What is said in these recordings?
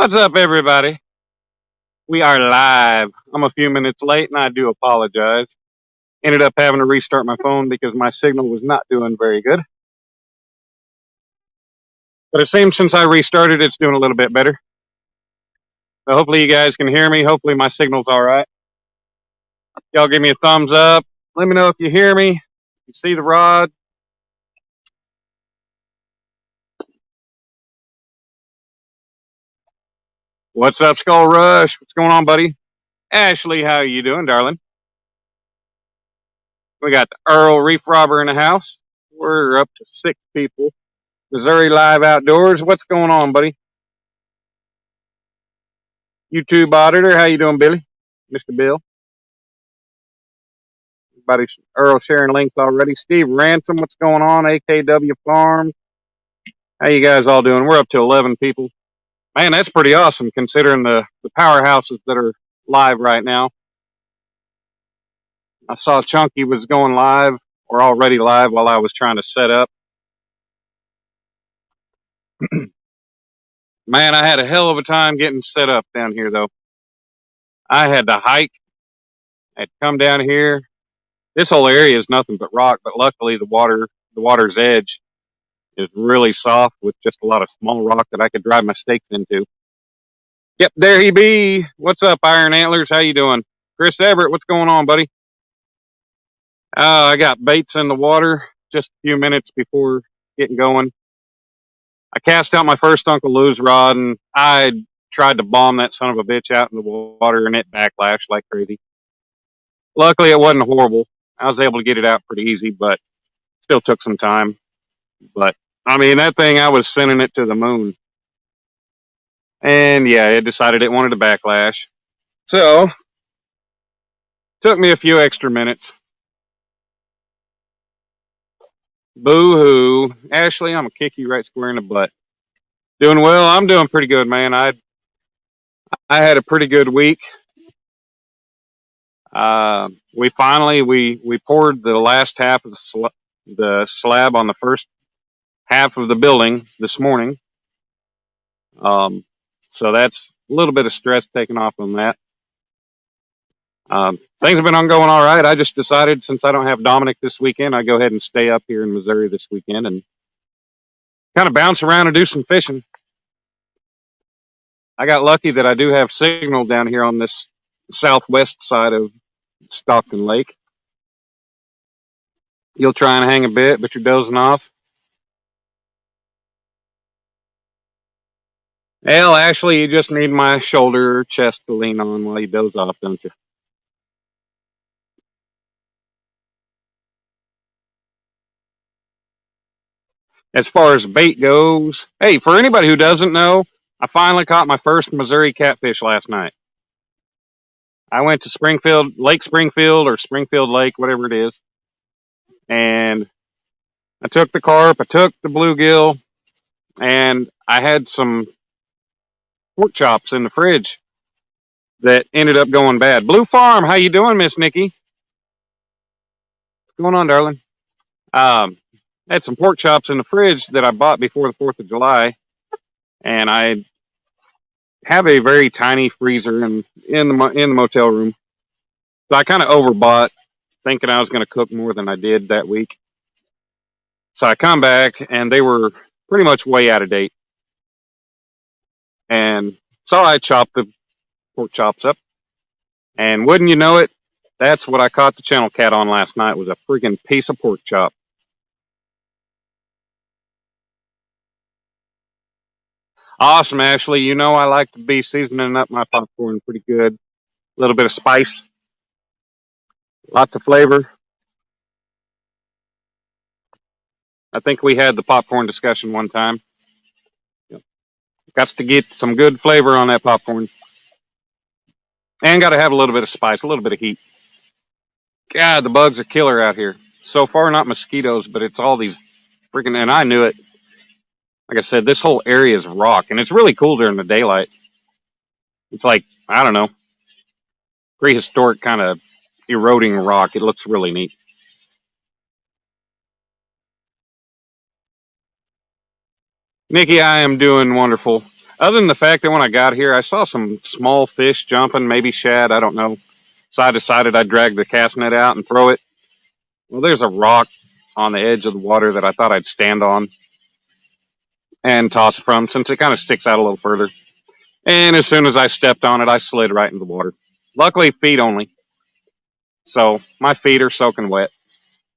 What's up, everybody? We are live. I'm a few minutes late, and I do apologize. Ended up having to restart my phone because my signal was not doing very good. But it seems since I restarted, it's doing a little bit better. So hopefully you guys can hear me. Hopefully my signal's all right. Y'all give me a thumbs up. Let me know if you hear me. You see the rod. What's up, Skull Rush? What's going on, buddy? Ashley, how you doing, darling? We got the Earl Reef Robber in the house. We're up to 6 people. Missouri Live Outdoors. What's going on, buddy? YouTube auditor, how you doing, Billy? Mr. Bill. Everybody, Earl sharing links already. Steve Ransom, what's going on? AKW Farms. How you guys all doing? We're up to 11 people. Man, that's pretty awesome considering the powerhouses that are live right now. I saw Chunky was going live or already live while I was trying to set up. Man, I had a hell of a time getting set up down here, though. I had to hike. I had to come down here. This whole area is nothing but rock, but luckily the water's edge is really soft with just a lot of small rock that I could drive my stakes into. Yep, there he be. What's up, Iron Antlers? How you doing? Chris Everett, what's going on, buddy? I got baits in the water just a few minutes before getting going. I cast out my first Uncle Lou's rod, and I tried to bomb that son of a bitch out in the water, and it backlashed like crazy. Luckily, it wasn't horrible. I was able to get it out pretty easy, but still took some time. But, I mean, that thing, I was sending it to the moon. And, yeah, it decided it wanted to backlash. So, took me a few extra minutes. Boo-hoo. Ashley, I'm going to kick you right square in the butt. Doing well? I'm doing pretty good, man. I had a pretty good week. We poured the last half of the slab on the first half of the building this morning. So that's a little bit of stress taken off on that. Things have been going all right. I just decided since I don't have Dominic this weekend, I go ahead and stay up here in Missouri this weekend and kind of bounce around and do some fishing. I got lucky that I do have signal down here on this southwest side of Stockton Lake. You'll try and hang a bit, but you're dozing off. Well, Ashley, you just need my shoulder or chest to lean on while you doze off, don't you? As far as bait goes, hey, for anybody who doesn't know, I finally caught my first Missouri catfish last night. I went to Lake Springfield or Springfield Lake, whatever it is, and I took the carp, I took the bluegill, and I had some pork chops in the fridge that ended up going bad. Blue Farm, how you doing, Miss Nikki? What's going on, darling? I had some pork chops in the fridge that I bought before the 4th of July, and I have a very tiny freezer in the motel room. So I kind of overbought, thinking I was going to cook more than I did that week. So I come back, and they were pretty much way out of date. And so I chopped the pork chops up. And wouldn't you know it, that's what I caught the channel cat on last night, was a freaking piece of pork chop. Awesome, Ashley. You know I like to be seasoning up my popcorn pretty good. A little bit of spice. Lots of flavor. I think we had the popcorn discussion one time. Got to get some good flavor on that popcorn. And got to have a little bit of spice, a little bit of heat. God, the bugs are killer out here. So far, not mosquitoes, but it's all these freaking, and I knew it. Like I said, this whole area is rock, and it's really cool during the daylight. It's like, I don't know, prehistoric kind of eroding rock. It looks really neat. Nikki, I am doing wonderful. Other than the fact that when I got here, I saw some small fish jumping, maybe shad, I don't know. So I decided I'd drag the cast net out and throw it. Well, there's a rock on the edge of the water that I thought I'd stand on and toss it from, since it kind of sticks out a little further. And as soon as I stepped on it, I slid right into the water. Luckily, feet only. So my feet are soaking wet.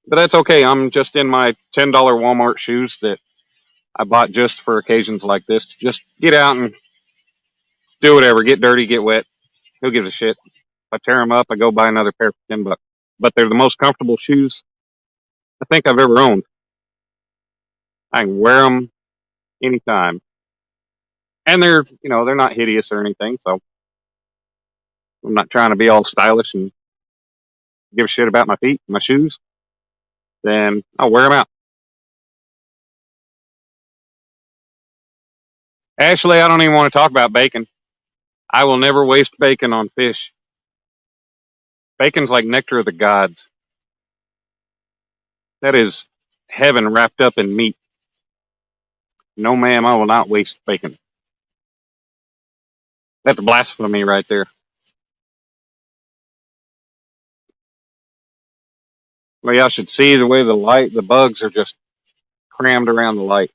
But that's okay. I'm just in my $10 Walmart shoes that I bought just for occasions like this. To just get out and do whatever. Get dirty, get wet. Who gives a shit? If I tear them up, I go buy another pair for $10. But they're the most comfortable shoes I think I've ever owned. I can wear them anytime. And they're not hideous or anything. So I'm not trying to be all stylish and give a shit about my feet, my shoes. Then I'll wear them out. Actually, I don't even want to talk about bacon. I will never waste bacon on fish. Bacon's like nectar of the gods. That is heaven wrapped up in meat. No, ma'am, I will not waste bacon. That's blasphemy right there. Well, y'all should see the way the bugs are just crammed around the light.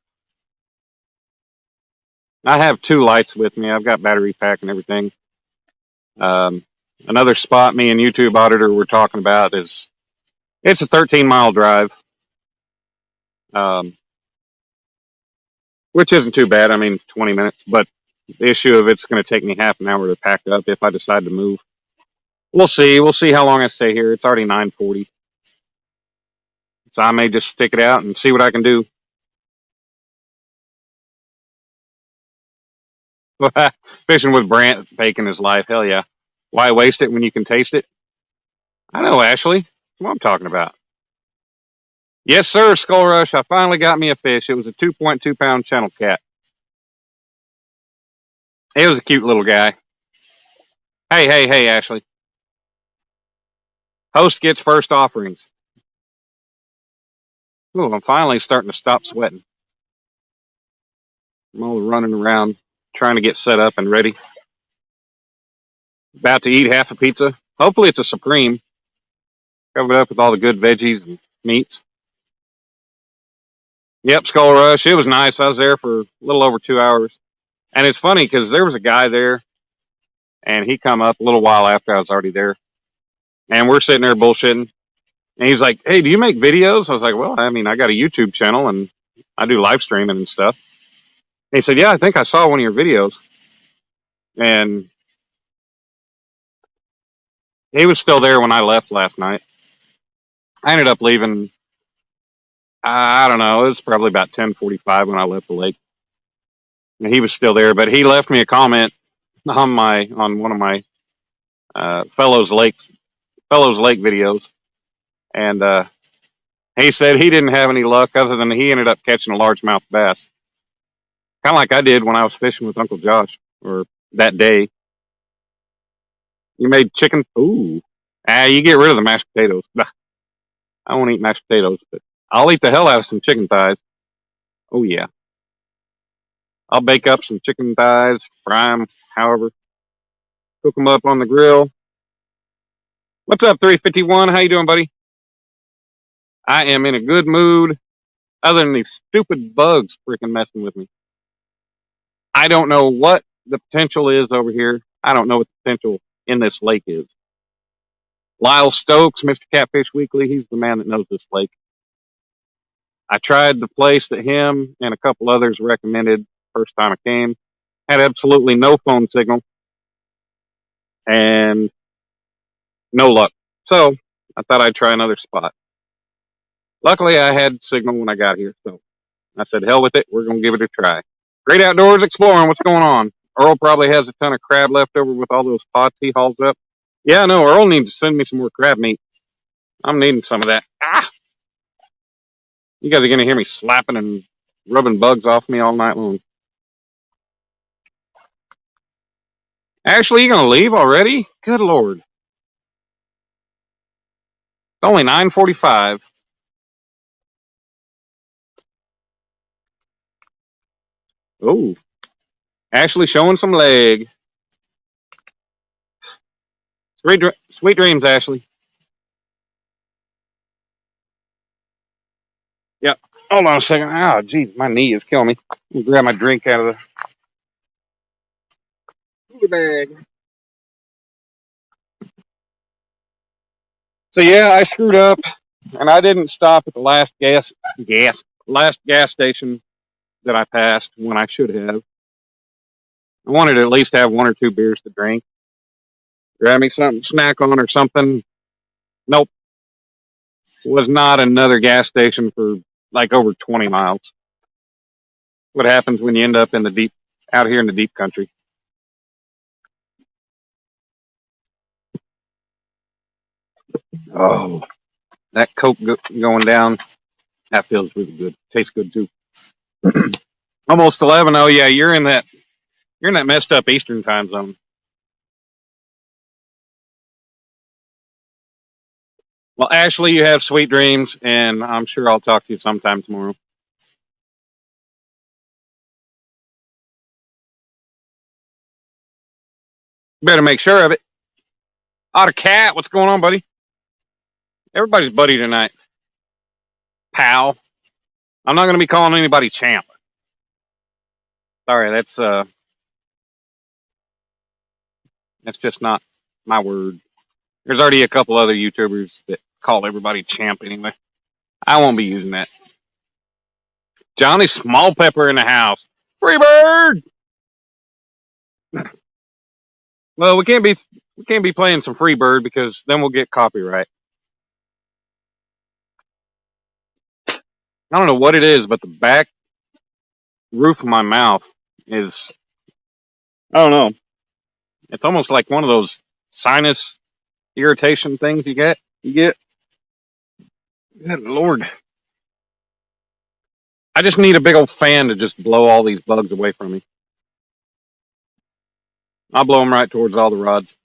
I have 2 lights with me. I've got battery pack and everything. Another spot me and YouTube auditor were talking about is it's a 13-mile drive, which isn't too bad. I mean, 20 minutes. But the issue of it's going to take me half an hour to pack up if I decide to move. We'll see. We'll see how long I stay here. It's already 9:40. So I may just stick it out and see what I can do. Fishing with Brant bacon is life. Hell yeah. Why waste it when you can taste it? I know, Ashley. That's what I'm talking about. Yes, sir, Skull Rush. I finally got me a fish. It was a 2.2-pound channel cat. He was a cute little guy. Hey, Ashley. Host gets first offerings. Ooh, I'm finally starting to stop sweating. I'm all running around trying to get set up and ready. About to eat half a pizza. Hopefully it's a Supreme. Covered up with all the good veggies and meats. Yep, Skull Rush. It was nice. I was there for a little over 2 hours. And it's funny because there was a guy there, and he come up a little while after I was already there. And we're sitting there bullshitting. And he's like, hey, do you make videos? I was like, well, I mean, I got a YouTube channel, and I do live streaming and stuff. And he said, yeah, I think I saw one of your videos. And he was still there when I left last night. I ended up leaving, I don't know, it was probably about 10:45 when I left the lake. And he was still there, but he left me a comment on one of my Fellows Lake videos. And he said he didn't have any luck other than he ended up catching a largemouth bass. Kind of like I did when I was fishing with Uncle Josh, or that day. You made chicken? Ooh. You get rid of the mashed potatoes. I won't eat mashed potatoes, but I'll eat the hell out of some chicken thighs. Oh, yeah. I'll bake up some chicken thighs, fry them, however. Cook them up on the grill. What's up, 351? How you doing, buddy? I am in a good mood, other than these stupid bugs freaking messing with me. I don't know what the potential is over here. I don't know what the potential in this lake is. Lyle Stokes, Mr. Catfish Weekly, he's the man that knows this lake. I tried the place that him and a couple others recommended first time I came. Had absolutely no phone signal and no luck. So I thought I'd try another spot. Luckily, I had signal when I got here, so I said, hell with it. We're going to give it a try. Great Outdoors Exploring. What's going on? Earl probably has a ton of crab left over with all those pots he hauls up. Yeah, no, Earl needs to send me some more crab meat. I'm needing some of that. Ah! You guys are going to hear me slapping and rubbing bugs off me all night long. Ashley, you going to leave already? Good Lord. It's only 9:45. Oh. Ashley showing some leg. Sweet dreams, Ashley. Yep. Hold on a second. Oh, geez, my knee is killing me. Let me grab my drink out of the cooler bag. So yeah, I screwed up, and I didn't stop at the last gas station that I passed when I should have. I wanted to at least have one or two beers to drink. Grab me something, snack on or something. Nope, was not another gas station for like over 20 miles. What happens when you end up in the deep, out here in the deep country? Oh, that Coke going down, that feels really good. Tastes good too. Almost 11. Oh yeah, you're in that messed up Eastern time zone. Well, Ashley, you have sweet dreams, and I'm sure I'll talk to you sometime tomorrow. Better make sure of it. Otter Cat, what's going on, buddy? Everybody's buddy tonight, pal. I'm not going to be calling anybody champ. Sorry, that's just not my word. There's already a couple other YouTubers that call everybody champ anyway. I won't be using that. Johnny Small Pepper in the house. Freebird. Well, we can't be playing some Freebird because then we'll get copyright. I don't know what it is, but the back roof of my mouth is, I don't know. It's almost like one of those sinus irritation things you get. Good Lord. I just need a big old fan to just blow all these bugs away from me. I'll blow them right towards all the rods.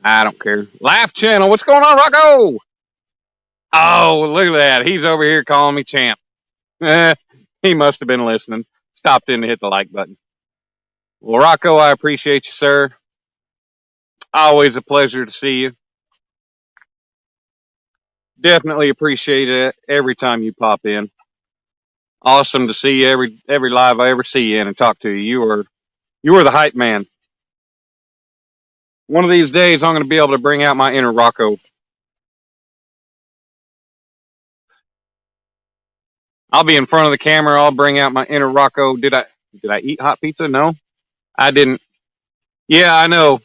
I don't care. Laugh channel. What's going on, Rocco? Oh, look at that. He's over here calling me champ. He must have been listening. Stopped in to hit the like button. Well, Rocco, I appreciate you, sir. Always a pleasure to see you. Definitely appreciate it every time you pop in. Awesome to see you every live I ever see you in and talk to you. You are the hype man. One of these days, I'm going to be able to bring out my inner Rocco. I'll be in front of the camera. I'll bring out my inner Rocco. Did I eat hot pizza? No, I didn't. Yeah, I know,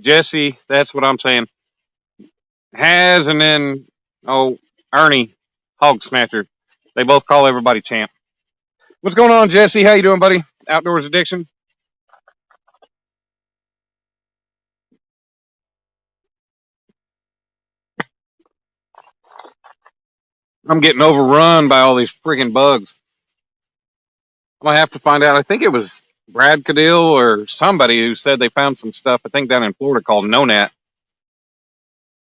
Jesse. That's what I'm saying. Has and then Ernie, Hog Snatcher. They both call everybody champ. What's going on, Jesse? How you doing, buddy? Outdoors Addiction. I'm getting overrun by all these freaking bugs. I'm gonna have to find out. I think it was Brad Cadill or somebody who said they found some stuff. I think down in Florida called No-Nat,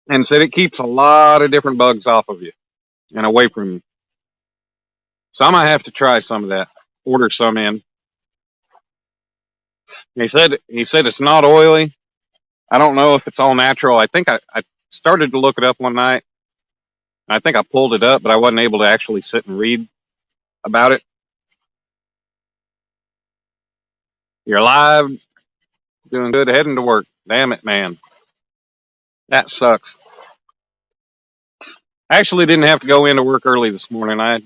and said it keeps a lot of different bugs off of you and away from you. So I might have to try some of that. Order some in. He said it's not oily. I don't know if it's all natural. I think I started to look it up one night. I think I pulled it up, but I wasn't able to actually sit and read about it. You're alive, doing good, heading to work. Damn it, man. That sucks. I actually didn't have to go into work early this morning. I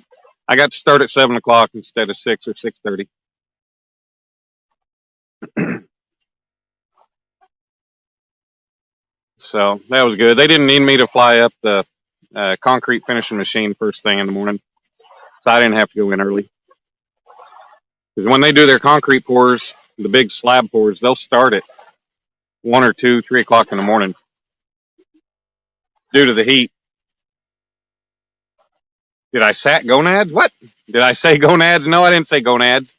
got to start at 7 o'clock instead of 6 or 6:30. So that was good. They didn't need me to fly up the concrete finishing machine first thing in the morning, so I didn't have to go in early. Because when they do their concrete pours, the big slab pours, they'll start at 1 or 2, 3 o'clock in the morning due to the heat. Did I say gonads? What? Did I say gonads? No, I didn't say gonads.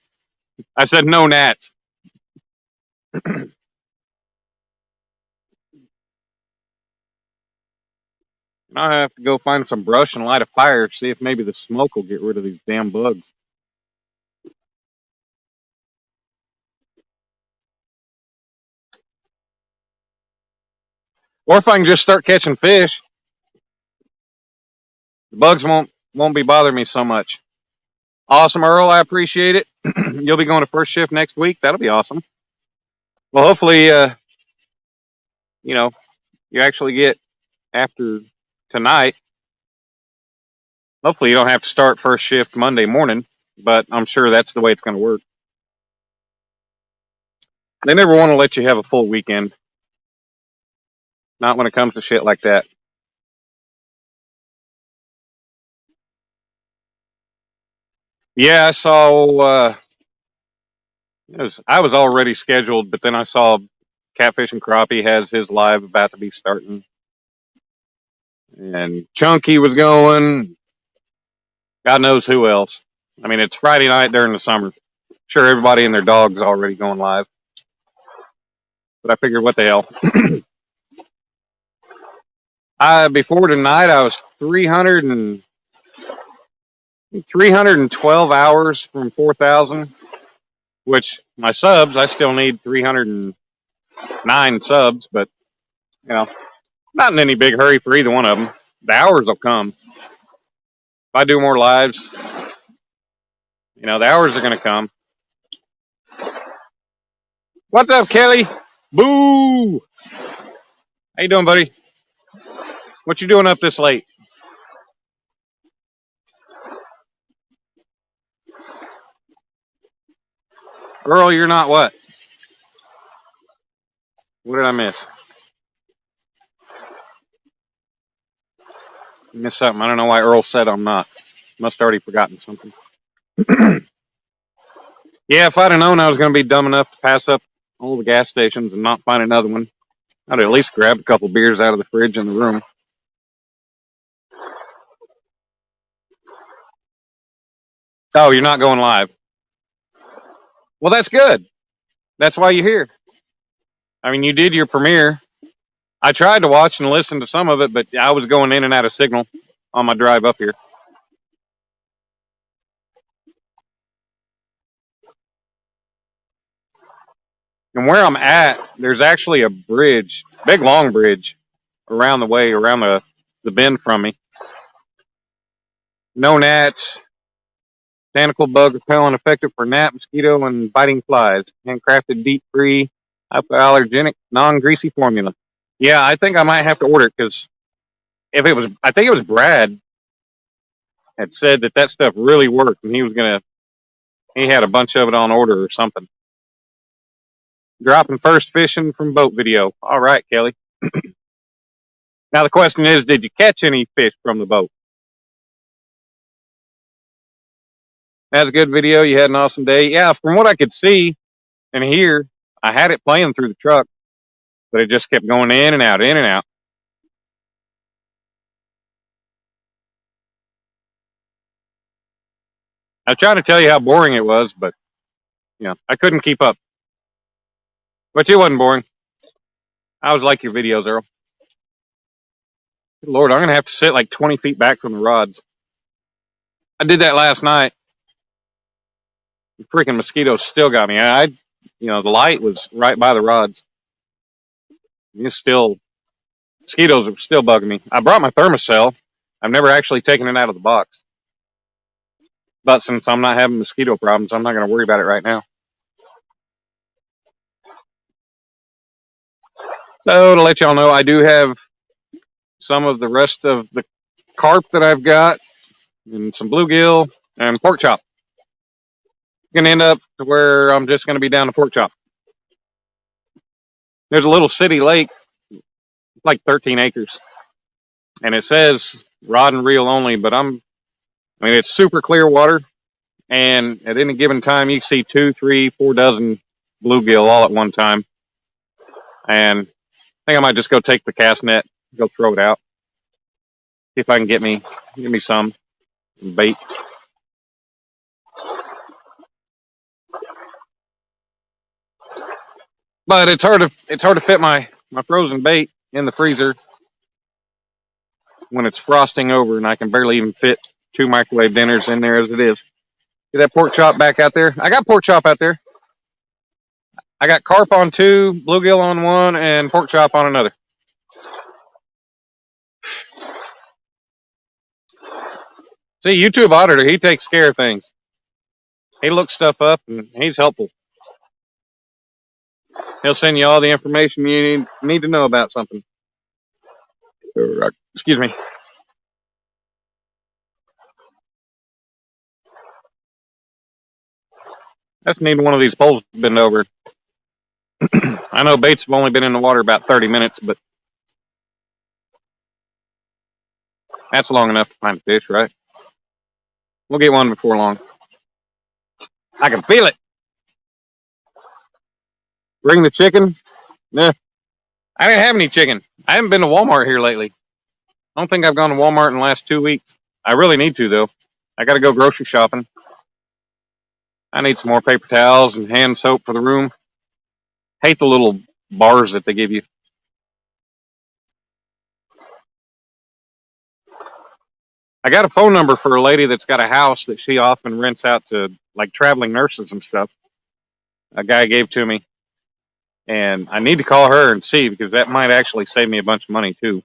I said no gnats. I have to go find some brush and light a fire, see if maybe the smoke will get rid of these damn bugs. Or if I can just start catching fish, the bugs won't be bothering me so much. Awesome, Earl. I appreciate it. You'll be going to first shift next week. That'll be awesome. Well, hopefully, you know, you actually get after tonight. Hopefully, you don't have to start first shift Monday morning, but I'm sure that's the way it's going to work. They never want to let you have a full weekend. Not when it comes to shit like that. Yeah, I saw. I was already scheduled, but then I saw Catfish and Crappie has his live about to be starting, and Chunky was going. God knows who else. I mean, it's Friday night during the summer. Sure, everybody and their dog's already going live, but I figured, what the hell. Before tonight, I was 312 hours from 4,000, which my subs, I still need 309 subs, but, not in any big hurry for either one of them. The hours will come. If I do more lives, the hours are going to come. What's up, Kelly? Boo! How you doing, buddy? What you doing up this late? Earl, you're not what? What did I miss? I missed something. I don't know why Earl said I'm not. Must have already forgotten something. Yeah, if I'd have known I was going to be dumb enough to pass up all the gas stations and not find another one, I'd at least grab a couple beers out of the fridge in the room. Oh, you're not going live? Well, that's good. That's why you're here. I mean, you did your premiere. I tried to watch and listen to some of it, but I was going in and out of signal on my drive up here. And where I'm at, there's actually a bridge, big long bridge, around the bend from me. No gnats. Tentacle bug repellent effective for gnat, mosquito, and biting flies. Handcrafted, deep-free, hypoallergenic, non-greasy formula. Yeah, I think I might have to order it, because I think it was Brad had said that stuff really worked, and he had a bunch of it on order or something. Dropping first fishing from boat video. All right, Kelly. Now the question is, did you catch any fish from the boat? That's a good video. You had an awesome day. Yeah, from what I could see and hear, I had it playing through the truck, but it just kept going in and out, in and out. I was trying to tell you how boring it was, but I couldn't keep up. But it wasn't boring. I was like your videos, Earl. Good Lord, I'm going to have to sit like 20 feet back from the rods. I did that last night. The freaking mosquitoes still got me. The light was right by the rods. Mosquitoes are still bugging me. I brought my Thermacell. I've never actually taken it out of the box. But since I'm not having mosquito problems, I'm not going to worry about it right now. So to let y'all know, I do have some of the rest of the carp that I've got, and some bluegill and pork chop. Going to end up to where I'm just going to be down to pork chop. There's a little city lake, like 13 acres, and it says rod and reel only, but it's super clear water, and at any given time you see 2, 3, 4 dozen bluegill all at one time. And I think I might just go take the cast net, go throw it out, see if I can get me some bait. But it's hard to fit my frozen bait in the freezer when it's frosting over, and I can barely even fit 2 microwave dinners in there as it is. See that pork chop back out there? I got pork chop out there. I got carp on 2, bluegill on 1, and pork chop on another. See, YouTube auditor, he takes care of things. He looks stuff up and he's helpful. He'll send you all the information you need to know about something. Excuse me. That's neither one of these poles bend over. I know baits have only been in the water about 30 minutes, but that's long enough to find a fish, right? We'll get one before long. I can feel it. Bring the chicken? Nah, I didn't have any chicken. I haven't been to Walmart here lately. I don't think I've gone to Walmart in the last 2 weeks. I really need to, though. I got to go grocery shopping. I need some more paper towels and hand soap for the room. Hate the little bars that they give you. I got a phone number for a lady that's got a house that she often rents out to like traveling nurses and stuff. A guy gave to me. And I need to call her and see because that might actually save me a bunch of money too.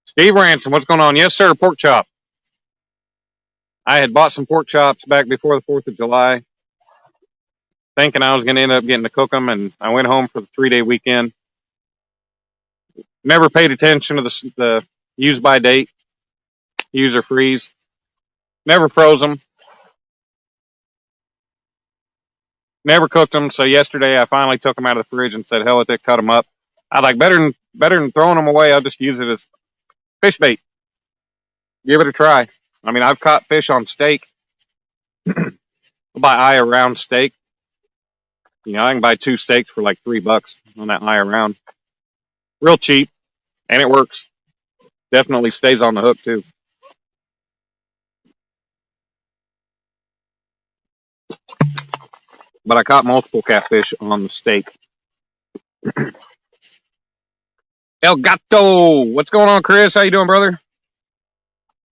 Steve Ransom, what's going on? Yes, sir, pork chop. I had bought some pork chops back before the 4th of July, thinking I was going to end up getting to cook them, and I went home for the 3-day weekend. Never paid attention to the use by date, use or freeze. Never froze them. Never cooked them. So yesterday I finally took them out of the fridge and said, hell with it, cut them up. I like better than throwing them away. I'll just use it as fish bait. Give it a try. I mean, I've caught fish on steak. I'll buy eye around steak. You know, I can buy 2 steaks for like $3 on that eye around. Real cheap, and it works. Definitely stays on the hook too. But I caught multiple catfish on the steak. El Gato, what's going on, Chris? How you doing, brother?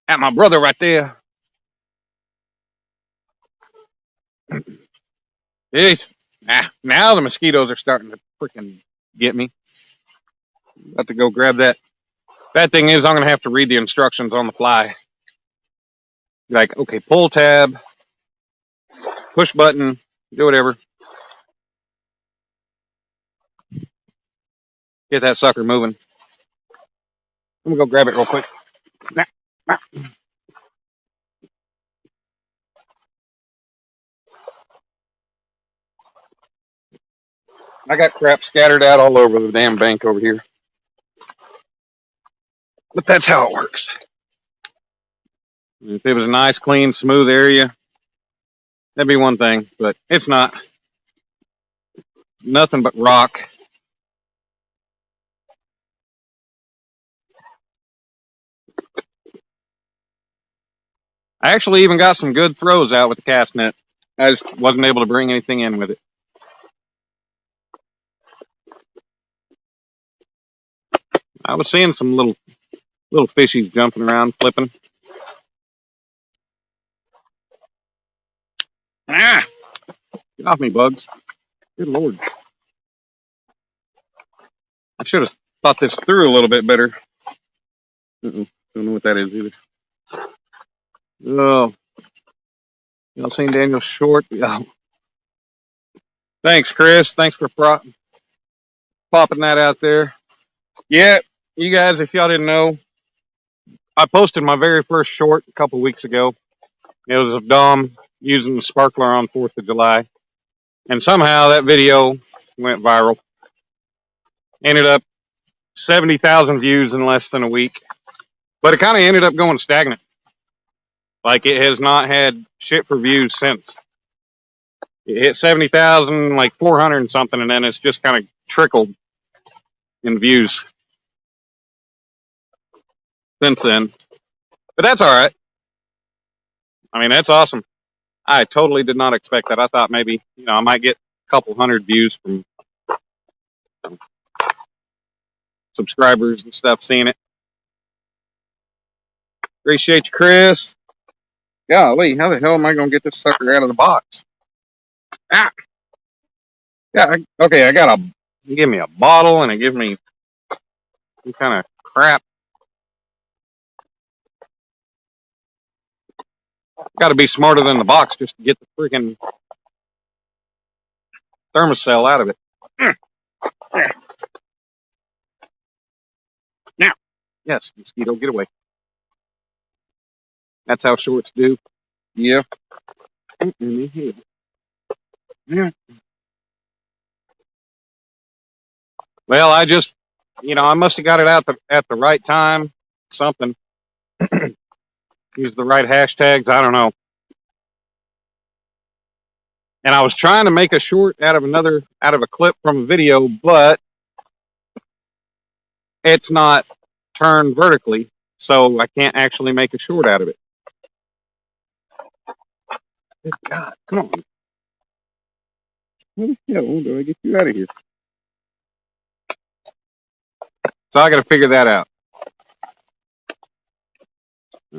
At my brother right there. Jeez. Now the mosquitoes are starting to freaking get me. About to go grab that. Bad thing is I'm going to have to read the instructions on the fly. Like, okay, pull tab, push button, do whatever. Get that sucker moving. Let me go grab it real quick. I got crap scattered out all over the damn bank over here. But that's how it works. If it was a nice, clean, smooth area, that'd be one thing, but it's not. Nothing but rock. I actually even got some good throws out with the cast net. I just wasn't able to bring anything in with it. I was seeing some little fishies jumping around, flipping. Ah! Get off me, bugs. Good Lord. I should have thought this through a little bit better. Don't know what that is either. Oh. Y'all seen Daniel Short? Yeah. Thanks, Chris. Thanks for popping that out there. Yeah, you guys, if y'all didn't know, I posted my very first short a couple weeks ago. It was of Dom using the sparkler on 4th of July. And somehow that video went viral. Ended up 70,000 views in less than a week. But it kind of ended up going stagnant. Like, it has not had shit for views since. It hit 70,000, like 400 and something, and then it's just kind of trickled in views since then. But that's all right. I mean, that's awesome. I totally did not expect that. I thought maybe, I might get a couple hundred views from subscribers and stuff seeing it. Appreciate you, Chris. Golly, how the hell am I going to get this sucker out of the box? Ah! Yeah, okay, you give me a bottle and it gives me some kind of crap. Got to be smarter than the box just to get the freaking Thermacell out of it. Now, yes, mosquito, get away. That's how shorts do. Yeah. Yeah. Well, I just, I must have got it out at the right time. Something. Use the right hashtags. I don't know. And I was trying to make a short out of a clip from a video, but it's not turned vertically, so I can't actually make a short out of it. Good God, come on. How the hell do I get you out of here? So I got to figure that out.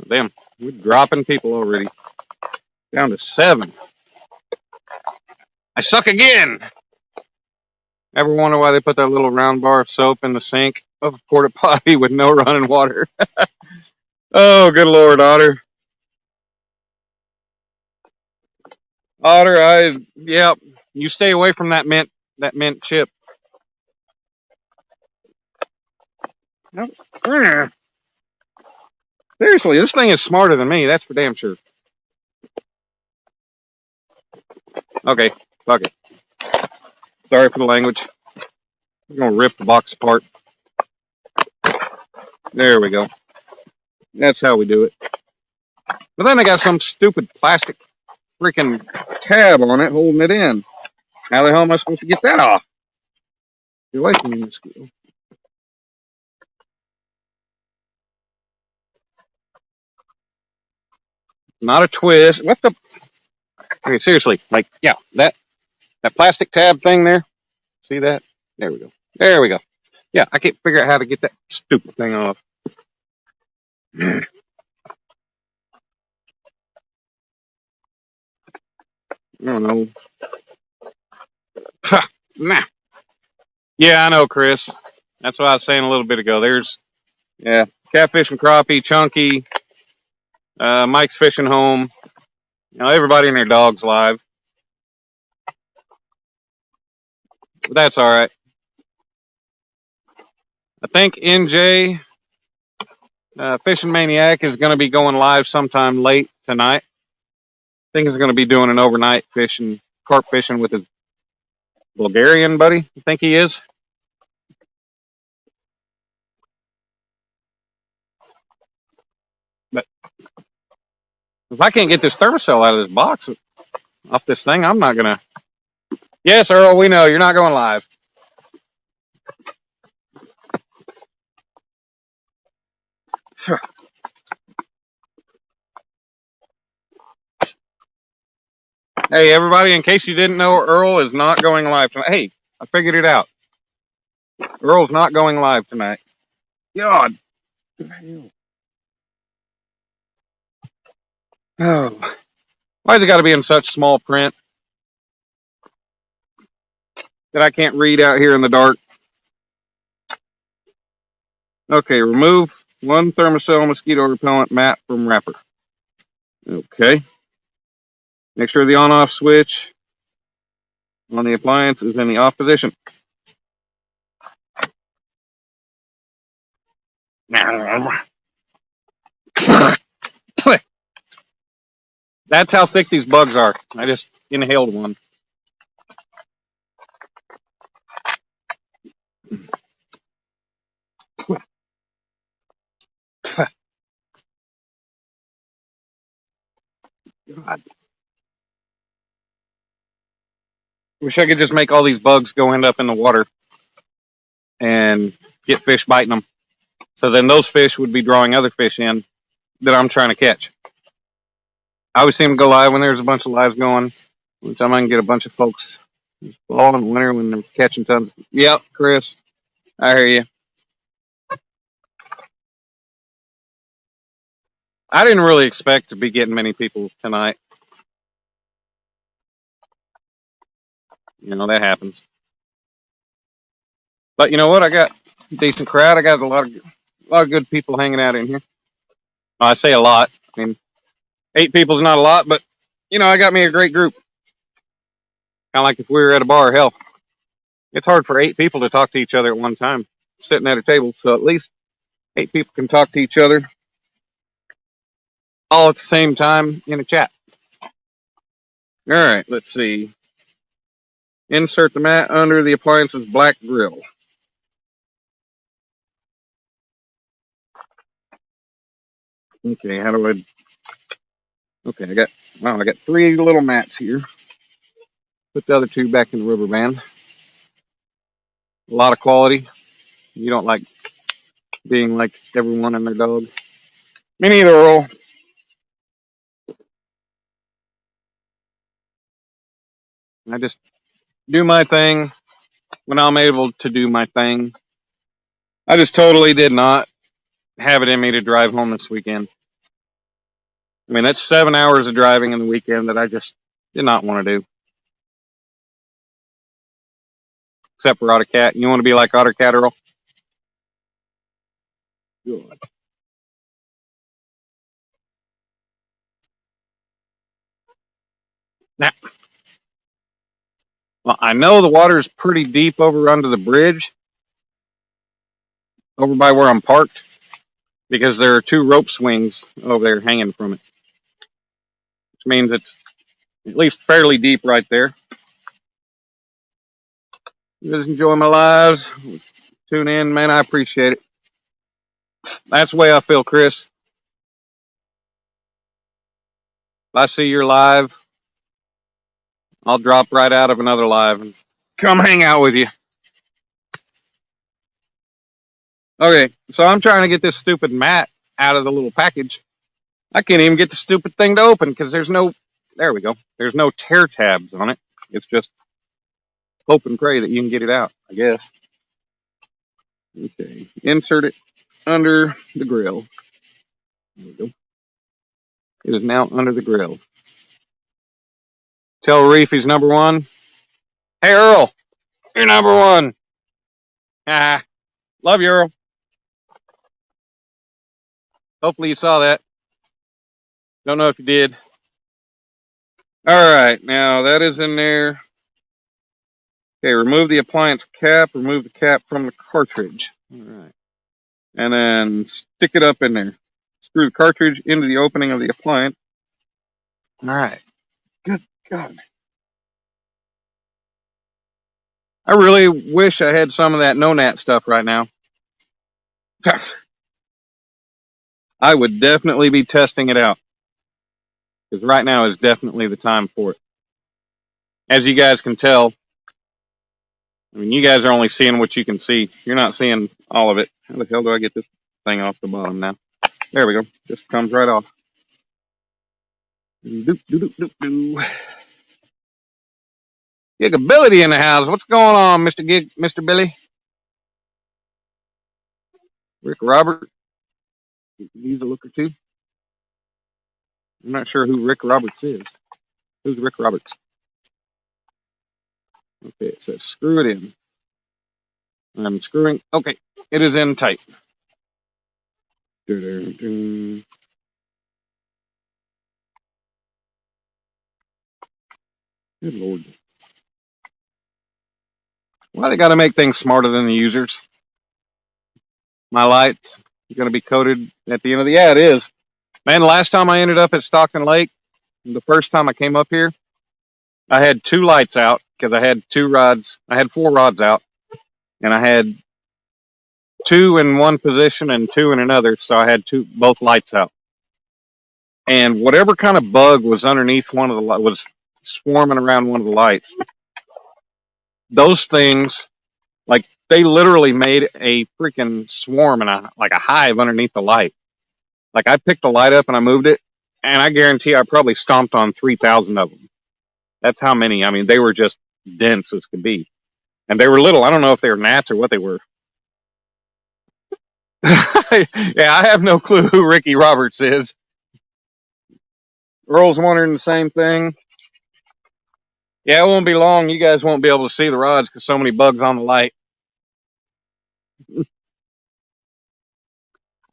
Damn, we're dropping people already. Down to 7. I suck again. Ever wonder why they put that little round bar of soap in the sink of a porta potty with no running water? Oh, good Lord, Otter. Otter, yep. You stay away from that mint chip. Seriously, this thing is smarter than me. That's for damn sure. Okay, fuck it. Sorry for the language. I'm gonna rip the box apart. There we go. That's how we do it. But then I got some stupid plastic freaking tab on it holding it in. How the hell am I supposed to get that off? Get away from me, mosquito. Not a twist. What the? Okay, seriously. Like, yeah, that plastic tab thing there. See that? There we go. There we go. Yeah, I can't figure out how to get that stupid thing off. I don't know. Nah. Yeah, I know, Chris. That's what I was saying a little bit ago. There's, yeah, catfish and crappie, chunky, Mike's Fishing Home. Everybody and their dog's live. But that's all right. I think NJ, Fishing Maniac, is going to be going live sometime late tonight. I think he's going to be doing an overnight carp fishing with his Bulgarian buddy. I think he is. But if I can't get this Thermacell out of this box, off this thing, I'm not going to. Yes, Earl, we know. You're not going live. Hey, everybody, in case you didn't know, Earl is not going live tonight. Hey, I figured it out. Earl's not going live tonight. God. Oh. Why's it got to be in such small print that I can't read out here in the dark? Okay, remove 1 Thermacell mosquito repellent mat from wrapper. Okay. Make sure the on-off switch on the appliance is in the off position. That's how thick these bugs are. I just inhaled one. God. Wish I could just make all these bugs go end up in the water and get fish biting them. So then those fish would be drawing other fish in that I'm trying to catch. I always see them go live when there's a bunch of lives going. One time I can get a bunch of folks fall in the winter when they're catching tons. Yep, Chris, I hear you. I didn't really expect to be getting many people tonight. That happens. But you know what? I got a decent crowd. I got a lot of good people hanging out in here. I say a lot. I mean, 8 people is not a lot, but you know, I got me a great group. Kind of like if we were at a bar. Hell, it's hard for 8 people to talk to each other at one time, sitting at a table. So at least 8 people can talk to each other all at the same time in a chat. All right, let's see. Insert the mat under the appliance's black grill. Okay, how do I? Okay, I got 3 little mats here. Put the other 2 back in the rubber band. A lot of quality. You don't like being like everyone and their dog. Me neither, Earl. I just do my thing when I'm able to do my thing. I just totally did not have it in me to drive home this weekend. I mean, that's 7 hours of driving in the weekend that I just did not want to do. Except for Otter Cat. You want to be like Otter Cat, Earl? Good. Now, well, I know the water is pretty deep over under the bridge, over by where I'm parked, because there are 2 rope swings over there hanging from it, which means it's at least fairly deep right there. You guys enjoy my lives. Tune in, man. I appreciate it. That's the way I feel, Chris. If I see your live, I'll drop right out of another live and come hang out with you. Okay, so I'm trying to get this stupid mat out of the little package. I can't even get the stupid thing to open because there's no, there we go. There's no tear tabs on it. It's just hope and pray that you can get it out, I guess. Okay, insert it under the grill. There we go. It is now under the grill. Tell Reef he's number 1. Hey, Earl, you're number 1. Ah, love you, Earl. Hopefully you saw that. Don't know if you did. All right, now that is in there. Okay, remove the appliance cap. Remove the cap from the cartridge. All right. And then stick it up in there. Screw the cartridge into the opening of the appliance. All right. Good God. I really wish I had some of that no-nat stuff right now. I would definitely be testing it out. Because right now is definitely the time for it. As you guys can tell, I mean, you guys are only seeing what you can see. You're not seeing all of it. How the hell do I get this thing off the bottom now? There we go. Just comes right off. Doop, doop, doop, doop, doop. Gigability in the house. What's going on, Mr. Billy? Rick Robert. He's a looker too. I'm not sure who Rick Roberts is. Who's Rick Roberts? Okay, it says screw it in. I'm screwing. Okay, it is in tight. Good Lord. Why they got to make things smarter than the users? My light's going to be coated at the end of the... Yeah, it is. Man, last time I ended up at Stockton Lake, the first time I came up here, I had 2 lights out because I had 2 rods. I had 4 rods out, and I had 2 in one position and 2 in another, so I had both lights out. And whatever kind of bug was underneath one of the was swarming around one of the lights. Those things, like, they literally made a freaking swarm and like a hive underneath the light. Like, I picked the light up and I moved it, and I guarantee I probably stomped on 3,000 of them. That's how many. I mean, they were just dense as could be. And they were little. I don't know if they were gnats or what they were. Yeah, I have no clue who Ricky Roberts is. Earl's wondering the same thing. Yeah, it won't be long. You guys won't be able to see the rods because so many bugs on the light.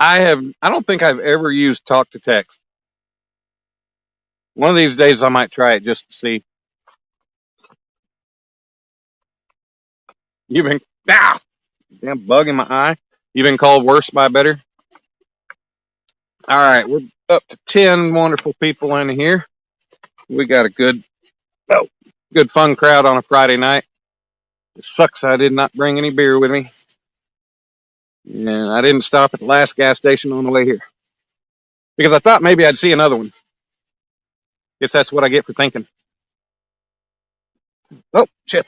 I don't think I've ever used talk to text. One of these days I might try it just to see. You've been, ah, damn bug in my eye. You've been called worse by better. All right, we're up to 10 wonderful people in here. We got a oh, good fun crowd on a Friday night. It sucks I did not bring any beer with me. And I didn't stop at the last gas station on the way here because I thought maybe I'd see another one. Guess that's what I get for thinking. Oh, shit.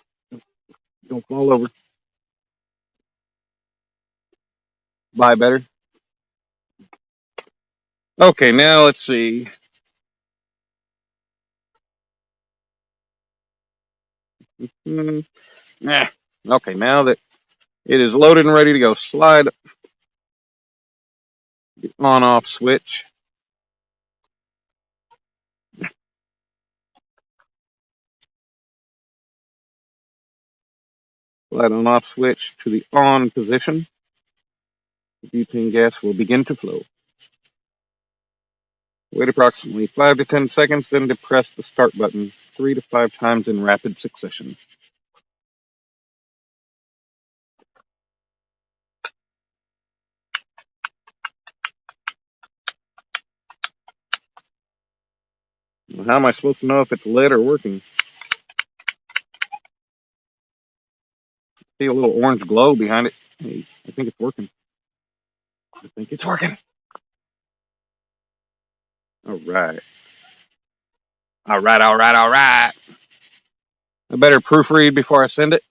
Don't fall over. Buy better. Okay, now let's see. Nah. Okay, now that it is loaded and ready to go, slide the on-off switch. Slide on-off switch to the on position. The butane gas will begin to flow. Wait approximately 5 to 10 seconds, then depress the start button 3 to 5 times in rapid succession. Well, how am I supposed to know if it's lit or working? See a little orange glow behind it. Hey, I think it's working. I think it's working. All right. All right, all right, all right. I better proofread before I send it.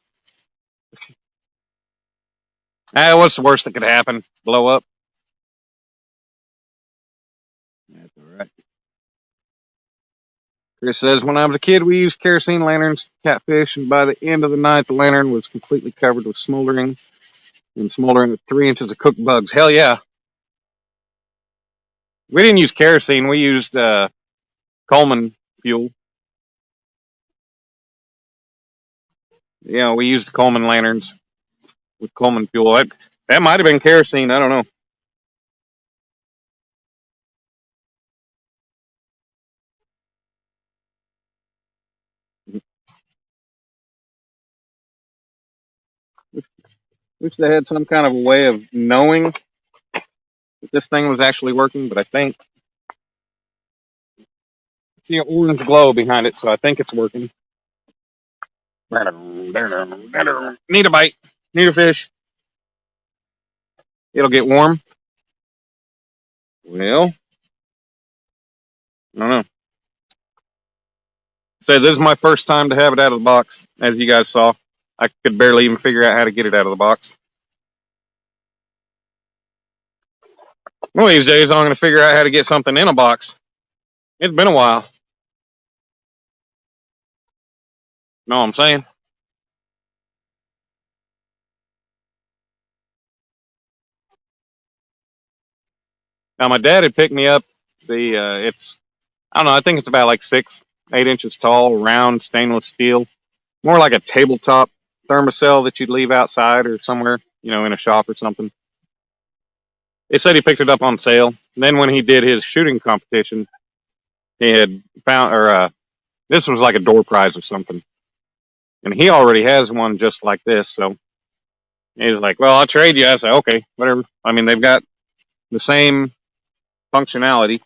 What's the worst that could happen? Blow up? That's all right. Chris says, when I was a kid, we used kerosene lanterns, catfish, and by the end of the night, the lantern was completely covered with smoldering with 3 inches of cooked bugs. Hell yeah. We didn't use kerosene. We used Coleman fuel. We used Coleman lanterns with Coleman fuel. That might have been kerosene. I don't know. Wish they had some kind of a way of knowing that this thing was actually working, but I think I see an orange glow behind it, so I think it's working. Need a bite. Need a fish. It'll get warm. Well, I don't know. So this is my first time to have it out of the box, as you guys saw. I could barely even figure out how to get it out of the box. One of these days, I'm going to figure out how to get something in a box. It's been a while. Know what I'm saying? Now, my dad had picked me up it's, I don't know, I think it's about like 8 inches tall, round stainless steel. More like a tabletop Thermacell that you'd leave outside or somewhere, in a shop or something. It said he picked it up on sale. And then when he did his shooting competition, he had found, this was like a door prize or something. And he already has one just like this. So he was like, well, I'll trade you. I said, okay, whatever. I mean, they've got the same functionality.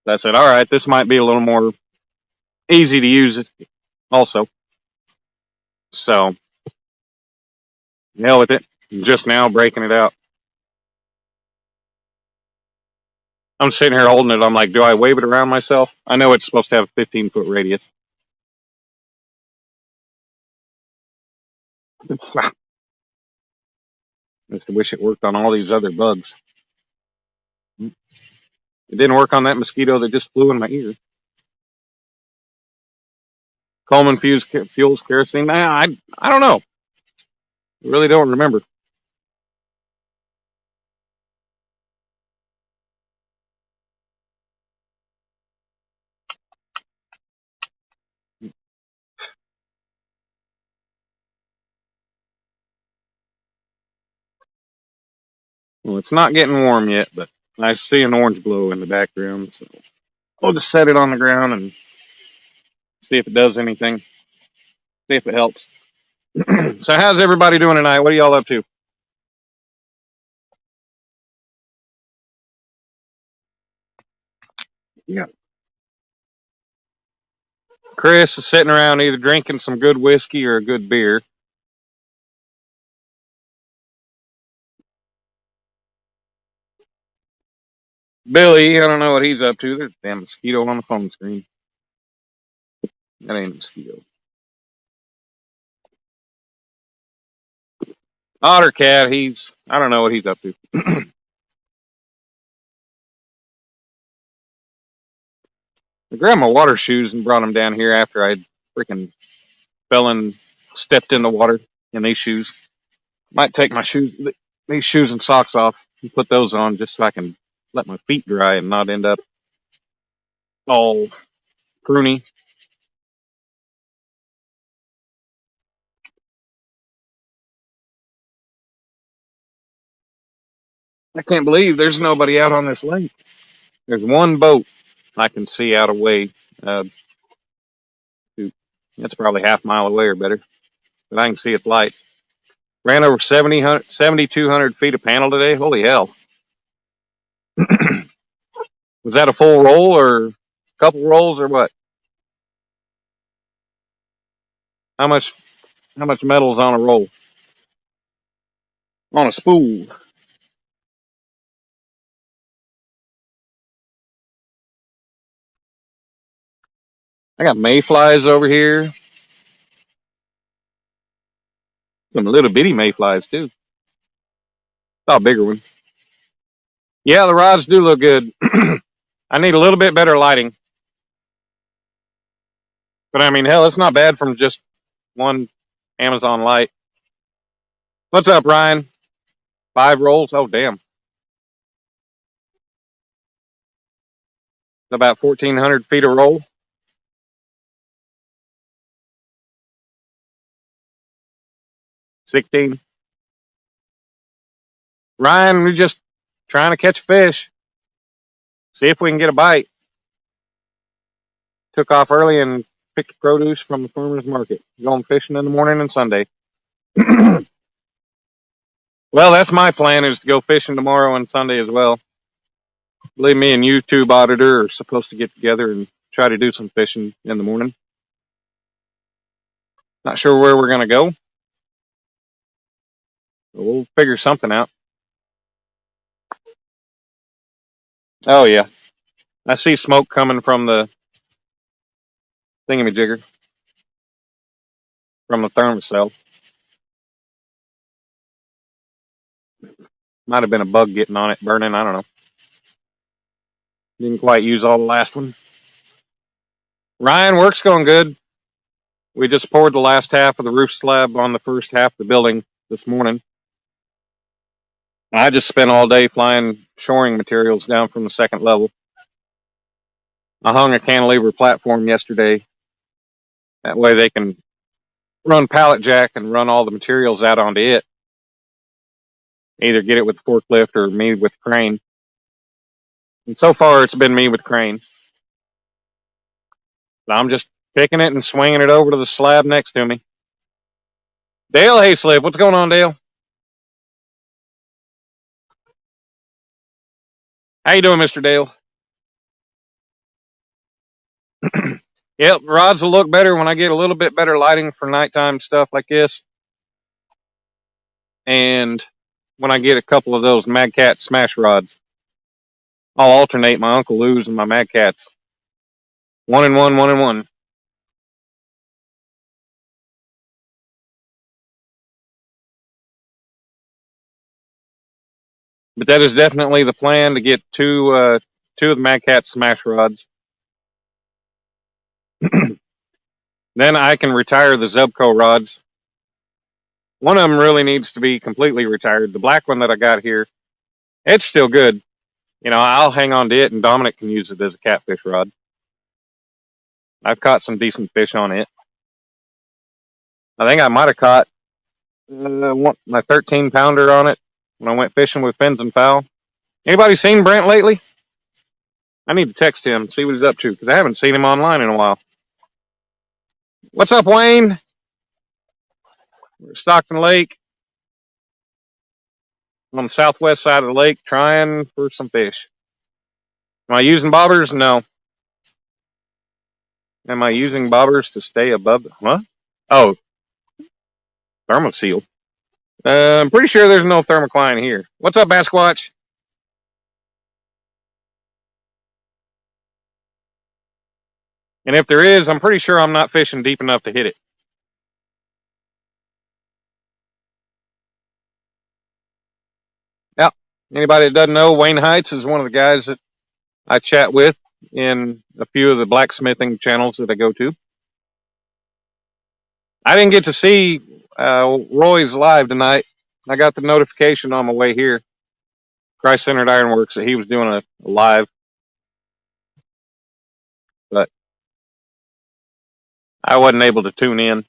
So I said, all right, this might be a little more easy to use also. So, hell with it. I'm just now breaking it out. I'm sitting here holding it. I'm like, do I wave it around myself? I know it's supposed to have a 15-foot radius. I just wish it worked on all these other bugs. It didn't work on that mosquito that just flew in my ear. Coleman fuels kerosene. I don't know. I really don't remember. Well, it's not getting warm yet, but I see an orange glow in the background. So We'll just set it on the ground and see if it does anything. See if it helps. So how's everybody doing tonight? What are y'all up to? Yeah. Chris is sitting around either drinking some good whiskey or a good beer. Billy, I don't know what he's up to. There's a damn mosquito on the phone screen. That ain't a mosquito. Otter Cat, I don't know what he's up to. I grabbed my water shoes and brought them down here after I freaking stepped in the water in these shoes. Might take these shoes and socks off and put those on just so I can let my feet dry and not end up all pruny. I can't believe there's nobody out on this lake. There's one boat I can see out away. Shoot, that's probably half a mile away or better, but I can see its lights. Ran over 7,200 feet of panel today. Holy hell. Was that a full roll or a couple rolls or what? How much metal's on a roll? On a spool. I got mayflies over here. Some little bitty mayflies too. Saw a bigger one. Yeah, the rods do look good. I need a little bit better lighting. But I mean, hell, it's not bad from just one Amazon light. What's up, Ryan? 5 rolls? Oh, damn. About 1,400 feet a roll. 16. Ryan, we're just trying to catch a fish. See if we can get a bite. Took off early and picked produce from the farmer's market. Going fishing in the morning and Sunday. Well, that's my plan, is to go fishing tomorrow and Sunday as well. Believe me and YouTube auditor are supposed to get together and try to do some fishing in the morning. Not sure where we're going to go. But we'll figure something out. Oh, yeah. I see smoke coming from the thingamajigger. From the Thermacell. Might have been a bug getting on it, burning. I don't know. Didn't quite use all the last one. Ryan, work's going good. We just poured the last half of the roof slab on the first half of the building this morning. I just spent all day flying shoring materials down from the second level. I hung a cantilever platform yesterday. That way they can run pallet jack and run all the materials out onto it. Either get it with forklift or me with crane. And so far it's been me with crane. So I'm just picking it and swinging it over to the slab next to me. Dale Hayslip, what's going on, Dale? How you doing, Mr. Dale? Yep, rods will look better when I get a little bit better lighting for nighttime stuff like this. And when I get a couple of those Mad Cat smash rods, I'll alternate my Uncle Lou's and my Mad Cats. 1 and 1, 1 and 1. But that is definitely the plan, to get two of the Mad Cat smash rods. Then I can retire the Zebco rods. One of them really needs to be completely retired. The black one that I got here, it's still good. You know, I'll hang on to it, and Dominic can use it as a catfish rod. I've caught some decent fish on it. I think I might have caught my 13-pounder on it when I went fishing with Fins and Fowl. Anybody seen Brent lately? I need to text him, see what he's up to, because I haven't seen him online in a while. What's up, Wayne? We're at Stockton Lake. I'm on the southwest side of the lake trying for some fish. Am I using bobbers? No. Am I using bobbers to stay above the... Huh? Oh, Thermacell. I'm pretty sure there's no thermocline here. What's up, Basquatch? And if there is, I'm pretty sure I'm not fishing deep enough to hit it. Yeah. Anybody that doesn't know, Wayne Heights is one of the guys that I chat with in a few of the blacksmithing channels that I go to. I didn't get to see Roy's live tonight. I got the notification on my way here, Christ-Centered Ironworks, that he was doing a live. But I wasn't able to tune in.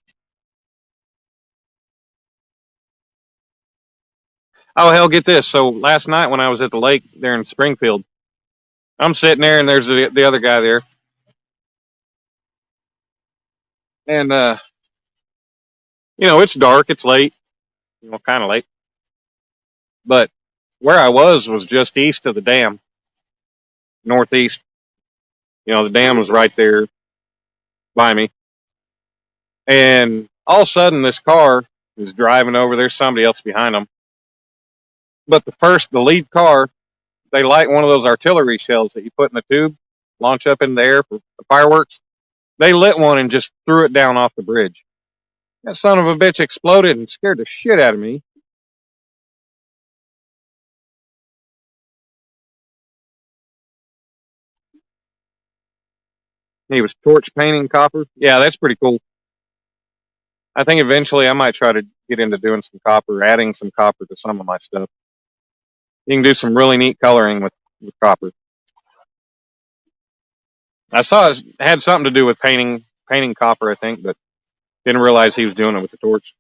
Oh, hell, get this. So last night when I was at the lake there in Springfield, I'm sitting there and there's the other guy there. And, it's dark. It's late, kind of late. But where I was just east of the dam, northeast. The dam was right there by me. And all of a sudden, this car is driving over. There's somebody else behind them. But the lead car, they light one of those artillery shells that you put in the tube, launch up in the air for the fireworks. They lit one and just threw it down off the bridge. That son of a bitch exploded and scared the shit out of me. He was torch painting copper. Yeah, that's pretty cool. I think eventually I might try to get into doing some copper, adding some copper to some of my stuff. You can do some really neat coloring with copper. I saw it had something to do with painting copper, I think, but didn't realize he was doing it with the torch.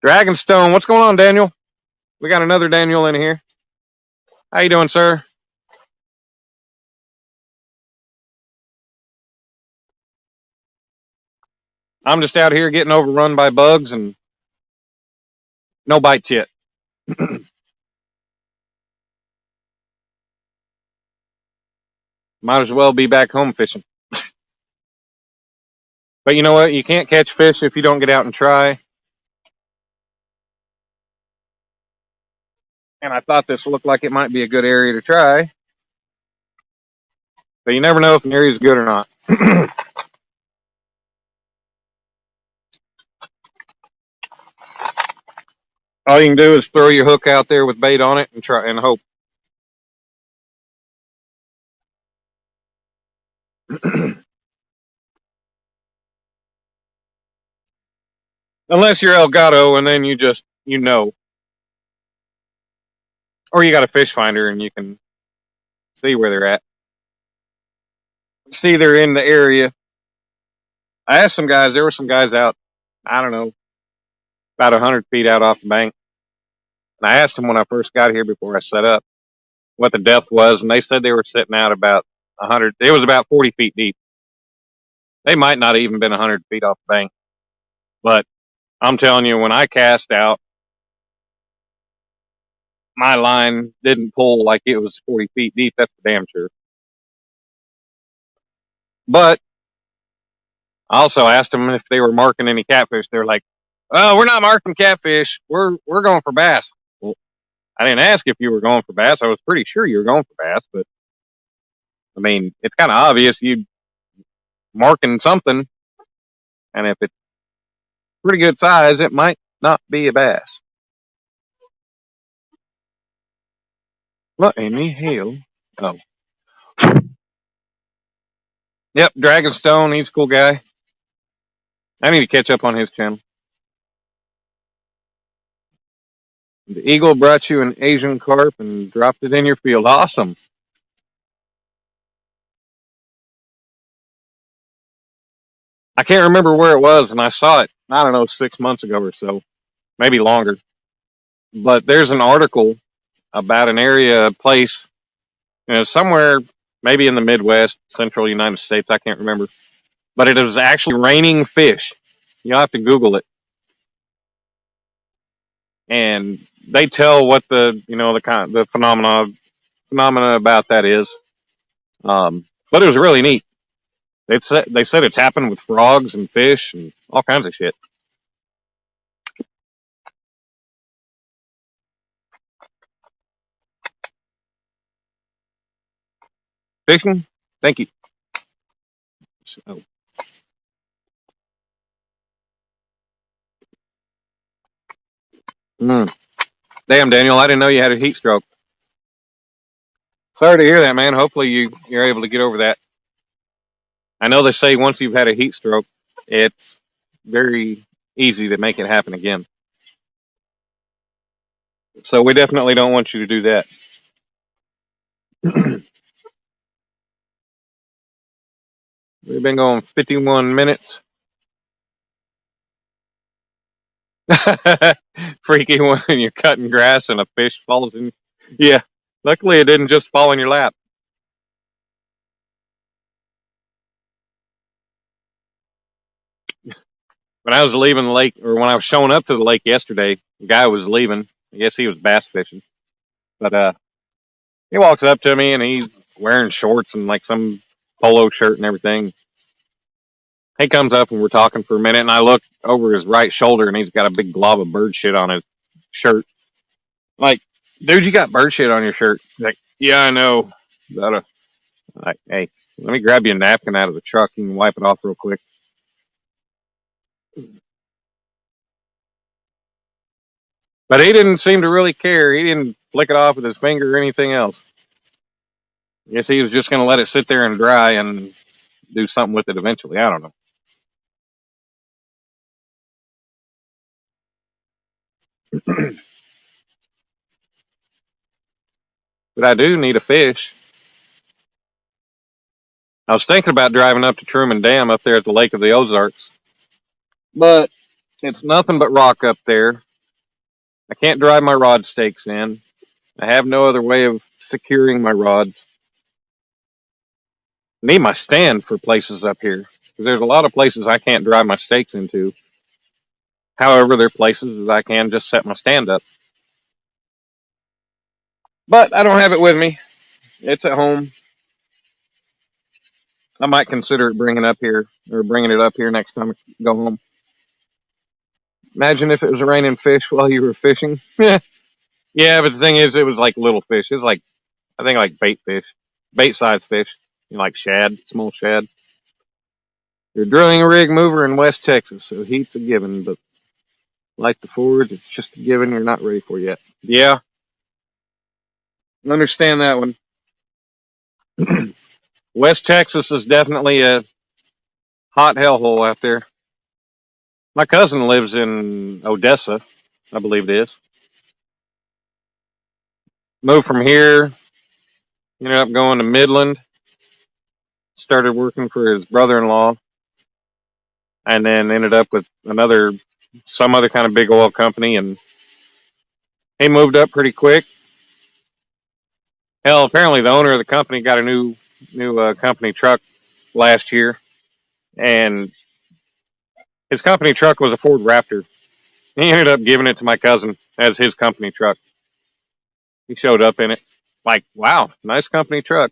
Dragonstone, what's going on, Daniel? We got another Daniel in here. How you doing, sir? I'm just out here getting overrun by bugs and no bites yet. Might as well be back home fishing. But you know what? You can't catch fish if you don't get out and try. And I thought this looked like it might be a good area to try. But you never know if an area is good or not. All you can do is throw your hook out there with bait on it and try and hope. Unless you're Elgato and then you know. Or you got a fish finder and you can see where they're at. See they're in the area. I asked some guys, there were some guys out, I don't know, about 100 feet out off the bank. And I asked them when I first got here before I set up what the depth was, and they said they were sitting out about 100. It was about 40 feet deep. They might not have even been 100 feet off the bank. But I'm telling you, when I cast out, my line didn't pull like it was 40 feet deep. That's for damn sure. But I also asked them if they were marking any catfish. They're like, "Oh, we're not marking catfish. We're going for bass." Well, I didn't ask if you were going for bass. I was pretty sure you were going for bass, but I mean, it's kind of obvious you marking something, and if it's pretty good size, it might not be a bass. What in the hell? Oh. Yep, Dragonstone, he's a cool guy. I need to catch up on his channel. The eagle brought you an Asian carp and dropped it in your field. Awesome. I can't remember where it was, and I saw it, I don't know, 6 months ago or so, maybe longer. But there's an article about an area, a place Somewhere maybe in the Midwest, central United States. I can't remember, but it was actually raining fish. You'll have to Google it, and they tell what the phenomena about that is. But it was really neat. They said it's happened with frogs and fish and all kinds of shit. Fishing? Thank you. So, mm, damn, Daniel, I didn't know you had a heat stroke. Sorry to hear that, man. Hopefully you're able to get over that. I know they say once you've had a heat stroke, it's very easy to make it happen again. So we definitely don't want you to do that. We've been going 51 minutes. Freaky when you're cutting grass and a fish falls in. Yeah. Luckily, it didn't just fall in your lap. When I was leaving the lake, or when I was showing up to the lake yesterday, the guy was leaving. I guess he was bass fishing. But he walks up to me and he's wearing shorts and like some polo shirt and everything. He comes up and we're talking for a minute, and I look over his right shoulder and he's got a big glob of bird shit on his shirt. Like, dude, you got bird shit on your shirt. He's like, yeah, I know. But, like, hey, let me grab you a napkin out of the truck. You can wipe it off real quick. But he didn't seem to really care. He didn't flick it off with his finger or anything else. I guess he was just going to let it sit there and dry and do something with it eventually. I don't know. But I do need a fish. I was thinking about driving up to Truman Dam up there at the Lake of the Ozarks. But it's nothing but rock up there. I can't drive my rod stakes in. I have no other way of securing my rods. I need my stand for places up here. Because there's a lot of places I can't drive my stakes into. However, there are places that I can just set my stand up. But I don't have it with me. It's at home. I might consider bringing it up here next time I go home. Imagine if it was raining fish while you were fishing. Yeah, but the thing is, it was like little fish. It was like, I think like bait sized fish, like shad, small shad. You're drilling a rig mover in West Texas, so heat's a given, but like the Ford, it's just a given you're not ready for yet. Yeah, I understand that one. West Texas is definitely a hot hellhole out there. My cousin lives in Odessa, I believe it is. Moved from here, ended up going to Midland, started working for his brother-in-law, and then ended up with some other kind of big oil company, and he moved up pretty quick. Hell, apparently the owner of the company got a new company truck last year, and his company truck was a Ford Raptor. He ended up giving it to my cousin as his company truck. He showed up in it, like, wow, nice company truck.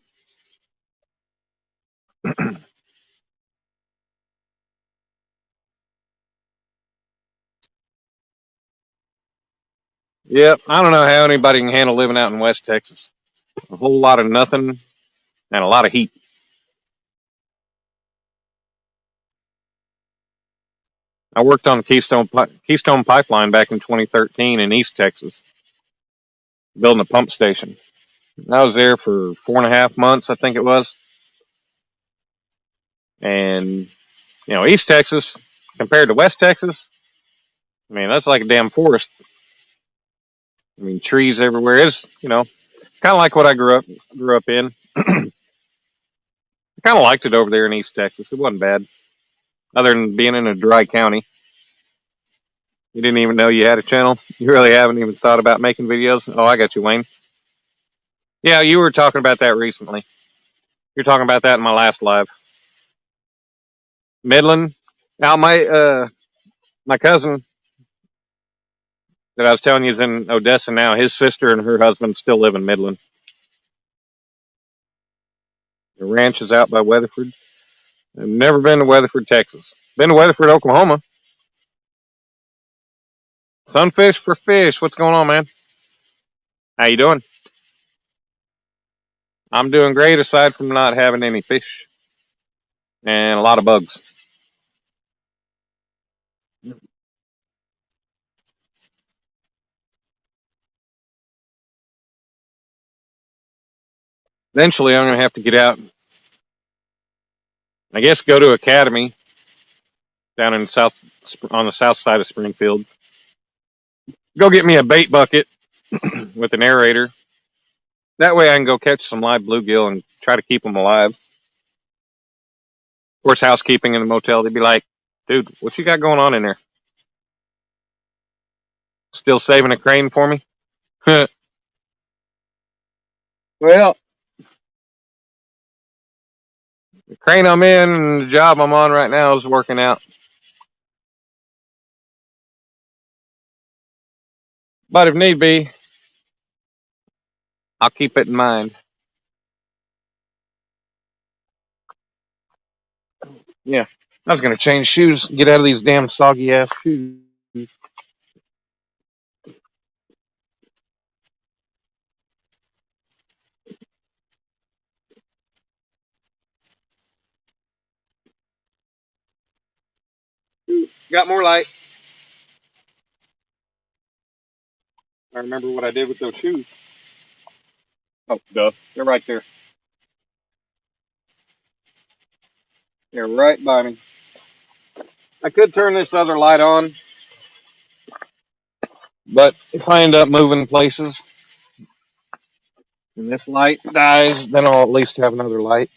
Yep, I don't know how anybody can handle living out in West Texas. A whole lot of nothing and a lot of heat. I worked on Keystone Pipeline back in 2013 in East Texas, building a pump station. I was there for 4.5 months, I think it was. And East Texas compared to West Texas, I mean, that's like a damn forest. I mean, trees everywhere. It's kind of like what I grew up in. I kind of liked it over there in East Texas. It wasn't bad, other than being in a dry county. You didn't even know you had a channel. You really haven't even thought about making videos. Oh, I got you, Wayne. Yeah, you were talking about that recently. You're talking about that in my last live. Midland. Now my cousin that I was telling you is in Odessa now. His sister and her husband still live in Midland. The ranch is out by Weatherford. I've never been to Weatherford, Texas. Been to Weatherford, Oklahoma. Sunfish for fish. What's going on, man? How you doing? I'm doing great aside from not having any fish and a lot of bugs. Eventually, I'm going to have to get out. I guess go to Academy down in south on the south side of Springfield. Go get me a bait bucket with an aerator. That way, I can go catch some live bluegill and try to keep them alive. Of course, housekeeping in the motel, they'd be like, "Dude, what you got going on in there? Still saving a crane for me?" Well, the crane I'm in and the job I'm on right now is working out. But if need be, I'll keep it in mind. Yeah. I was going to change shoes, get out of these damn soggy ass shoes. Got more light. I remember what I did with those shoes. Oh, duh. They're right there. They're right by me. I could turn this other light on, but if I end up moving places and this light dies, then I'll at least have another light.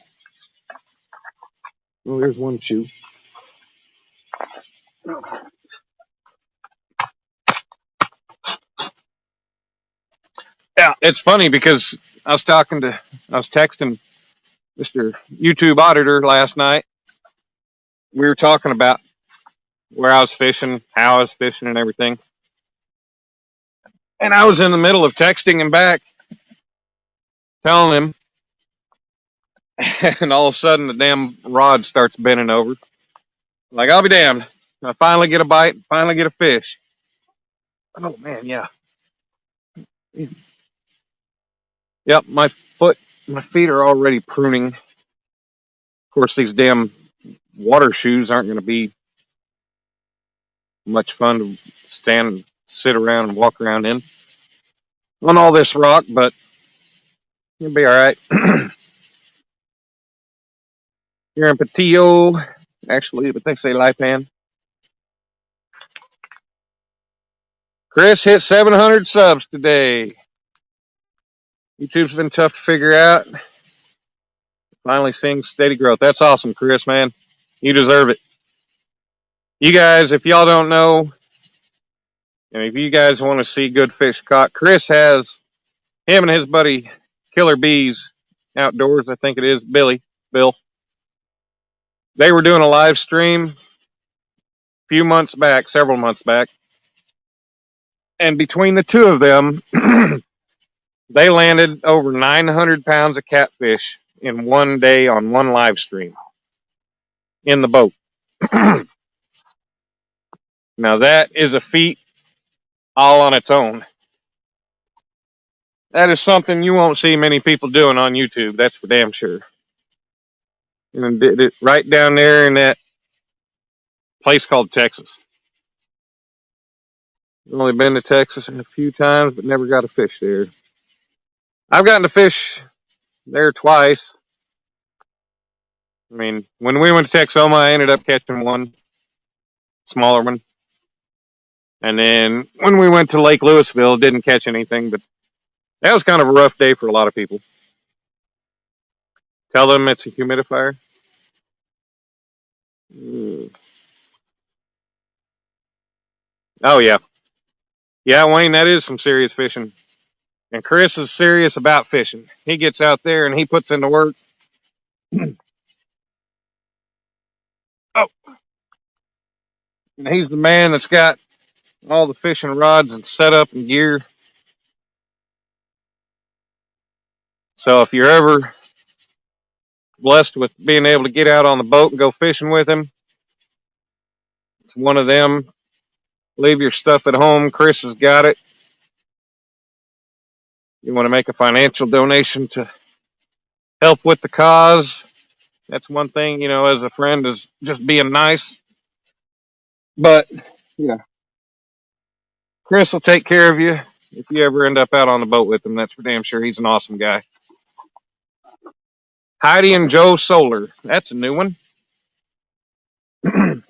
Oh, there's one shoe. Yeah, it's funny because I was texting Mr. YouTube Auditor last night. We were talking about where I was fishing, how I was fishing, and everything. And I was in the middle of texting him back, telling him, and all of a sudden the damn rod starts bending over. Like, I'll be damned. I finally get a bite, finally get a fish. Oh, man, yeah. Yep, my feet are already pruning. Of course, these damn water shoes aren't going to be much fun to stand, sit around, and walk around in on all this rock, but you'll be all right. Here in Patillo, actually, but they say Lipan. Chris hit 700 subs today. YouTube's been tough to figure out. Finally seeing steady growth. That's awesome, Chris, man. You deserve it. You guys, if y'all don't know, and if you guys want to see good fish caught, Chris has him and his buddy Killer Bees Outdoors, I think it is, Bill. They were doing a live stream several months back, and between the two of them, they landed over 900 pounds of catfish in one day on one live stream in the boat. Now that is a feat all on its own. That is something you won't see many people doing on YouTube. That's for damn sure. And did it right down there in that place called Texas. I've only been to Texas a few times, but never got a fish there. I've gotten to fish there twice. I mean, when we went to Texoma, I ended up catching one smaller one. And then when we went to Lake Louisville, didn't catch anything, but that was kind of a rough day for a lot of people. Tell them it's a humidifier. Oh, yeah. Yeah, Wayne, that is some serious fishing. And Chris is serious about fishing. He gets out there and he puts in the work. Oh, and he's the man that's got all the fishing rods and setup and gear. So if you're ever blessed with being able to get out on the boat and go fishing with him, it's one of them. Leave your stuff at home. Chris has got it. You want to make a financial donation to help with the cause. That's one thing, as a friend, is just being nice. But, yeah, Chris will take care of you if you ever end up out on the boat with him. That's for damn sure. He's an awesome guy. Heidi and Joe Solar. That's a new one.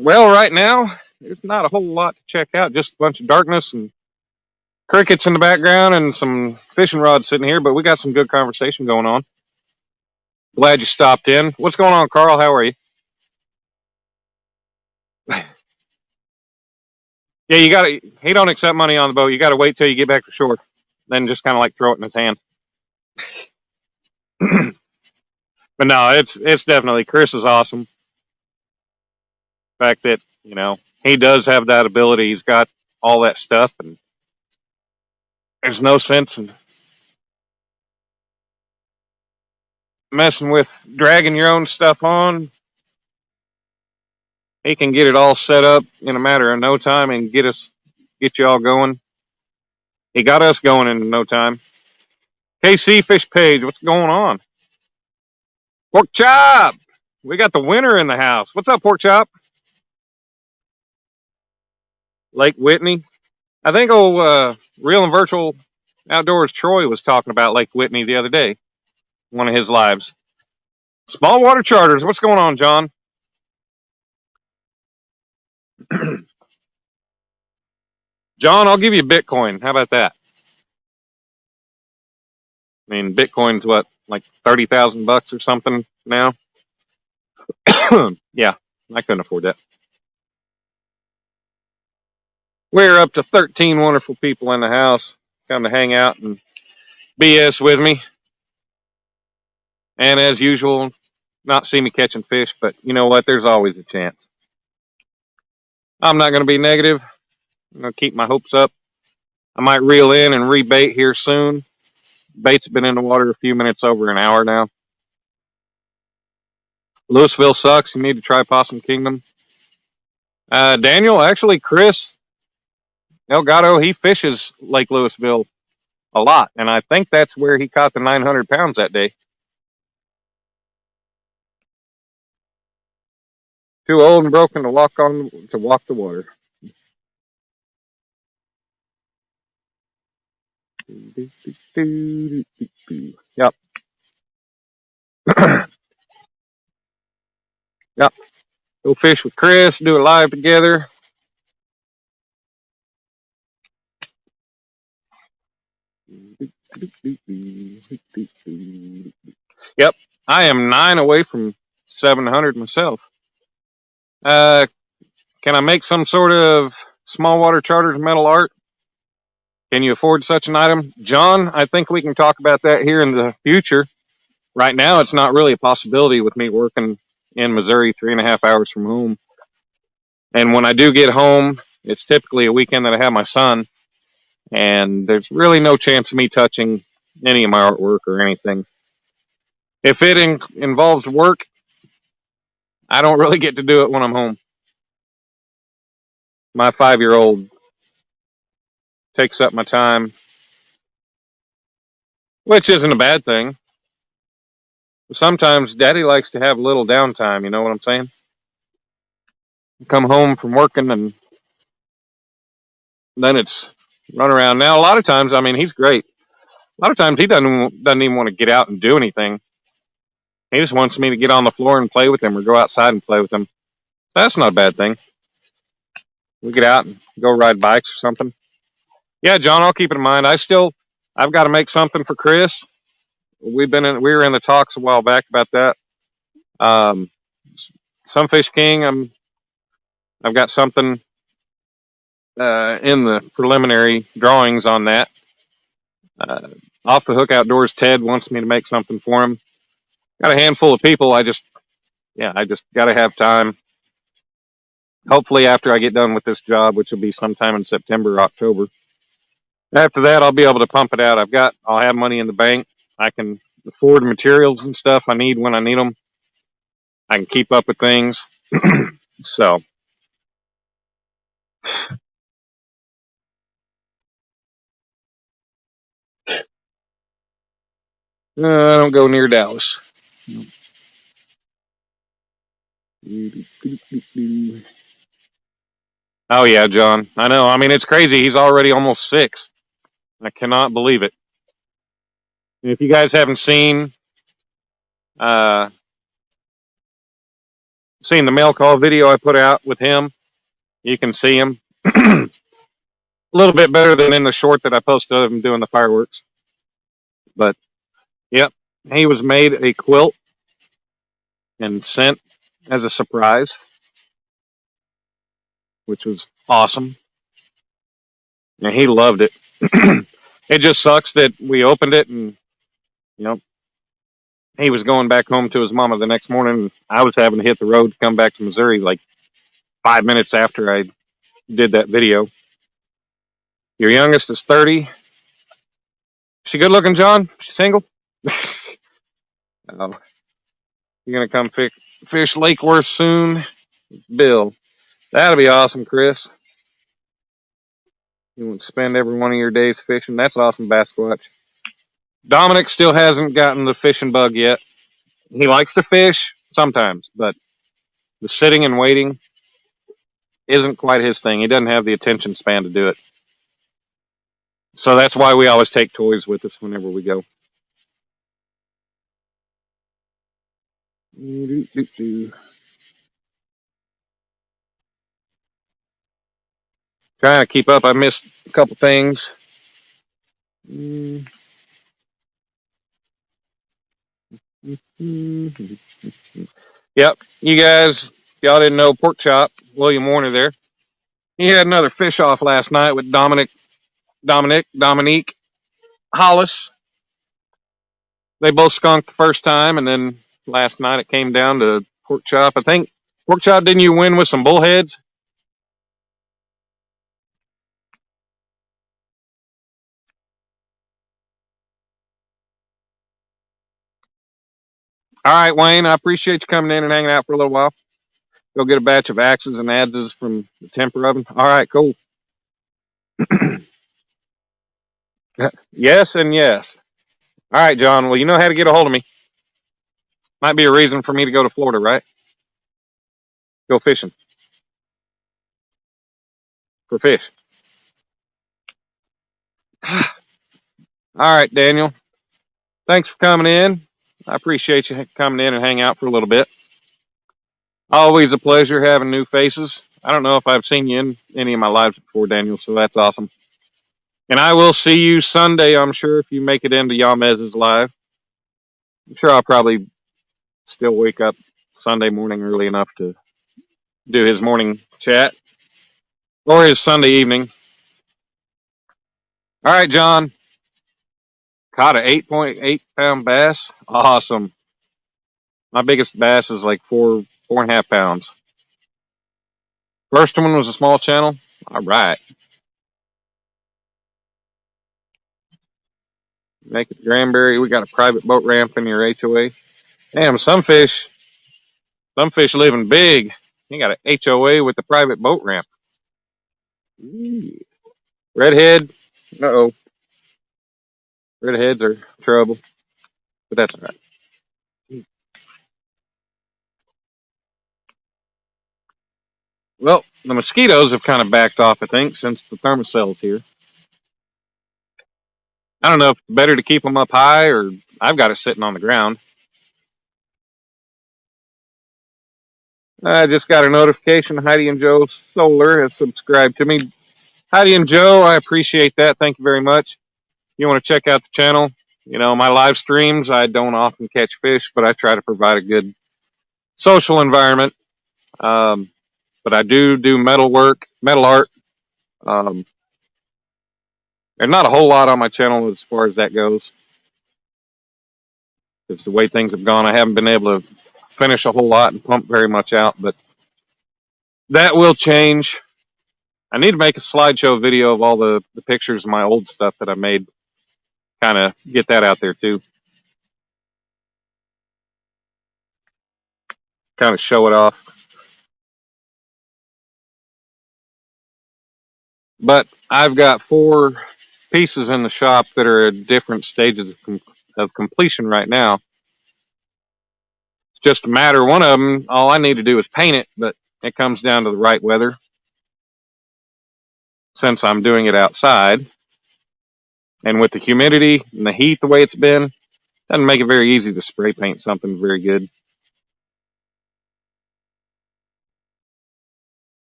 Well, right now, there's not a whole lot to check out. Just a bunch of darkness and crickets in the background and some fishing rods sitting here. But we got some good conversation going on. Glad you stopped in. What's going on, Carl? How are you? Yeah, you got to. He don't accept money on the boat. You got to wait till you get back to shore, then just kind of like throw it in his hand. But no, it's definitely, Chris is awesome. The fact that he does have that ability. He's got all that stuff, and there's no sense in messing with dragging your own stuff on. He can get it all set up in a matter of no time and get you all going. He got us going in no time. KC Fish Page, what's going on? Pork Chop! We got the winner in the house. What's up, Pork Chop? Lake Whitney. I think Real and Virtual Outdoors Troy was talking about Lake Whitney the other day. One of his lives. Small water charters. What's going on, John? John, I'll give you Bitcoin. How about that? I mean, Bitcoin's what, like $30,000 or something now? Yeah, I couldn't afford that. We're up to 13 wonderful people in the house. Come to hang out and BS with me. And as usual, not see me catching fish, but you know what? There's always a chance. I'm not going to be negative. I'm going to keep my hopes up. I might reel in and rebait here soon. Bait's been in the water a few minutes, over an hour now. Louisville sucks. You need to try Possum Kingdom. Daniel, actually, Chris Elgato, he fishes Lake Louisville a lot, and I think that's where he caught the 900 pounds that day. Too old and broken to walk the water. Yep. Yep. Go fish with Chris, do it live together. Yep. I am 9 away from 700 myself. Can I make some sort of small water charters metal art? Can you afford such an item? John, I think we can talk about that here in the future. Right now, it's not really a possibility with me working in Missouri 3.5 hours from home. And when I do get home, it's typically a weekend that I have my son. And there's really no chance of me touching any of my artwork or anything. If it involves work, I don't really get to do it when I'm home. My 5-year-old takes up my time, which isn't a bad thing. Sometimes Daddy likes to have a little downtime, you know what I'm saying? Come home from working and then it's run around. Now, a lot of times, I mean, he's great. A lot of times he doesn't even want to get out and do anything. He just wants me to get on the floor and play with him or go outside and play with him. That's not a bad thing. We get out and go ride bikes or something. Yeah, John, I'll keep it in mind. I've got to make something for Chris. We were in the talks a while back about that. Sunfish King, I've got something in the preliminary drawings on that. Off the Hook Outdoors, Ted wants me to make something for him. Got a handful of people. I just got to have time. Hopefully, after I get done with this job, which will be sometime in September or October. After that, I'll be able to pump it out. I'll have money in the bank. I can afford materials and stuff I need when I need them. I can keep up with things. So, I don't go near Dallas. Oh yeah, John. I know. I mean, it's crazy. He's already almost 6. I cannot believe it. If you guys haven't uh, seen the mail call video I put out with him, you can see him. A little bit better than in the short that I posted of him doing the fireworks. But yep, he was made a quilt and sent as a surprise, which was awesome. And he loved it. It just sucks that we opened it and, you know, he was going back home to his mama the next morning. I was having to hit the road to come back to Missouri like 5 minutes after I did that video. Your youngest is 30. She good looking, John? She single? Oh, you're going to come fish Lake Worth soon? Bill. That'll be awesome, Chris. You want to spend every one of your days fishing? That's awesome, Basquatch. Dominic still hasn't gotten the fishing bug yet. He likes to fish sometimes, but the sitting and waiting isn't quite his thing. He doesn't have the attention span to do it. So that's why we always take toys with us whenever we go. Trying to keep up. I missed a couple things. Yep, you guys, y'all didn't know Pork Chop, William Warner there. He had another fish off last night with Dominique Hollis. They both skunked the first time, and then last night it came down to Pork Chop. I think, Pork Chop, didn't you win with some bullheads? All right, Wayne, I appreciate you coming in and hanging out for a little while. Go get a batch of axes and adzes from the temper oven. All right, cool. Yes and yes. All right, John. Well, you know how to get a hold of me. Might be a reason for me to go to Florida, right? Go fishing for fish. All right, Daniel. Thanks for coming in. I appreciate you coming in and hang out for a little bit. Always a pleasure having new faces. I don't know if I've seen you in any of my lives before, Daniel, so that's awesome. And I will see you Sunday, I'm sure, if you make it into Yamez's live. I'm sure I'll probably still wake up Sunday morning early enough to do his morning chat or his Sunday evening. All right, John. Caught an 8.8-pound bass. Awesome. My biggest bass is like 4.5 pounds. First one was a small channel. All right. Naked Granbury. We got a private boat ramp in your HOA. Damn, some fish living big. You got an HOA with a private boat ramp. Ooh. Redhead. Uh-oh. Redheads are trouble. But that's all right. Well, the mosquitoes have kind of backed off, I think, since the Thermacell's here. I don't know if it's better to keep them up high or I've got it sitting on the ground. I just got a notification. Heidi and Joe Solar has subscribed to me. Heidi and Joe, I appreciate that. Thank you very much. You want to check out the channel? You know, my live streams, I don't often catch fish, but I try to provide a good social environment. But I do metal work, metal art. There's not a whole lot on my channel as far as that goes. It's the way things have gone. I haven't been able to finish a whole lot and pump very much out, but that will change. I need to make a slideshow video of all the pictures of my old stuff that I made. Kind of get that out there too. Kind of show it off. But I've got 4 pieces in the shop that are at different stages of completion right now. It's just a matter, one of them, all I need to do is paint it, but it comes down to the right weather. Since I'm doing it outside, and with the humidity and the heat the way it's been, doesn't make it very easy to spray paint something very good.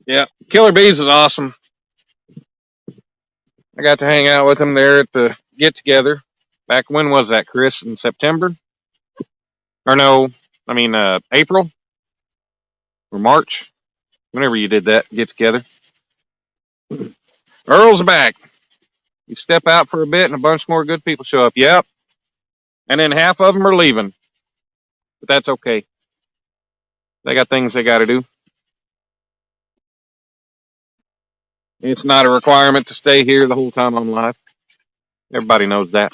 Yeah, Killer Bees is awesome. I got to hang out with them there at the get-together. Back when was that, Chris? In September? Or no, I mean April? Or March? Whenever you did that get-together. Earl's back. You step out for a bit and a bunch more good people show up. Yep. And then half of them are leaving. But that's okay. They got things they got to do. It's not a requirement to stay here the whole time I'm live. Everybody knows that.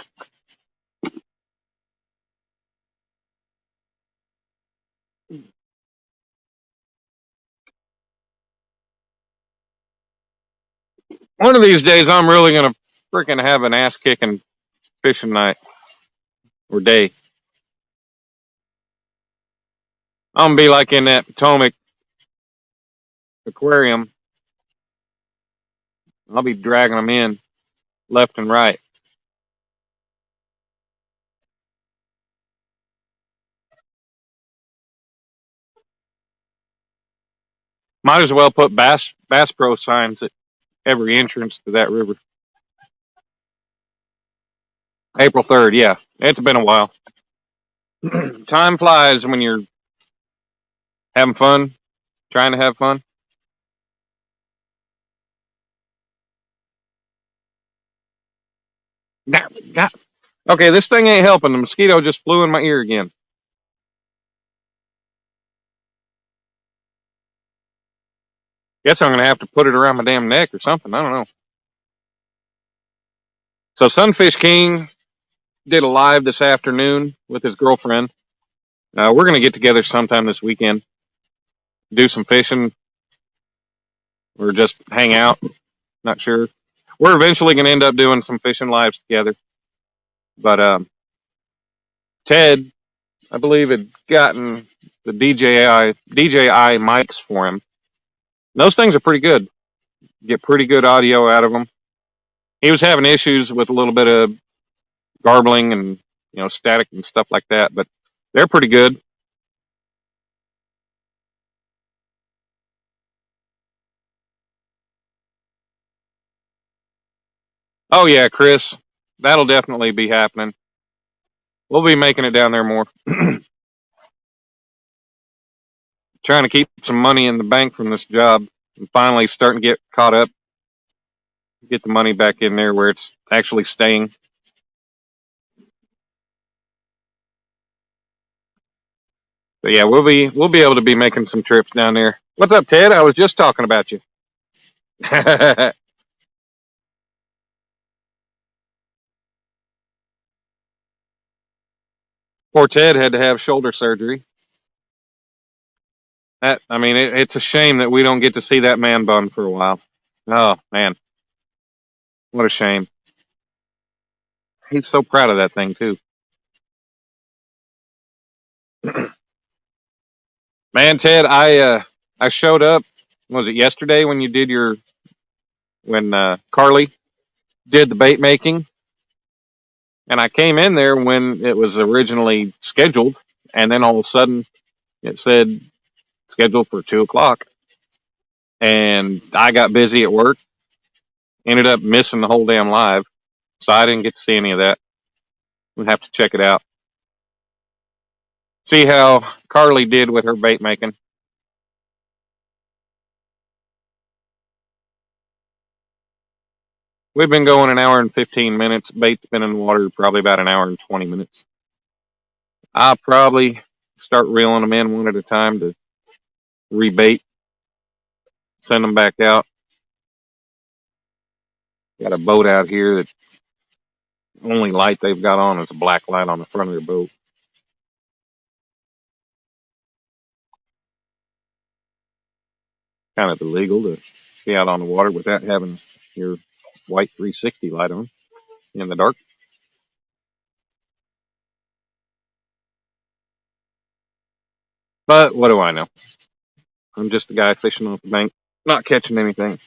One of these days, I'm really going to freaking have an ass-kicking fishing night or day. I'm going to be like in that Potomac aquarium. I'll be dragging them in left and right. Might as well put Bass Pro signs at every entrance to that river. April 3rd, yeah. It's been a while. Time flies when you're having fun, trying to have fun. Okay, this thing ain't helping. The mosquito just flew in my ear again. Guess I'm going to have to put it around my damn neck or something. I don't know. So Sunfish King did a live this afternoon with his girlfriend. We're going to get together sometime this weekend, do some fishing, or just hang out. Not sure. We're eventually going to end up doing some fishing lives together. But Ted, I believe, had gotten the DJI mics for him. Those things are pretty good. Get pretty good audio out of them. He was having issues with a little bit of garbling and static and stuff like that, but they're pretty good. Oh yeah, Chris, that'll definitely be happening. We'll be making it down there more. Trying to keep some money in the bank from this job and finally starting to get caught up. Get the money back in there where it's actually staying. So yeah, we'll be able to be making some trips down there. What's up, Ted? I was just talking about you. Poor Ted had to have shoulder surgery. It's a shame that we don't get to see that man bun for a while. Oh man, what a shame. He's so proud of that thing too. Man, Ted, I showed up. Was it yesterday when you did when Carly did the bait making? And I came in there when it was originally scheduled, and then all of a sudden it said scheduled for 2:00. And I got busy at work, ended up missing the whole damn live, so I didn't get to see any of that. We'll have to check it out. See how Carly did with her bait making. We've been going an hour and 15 minutes. Bait's been in the water probably about an hour and 20 minutes. I'll probably start reeling them in one at a time to rebait, send them back out. Got a boat out here that only light they've got on is a black light on the front of their boat. Kind of illegal to be out on the water without having your white 360 light on in the dark. But what do I know? I'm just a guy fishing off the bank, not catching anything.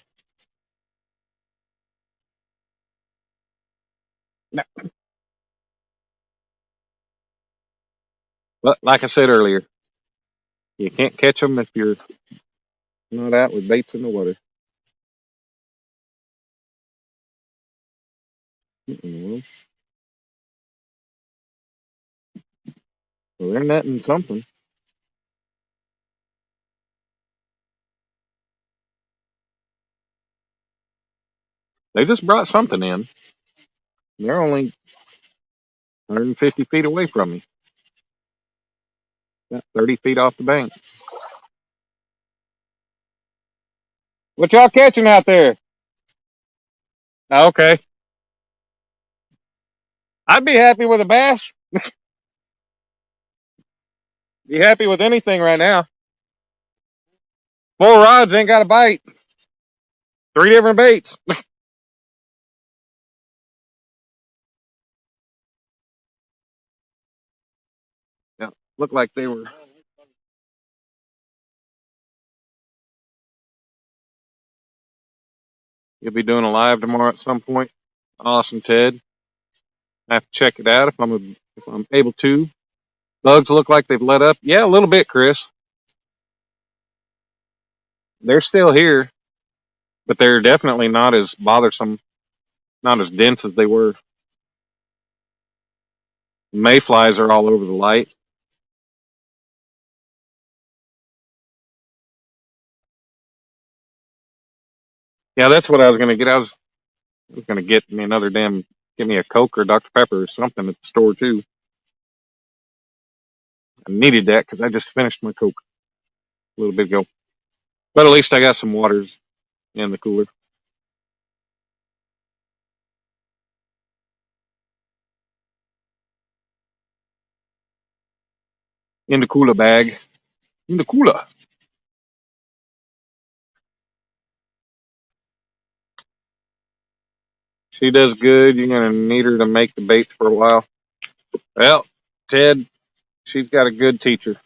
No. But like I said earlier, you can't catch them if you're not out with baits in the water. Well, they're netting something. They just brought something in. They're only 150 feet away from me. About 30 feet off the bank. What y'all catching out there? Oh, okay. I'd be happy with a bass. Be happy with anything right now. 4 rods ain't got a bite. 3 different baits. Yeah, looked like they were. You'll be doing a live tomorrow at some point. Awesome, Ted. I have to check it out if I'm able to. Bugs look like they've let up. Yeah, a little bit, Chris. They're still here, but they're definitely not as bothersome, not as dense as they were. Mayflies are all over the light. Yeah, that's what I was gonna get. I was gonna get me another get me a Coke or Dr. Pepper or something at the store too. I needed that because I just finished my Coke a little bit ago. But at least I got some waters in the cooler, in the cooler bag, in the cooler. She does good. You're gonna need her to make the baits for a while. Well, Ted, she's got a good teacher.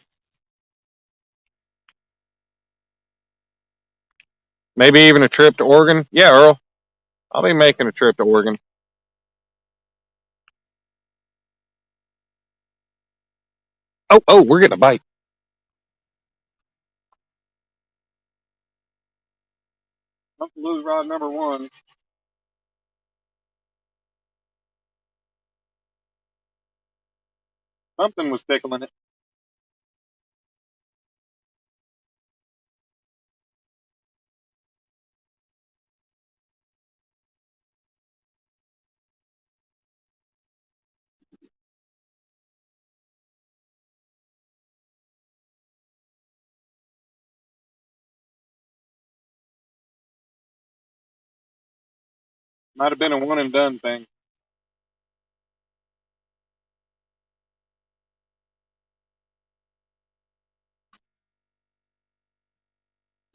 Maybe even a trip to Oregon. Yeah, Earl, I'll be making a trip to Oregon. Oh, we're getting a bite. Lose rod number one. Something was tickling it. Might have been a one and done thing.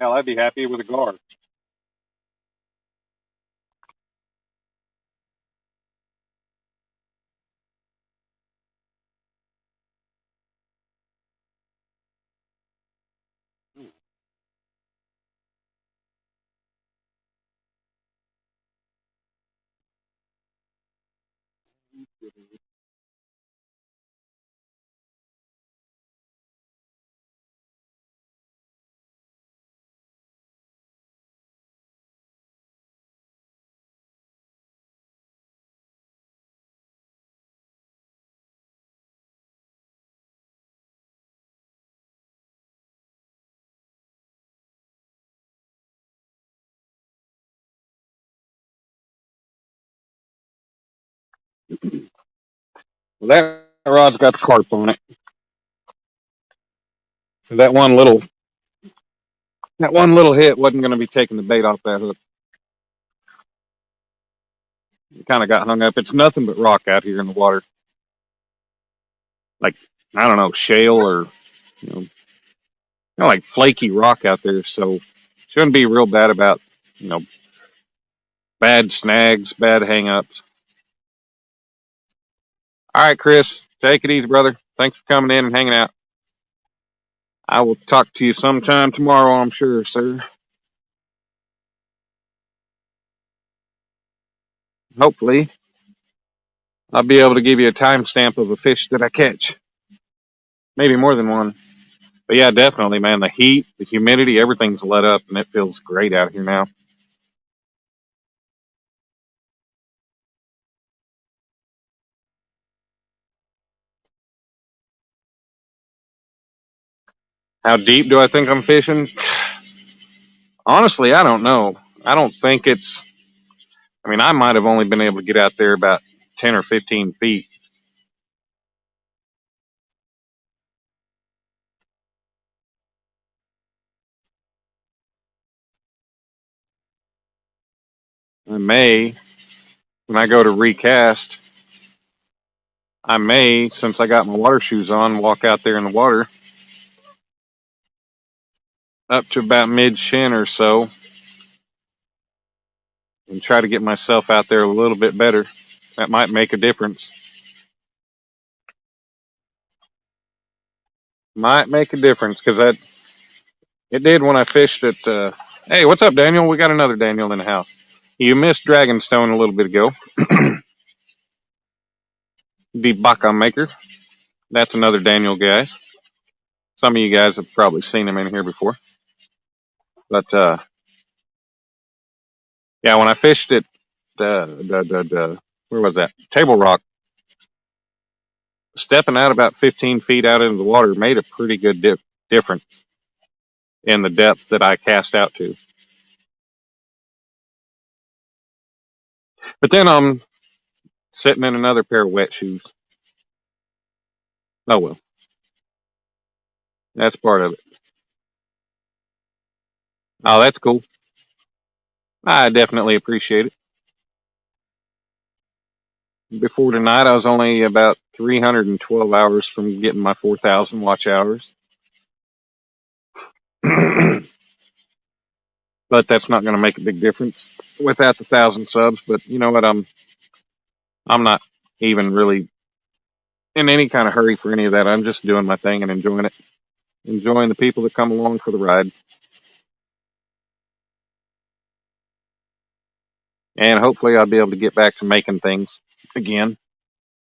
Hell, I'd be happy with a gar. Well, that rod's got the carp on it. So that one little hit wasn't going to be taking the bait off that hook. It kind of got hung up. It's nothing but rock out here in the water. Like, I don't know, shale or, like flaky rock out there. So shouldn't be real bad about, you know, bad snags, bad hang-ups. All right, Chris, take it easy, brother. Thanks for coming in and hanging out. I will talk to you sometime tomorrow, I'm sure, sir. Hopefully, I'll be able to give you a timestamp of a fish that I catch. Maybe more than one. But yeah, definitely, man. The heat, the humidity, everything's let up, and it feels great out here now. How deep do I think I'm fishing? Honestly, I don't know. I don't think it's. I mean, I might have only been able to get out there about 10 or 15 feet. I may, when I go to recast, I may, since I got my water shoes on, walk out there in the water up to about mid shin or so and try to get myself out there a little bit better. That might make a difference. Might make a difference because that it did when I fished at. Hey, what's up, Daniel? We got another Daniel in the house. You missed Dragonstone a little bit ago. The Baka Maker. That's another Daniel, guys. Some of you guys have probably seen him in here before. But yeah, when I fished at where was that? Table Rock, stepping out about 15 feet out into the water made a pretty good difference in the depth that I cast out to. But then I'm sitting in another pair of wet shoes. Oh well, that's part of it. Oh, that's cool. I definitely appreciate it. Before tonight, I was only about 312 hours from getting my 4,000 watch hours. But that's not going to make a big difference without the 1,000 subs. But you know what? I'm not even really in any kind of hurry for any of that. I'm just doing my thing and enjoying it, enjoying the people that come along for the ride, and hopefully I'll be able to get back to making things again.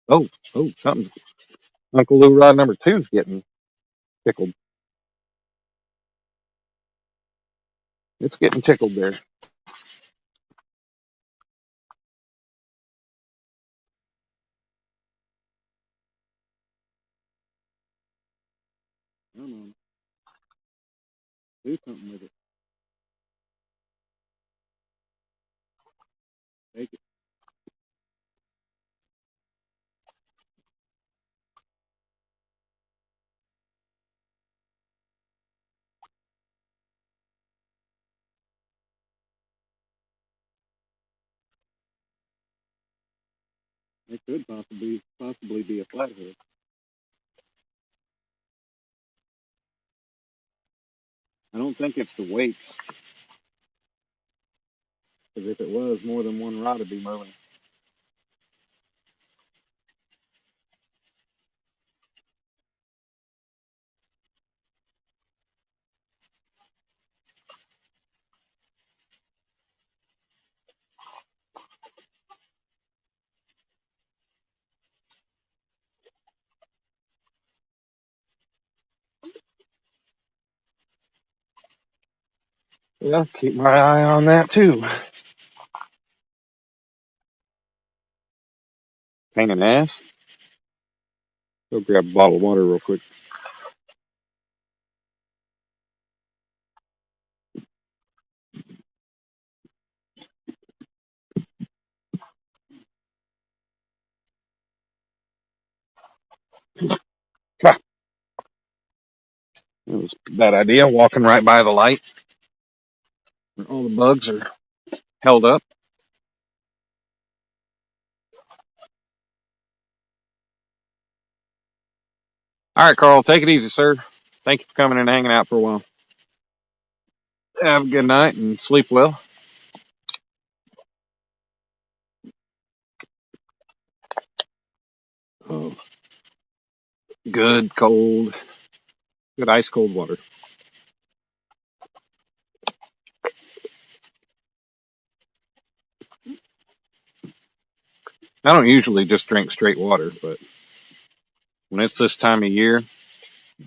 Oh, something. Uncle Lou Rod number two's getting tickled. It's getting tickled there. Come on, do something with it. Take it. It could possibly be a flathead. I don't think it's the weights, because if it was, more than one rod would be moving. Yeah, keep my eye on that too. Pain in the ass. Go grab a bottle of water real quick. Bad idea, walking right by the light. All the bugs are held up. All right, Carl, take it easy, sir. Thank you for coming and hanging out for a while. Have a good night and sleep well. Oh, good cold, good ice cold water. I don't usually just drink straight water, but when it's this time of year,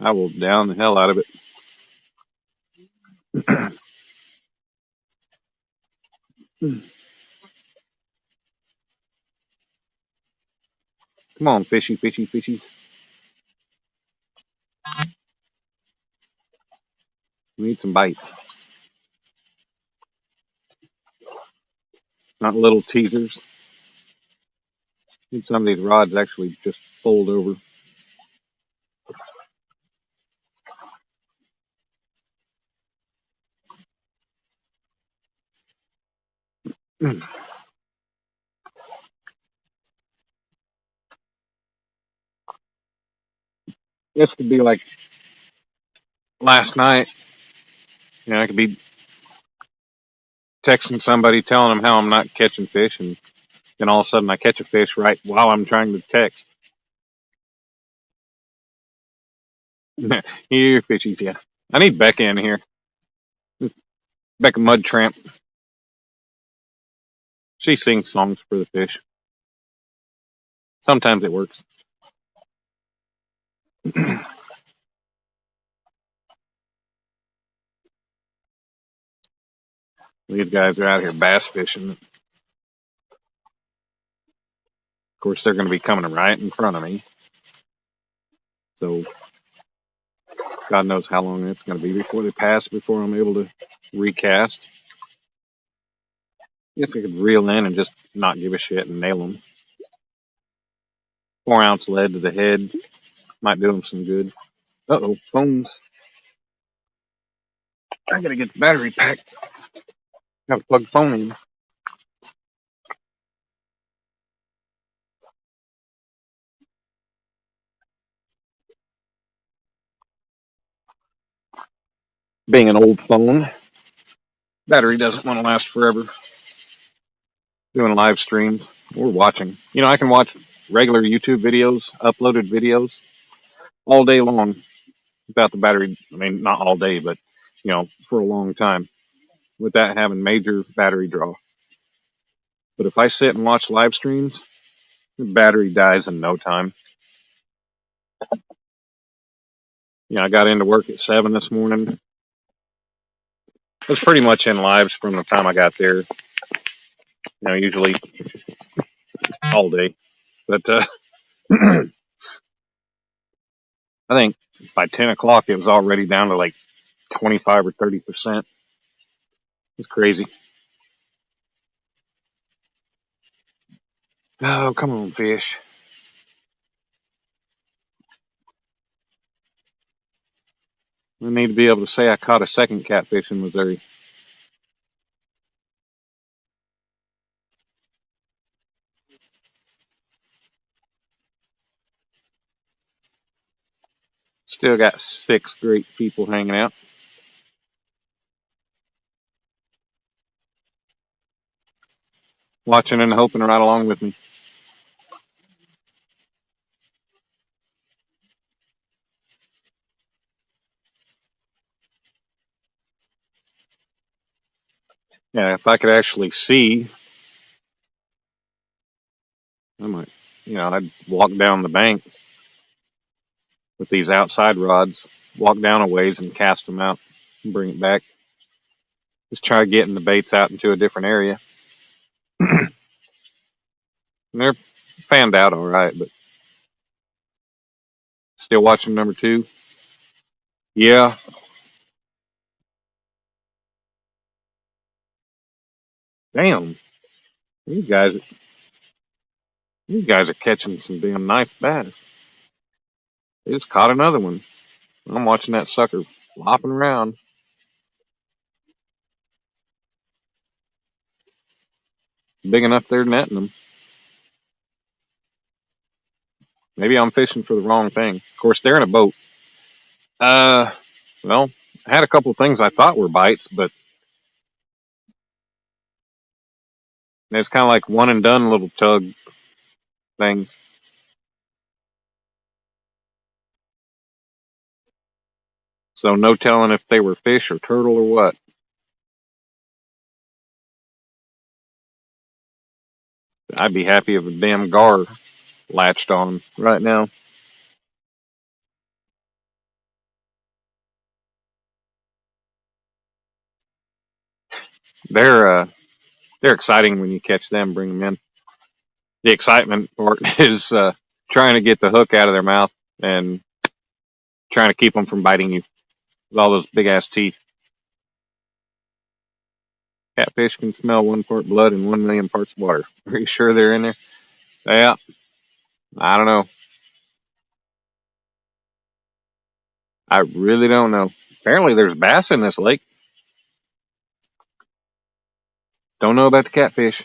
I will down the hell out of it. Come on, fishy, fishy, fishy. We need some bites, not little teasers. Need some of these rods actually just fold over. This could be like last night. I could be texting somebody telling them how I'm not catching fish, and then all of a sudden I catch a fish right while I'm trying to text. Here, fishies, yeah. I need Becca in here. Becca Mud Tramp. She sings songs for the fish. Sometimes it works. These guys are out here bass fishing. Of course, they're going to be coming right in front of me. So, God knows how long it's going to be before they pass, before I'm able to recast. If I could reel in and just not give a shit and nail them. 4-ounce lead to the head might do them some good. Uh-oh, phones. I got to get the battery pack. Got to plug the phone in. Being an old phone, battery doesn't want to last forever. Doing live streams or watching. I can watch regular YouTube videos, uploaded videos, all day long without the battery. I mean, not all day, but, for a long time without having major battery draw. But if I sit and watch live streams, the battery dies in no time. I got into work at 7 this morning. I was pretty much in lives from the time I got there. Usually all day. But I think by 10 o'clock, it was already down to like 25 or 30%. It's crazy. Oh, come on, fish. I need to be able to say I caught a second catfish in Missouri. Still got 6 great people hanging out. Watching and hoping right along with me. Yeah, if I could actually see, I might, I'd walk down the bank with these outside rods, walk down a ways and cast them out and bring it back. Just try getting the baits out into a different area. And they're fanned out all right, but still watching number 2. Yeah. Damn. These guys are catching some damn nice bass. They just caught another one. I'm watching that sucker flopping around. Big enough they're netting them. Maybe I'm fishing for the wrong thing. Of course, they're in a boat. Uh, well, I had a couple of things I thought were bites, but it's kind of like one and done little tug things. So no telling if they were fish or turtle or what. I'd be happy if a damn gar latched on 'em right now. They're they're exciting when you catch them, bring them in. The excitement part is trying to get the hook out of their mouth and trying to keep them from biting you with all those big ass teeth. Catfish can smell 1 part blood and 1 million parts water. Are you sure they're in there? Yeah, I don't know. I really don't know. Apparently, there's bass in this lake. Don't know about the catfish.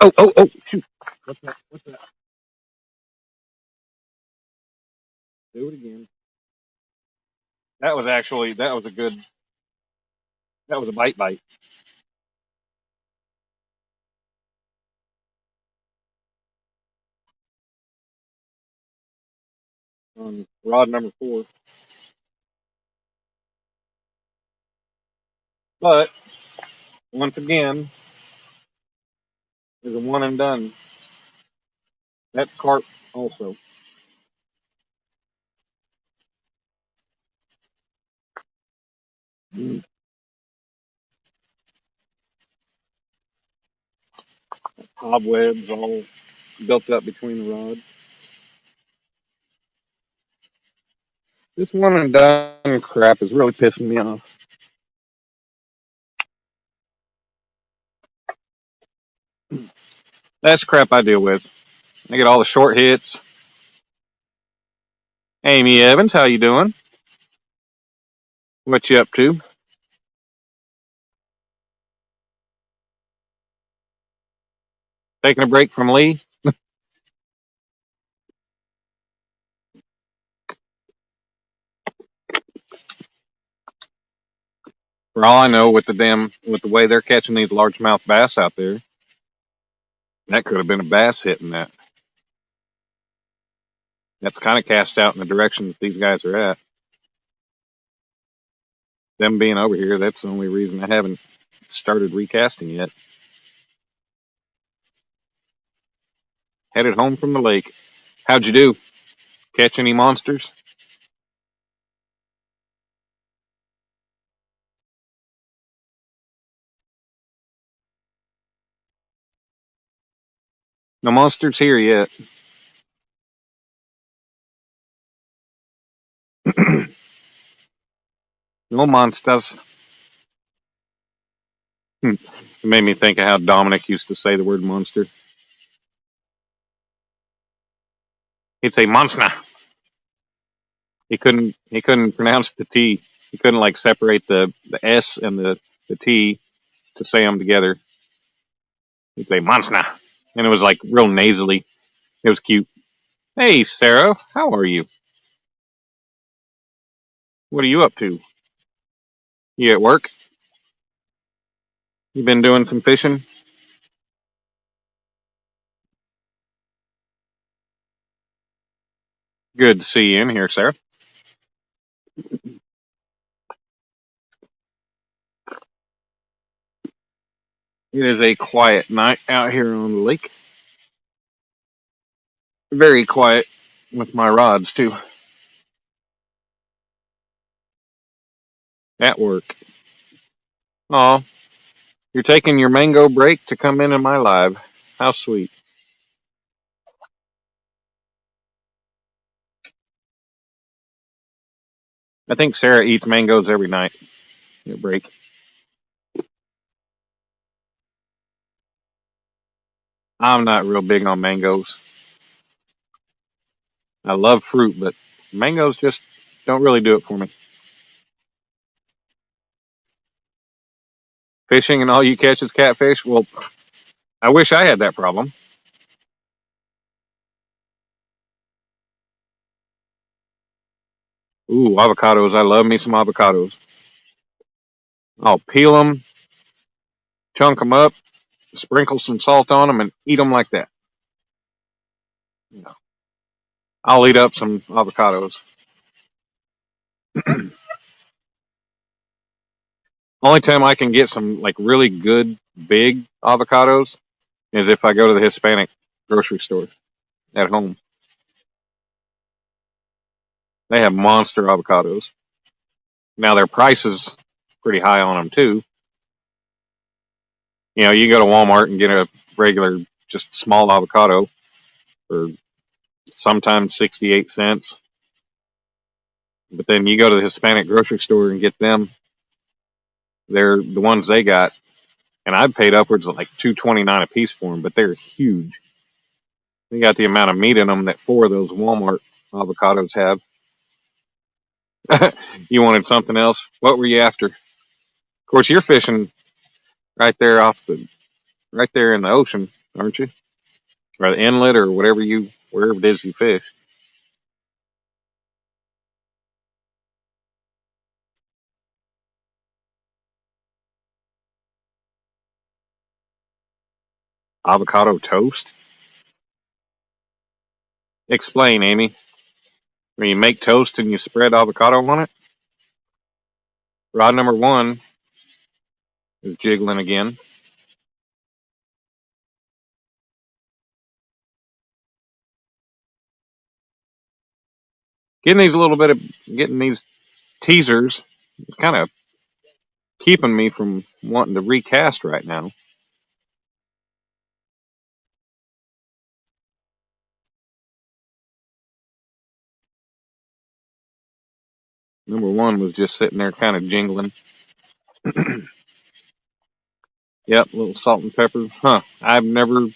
Oh, oh, oh! Shoot! What's that? What's that? Do it again. That was actually that was a good. That was a bite. On rod number 4. But once again, there's a one and done. That's carp also. Cobwebs all built up between the rods. This one and done crap is really pissing me off. That's the crap I deal with. I get all the short hits. Amy Evans, how you doing? What you up to? Taking a break from Lee? For all I know, with the way they're catching these largemouth bass out there, that could have been a bass hitting that. That's kind of cast out in the direction that these guys are at. Them being over here, that's the only reason I haven't started recasting yet. Headed home from the lake. How'd you do? Catch any monsters? No monsters here yet. No monsters. It made me think of how Dominic used to say the word monster. He'd say monster. He couldn't pronounce the T. He couldn't like separate the S and the T to say them together. He'd say monster. And it was like real nasally. It was cute. Hey Sarah, how are you? What are you up to? You at work? You been doing some fishing? Good to see you in here, Sarah. It is a quiet night out here on the lake. Very quiet with my rods too. At work. Aw, you're taking your mango break to come into my live. How sweet. I think Sarah eats mangoes every night. At break. I'm not real big on mangoes. I love fruit, but mangoes just don't really do it for me. fishing and all you catch is catfish. Well, I wish I had that problem. Ooh, avocados. I love me some avocados. I'll peel them, chunk them up, sprinkle some salt on them, and eat them like that. You know, I'll eat up some avocados. Only time I can get some like really good big avocados is if I go to the Hispanic grocery store at home. They have monster avocados. Now their price is pretty high on them too. You know, you go to Walmart and get a regular, just small avocado for sometimes 68 cents. But then you go to the Hispanic grocery store and get them. They're the ones they got, and I've paid upwards of like $2.29 a piece for them, but they're huge. They got the amount of meat in them that 4 of those Walmart avocados have. You wanted something else? What were you after? Of course, you're fishing right there right there in the ocean, aren't you? Or the inlet or wherever it is you fish. Avocado toast? Explain, Amy. When you make toast and you spread avocado on it? Rod number 1 is jiggling again. Getting these teasers is kind of keeping me from wanting to recast right now. Number 1 was just sitting there kind of jingling. Yep, a little salt and pepper. Huh. I've never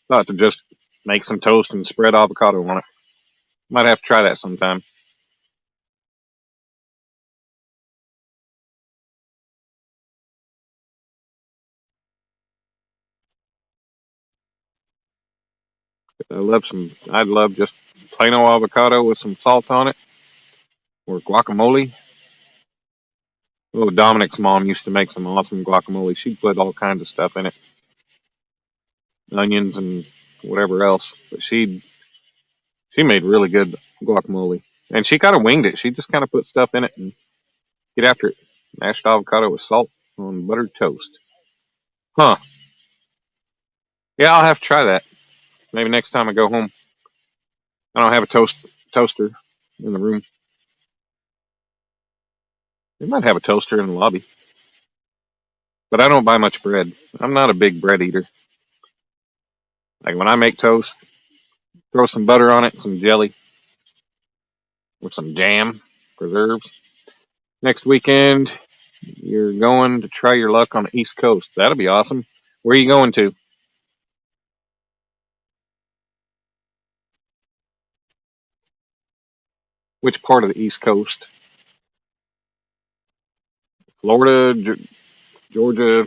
thought to just make some toast and spread avocado on it. Might have to try that sometime. I'd love just plain old avocado with some salt on it or guacamole. Oh, Dominic's mom used to make some awesome guacamole. She'd put all kinds of stuff in it, onions and whatever else. But she made really good guacamole, and she kind of winged it. She just kind of put stuff in it and get after it. Mashed avocado with salt on buttered toast. Huh? Yeah, I'll have to try that. Maybe next time I go home. I don't have a toaster in the room. They might have a toaster in the lobby, but I don't buy much bread. I'm not a big bread eater. Like when I make toast, throw some butter on it, some jelly, or some jam, preserves. Next weekend, you're going to try your luck on the East Coast. That'll be awesome. Where are you going to? Which part of the East Coast? Florida, Georgia,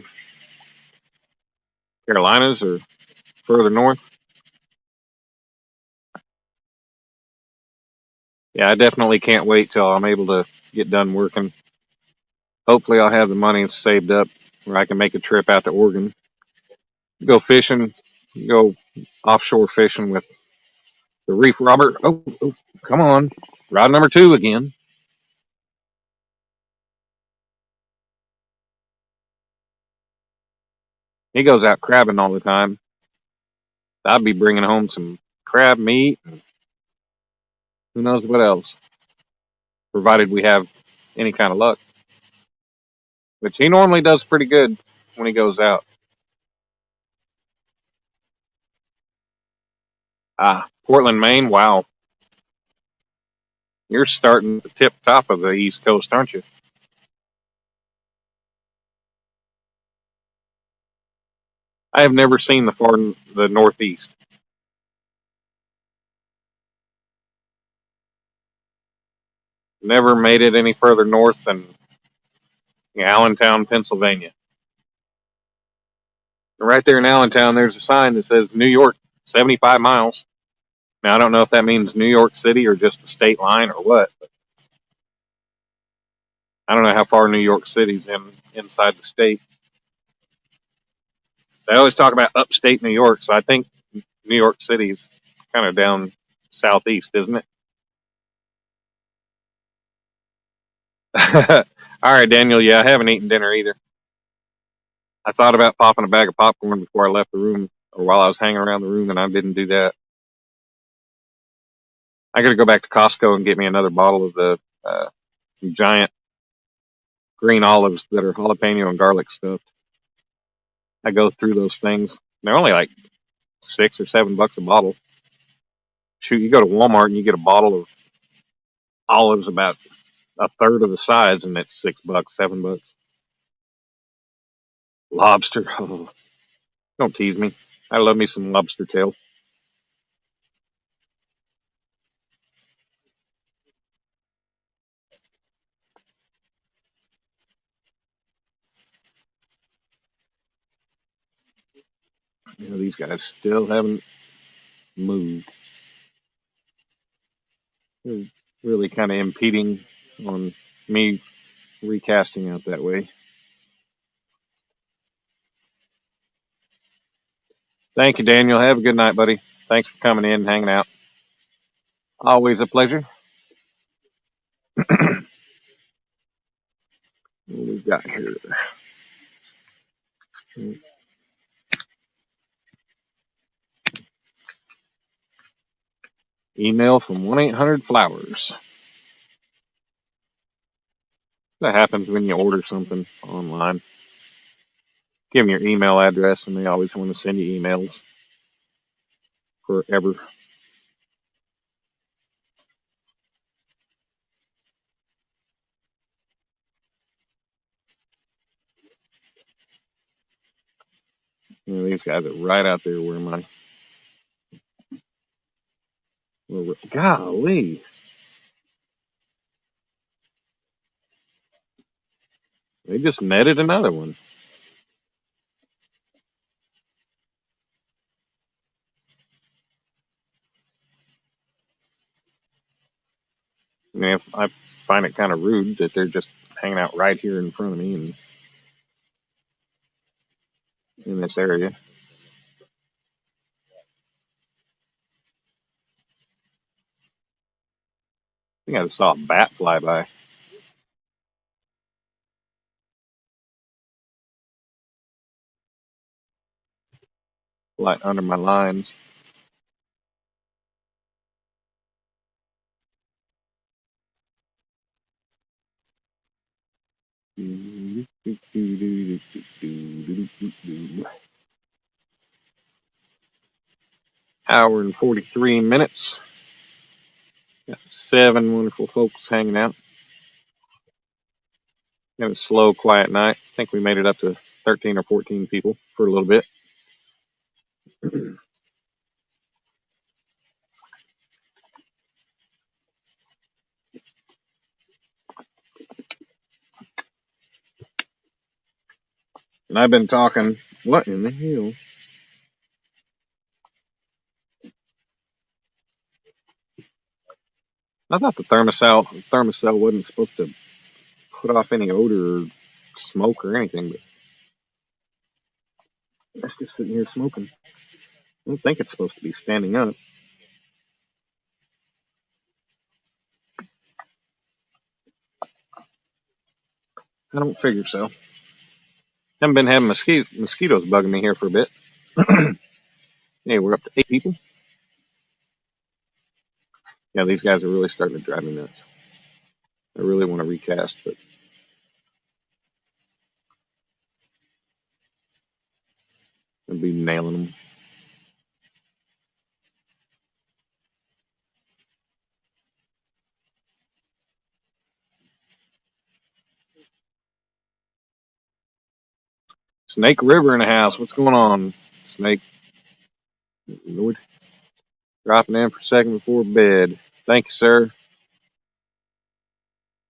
Carolinas, or further north? Yeah, I definitely can't wait till I'm able to get done working. Hopefully, I'll have the money saved up where I can make a trip out to Oregon. Go fishing, go offshore fishing with the reef robber. Oh, come on. Rod number 2 again. He goes out crabbing all the time. I'd be bringing home some crab meat and who knows what else, provided we have any kind of luck. Which he normally does pretty good when he goes out. Portland, Maine. Wow. You're starting at the tip top of the East Coast, aren't you? I have never seen the Northeast. Never made it any further north than Allentown, Pennsylvania. Right there in Allentown, there's a sign that says New York, 75 miles. Now, I don't know if that means New York City or just the state line or what. But I don't know how far New York City's inside the state. They always talk about upstate New York, so I think New York City's kind of down southeast, isn't it? All right, Daniel. Yeah, I haven't eaten dinner either. I thought about popping a bag of popcorn before I left the room or while I was hanging around the room, and I didn't do that. I got to go back to Costco and get me another bottle of the giant green olives that are jalapeno and garlic stuffed. I go through those things. They're only like $6 or $7 a bottle. Shoot, you go to Walmart and you get a bottle of olives about a third of the size, and it's $6, $7. Lobster. Oh, don't tease me. I love me some lobster tail. You know, these guys still haven't moved. They're really kind of impeding on me recasting out that way. Thank you, Daniel. Have a good night, buddy. Thanks for coming in and hanging out. Always a pleasure. What we got here? Email from 1-800-Flowers. That happens when you order something online. Give them your email address, and they always want to send you emails forever. You know, these guys are right out there where my golly, they just netted another one. I mean, I find it kind of rude that they're just hanging out right here in front of me and in this area. I think I just saw a bat fly by. Right under my lines. Hour and 43 minutes. Got 7 wonderful folks hanging out. Got a slow, quiet night. I think we made it up to 13 or 14 people for a little bit. And I've been talking. What in the hell? I thought the Thermacell wasn't supposed to put off any odor or smoke or anything, but it's just sitting here smoking. I don't think it's supposed to be standing up. I don't figure so. Haven't been having mosquitoes bugging me here for a bit. Hey, we're up to 8 people. Yeah, these guys are really starting to drive me nuts. I really want to recast, but I'll be nailing them. Snake River in the house. What's going on, Snake? Lord, dropping in for a second before bed. Thank you, sir.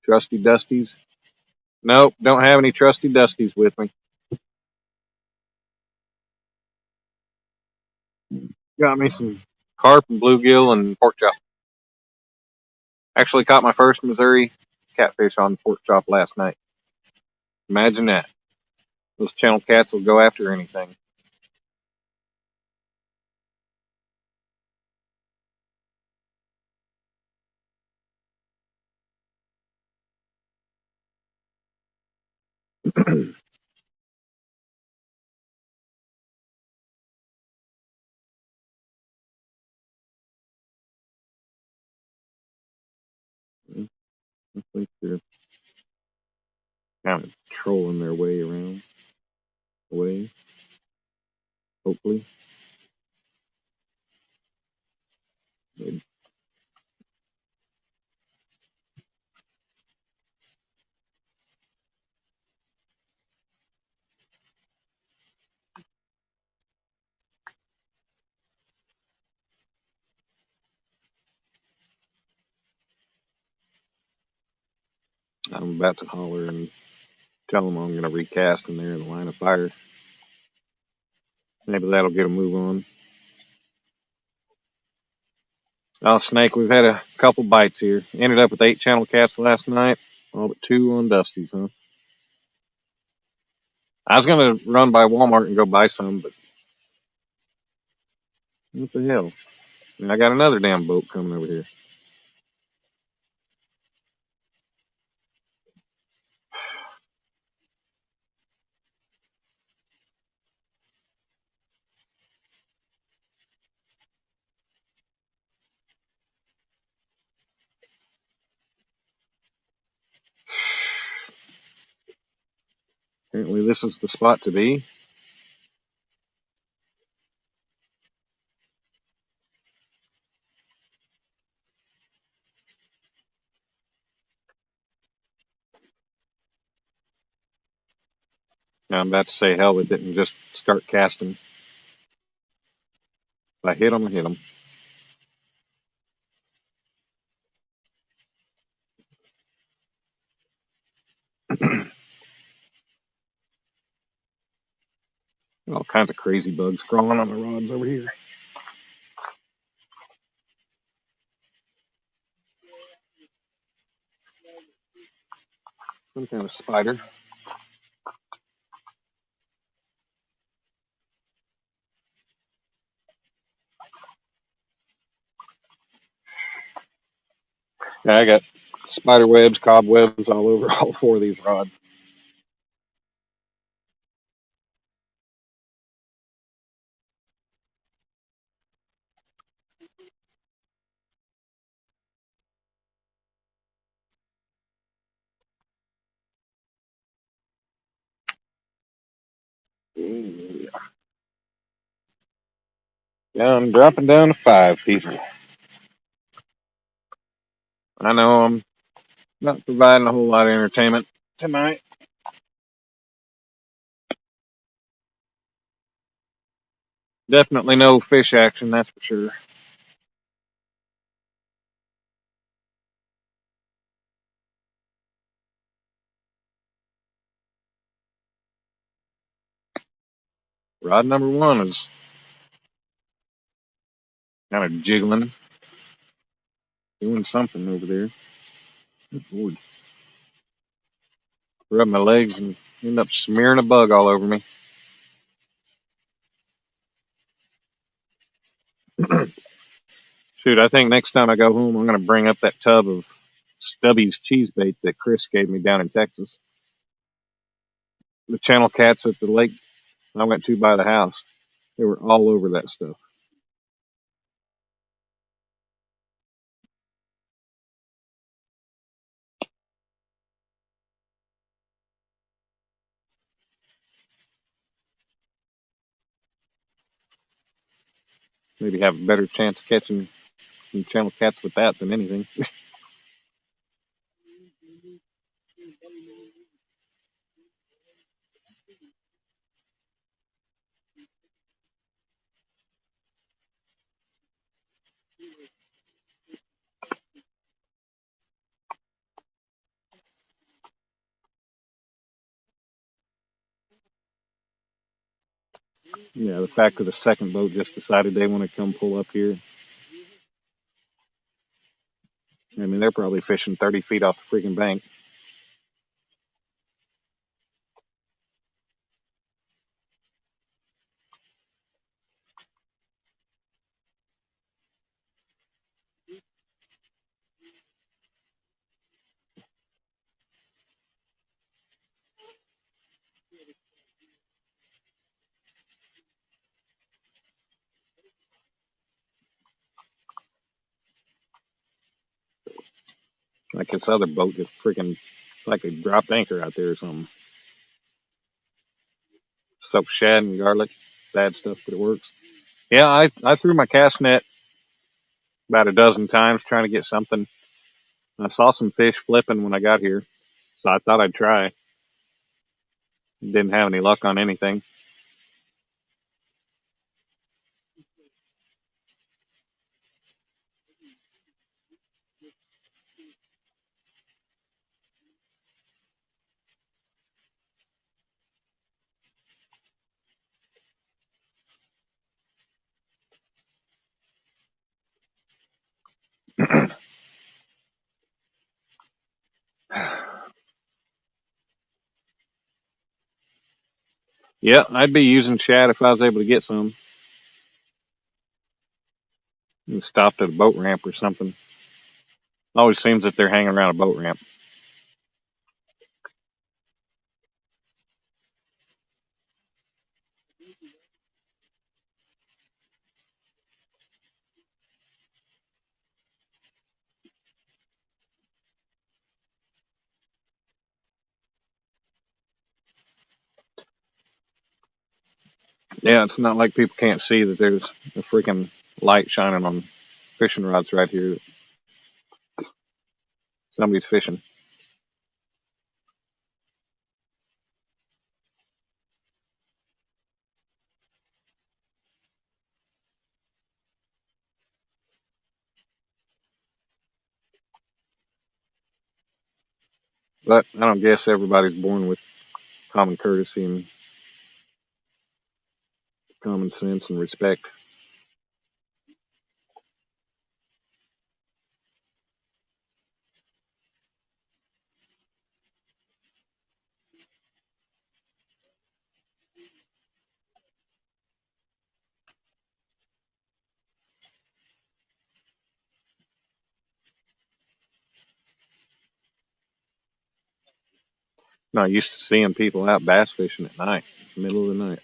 Trusty Dusties. Nope, don't have any trusty Dusties with me. Got me some carp and bluegill and pork chop. Actually caught my first Missouri catfish on pork chop last night. Imagine that. Those channel cats will go after anything. I think they're kind of trolling their way around. Away, hopefully. I'm about to holler and tell them I'm going to recast and they're in the line of fire. Maybe that'll get a move on. Oh, Snake, we've had a couple bites here. Ended up with 8 channel cats last night. All but 2 on Dusty's, huh? I was going to run by Walmart and go buy some, but what the hell? And I got another damn boat coming over here. Apparently this is the spot to be. Now I'm about to say, hell, it didn't just start casting. If I hit them, I hit them. All kinds of crazy bugs crawling on the rods over here. Some kind of spider. Yeah, I got spider webs, cobwebs all over all 4 of these rods. Yeah, I'm dropping down to 5 people. I know I'm not providing a whole lot of entertainment tonight. Definitely no fish action, that's for sure. Rod number 1 is kind of jiggling, doing something over there. Lord. Rub my legs and end up smearing a bug all over me. Shoot, I think next time I go home, I'm going to bring up that tub of Stubby's cheese bait that Chris gave me down in Texas. The channel cats at the lake I went to by the house, they were all over that stuff. Maybe have a better chance of catching some channel cats with that than anything. Yeah, the fact that the second boat just decided they want to come pull up here. I mean, they're probably fishing 30 feet off the freaking bank. Like this other boat just freaking, like they dropped anchor out there or something. Soaked shad and garlic, bad stuff, but it works. Yeah, I threw my cast net about a dozen times trying to get something. I saw some fish flipping when I got here, so I thought I'd try. Didn't have any luck on anything. Yeah, I'd be using shad if I was able to get some. And stopped at a boat ramp or something. Always seems that they're hanging around a boat ramp. Yeah, it's not like people can't see that there's a freaking light shining on fishing rods right here. Somebody's fishing. But I don't guess everybody's born with common courtesy and common sense and respect. Not used to seeing people out bass fishing at night, middle of the night.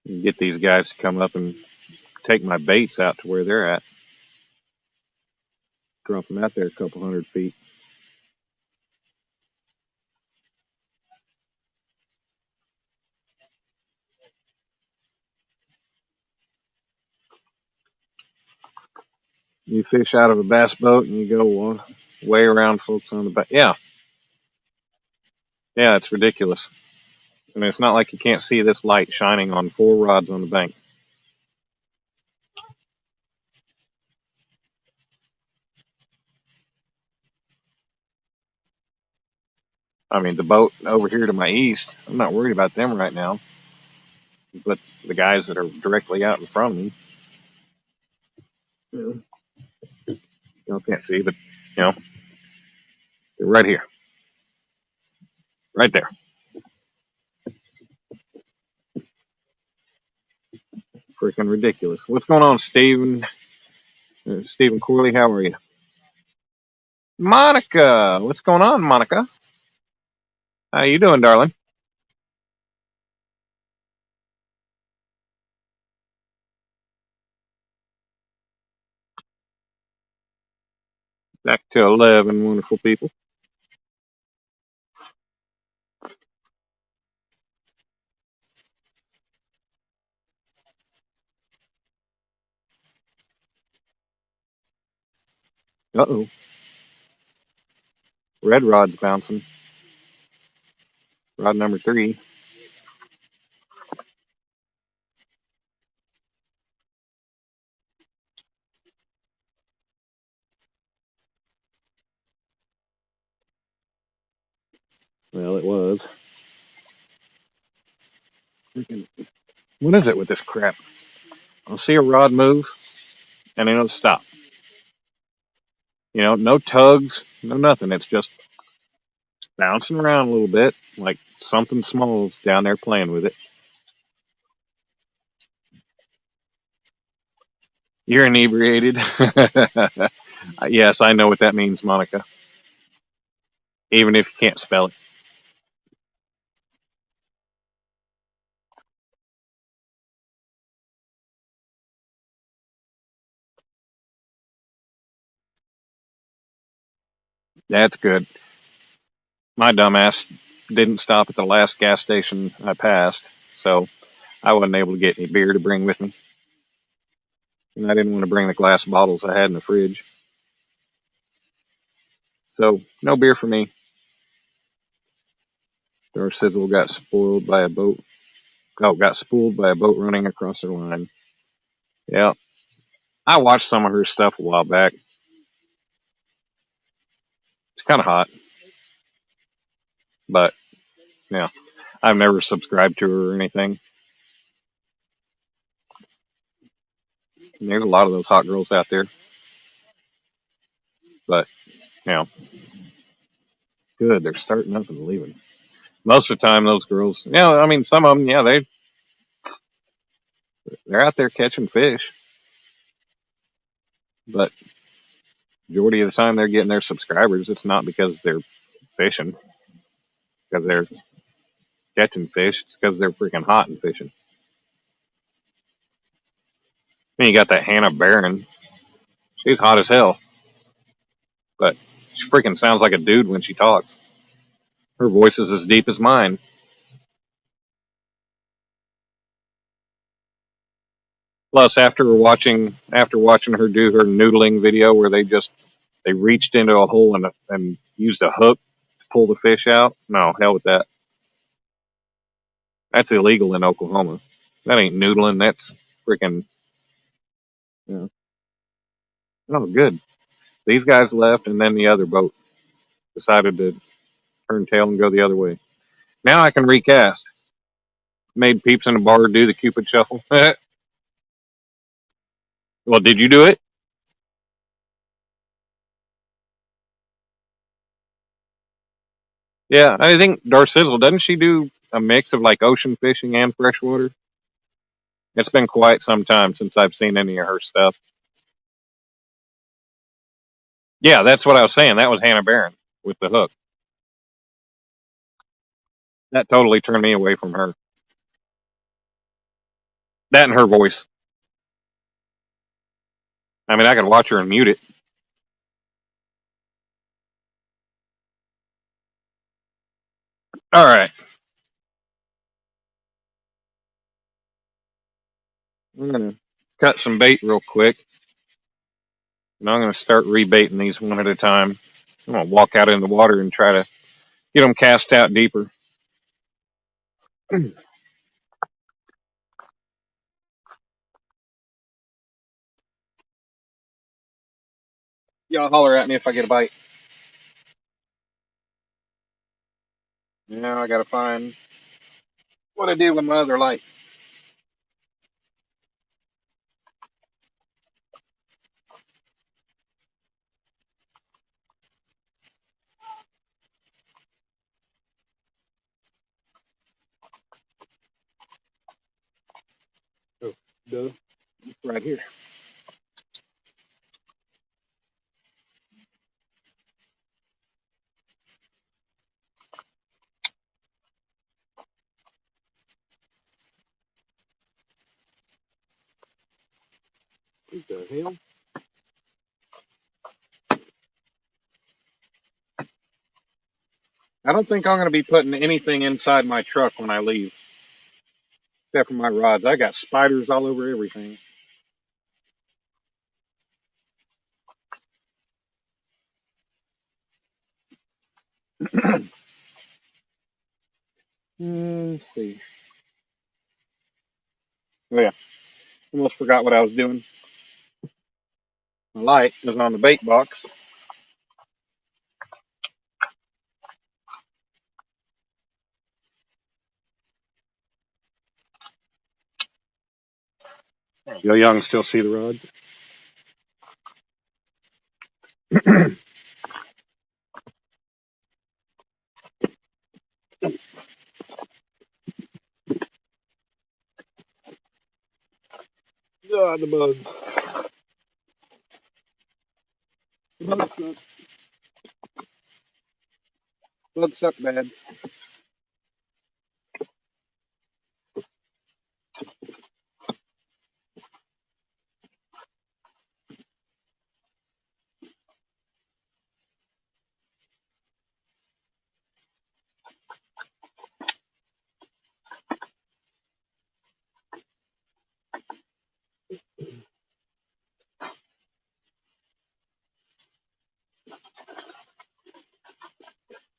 You get these guys to come up and take my baits out to where they're at, drop them out there a couple 100 feet. You fish out of a bass boat and you go way around folks on the back. Yeah, yeah, it's ridiculous. I mean, it's not like you can't see this light shining on 4 rods on the bank. I mean, the boat over here to my east, I'm not worried about them right now, but the guys that are directly out in front of me, you can't see, but you know, they're right here, right there. Freaking ridiculous. What's going on, Stephen? Stephen Corley, how are you? Monica, what's going on, Monica? How you doing, darling? Back to 11, wonderful people. Uh-oh. Red rod's bouncing. Rod number 3. Well, it was. What is it with this crap? I'll see a rod move, and then it'll stop. You know, no tugs, no nothing. It's just bouncing around a little bit, like something small's down there playing with it. You're inebriated. Yes, I know what that means, Monica. Even if you can't spell it. That's good. My dumbass didn't stop at the last gas station I passed, so I wasn't able to get any beer to bring with me. And I didn't want to bring the glass bottles I had in the fridge. So, no beer for me. Our sizzle got spoiled by a boat. Oh, got spooled by a boat running across her line. Yeah. I watched some of her stuff a while back. It's kind of hot, but yeah, I've never subscribed to her or anything. And there's a lot of those hot girls out there, but you know, good. They're starting up and leaving. Most of the time, those girls, yeah, I mean, some of them, yeah, they're out there catching fish, but majority of the time they're getting their subscribers. It's not because they're fishing, because they're catching fish. It's because they're freaking hot and fishing. Then you got that Hannah Barron. She's hot as hell, but she freaking sounds like a dude when she talks. Her voice is as deep as mine. Plus, after watching her do her noodling video where they reached into a hole and used a hook to pull the fish out. No, hell with that. That's illegal in Oklahoma. That ain't noodling. That's freaking. You know. Oh, good. These guys left, and then the other boat decided to turn tail and go the other way. Now I can recast. Made peeps in the bar do the Cupid shuffle. Well, did you do it? Yeah, I think Darcizzle, doesn't she do a mix of like ocean fishing and freshwater? It's been quite some time since I've seen any of her stuff. Yeah, that's what I was saying. That was Hannah Barron with the hook. That totally turned me away from her. That and her voice. I mean, I could watch her and mute it. All right. I'm going to cut some bait real quick. And I'm going to start rebaiting these one at a time. I'm going to walk out in the water and try to get them cast out deeper. Y'all holler at me if I get a bite. Now I got to find what I do with my other light. Oh, duh. Right here. What the hell? I don't think I'm going to be putting anything inside my truck when I leave, except for my rods. I got spiders all over everything. Let's see. Oh yeah, almost forgot what I was doing. My light is on the bait box. Yo, Young still see the rods. God, the bugs. Bugs suck. Bugs suck bad.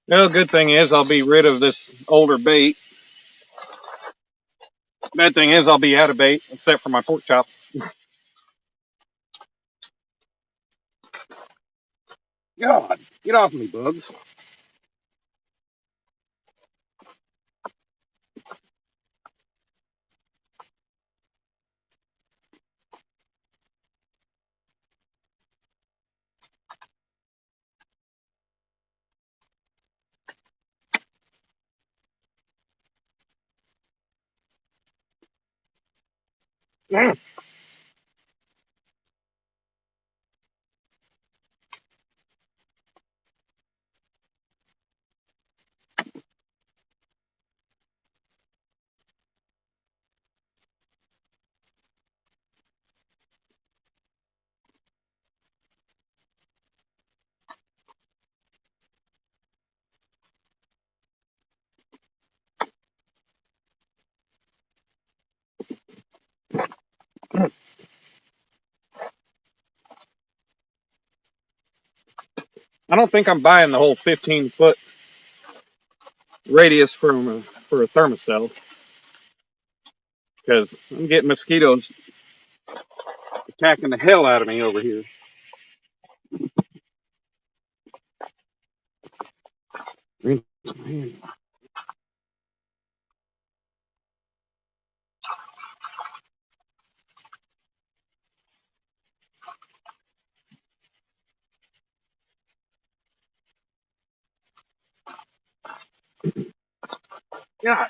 Well, good thing is I'll be rid of this older bait. Bad thing is I'll be out of bait, except for my pork chop. God, get off me, bugs. Mm. I don't think I'm buying the whole 15-foot radius for a Thermacell because I'm getting mosquitoes attacking the hell out of me over here. God, are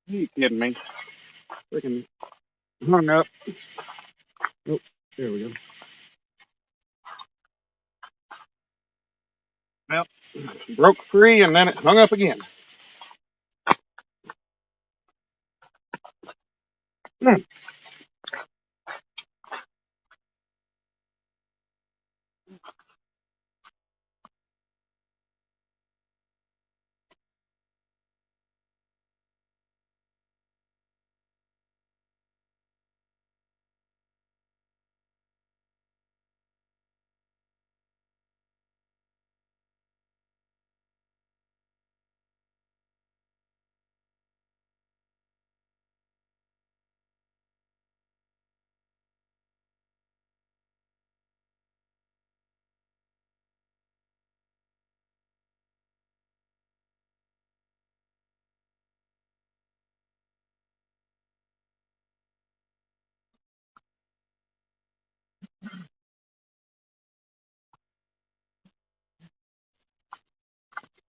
you kidding me? Freaking hung up. Oh, there we go. Well, broke free and then it hung up again. Mm.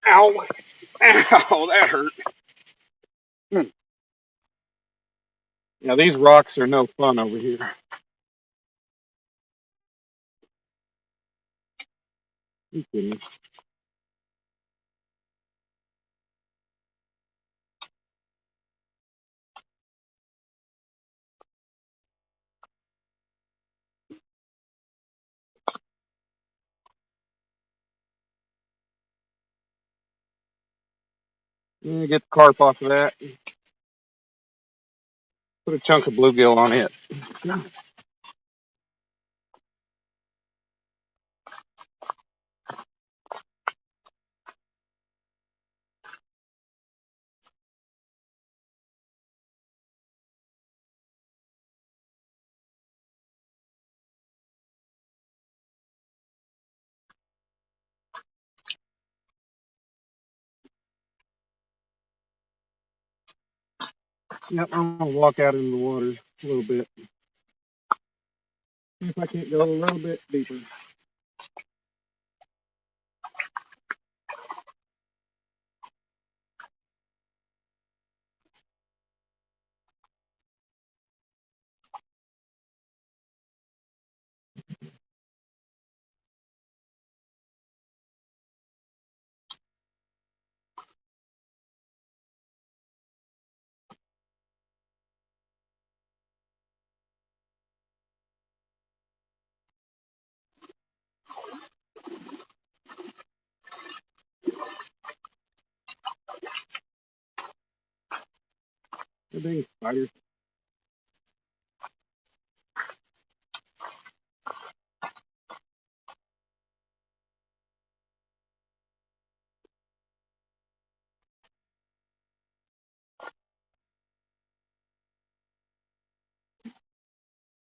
Ow. Ow, that hurt. Mm. Yeah, these rocks are no fun over here. You kidding me? Get the carp off of that. Put a chunk of bluegill on it. Yep, I'm gonna walk out into the water a little bit. See if I can't go a little bit deeper. The dang spider.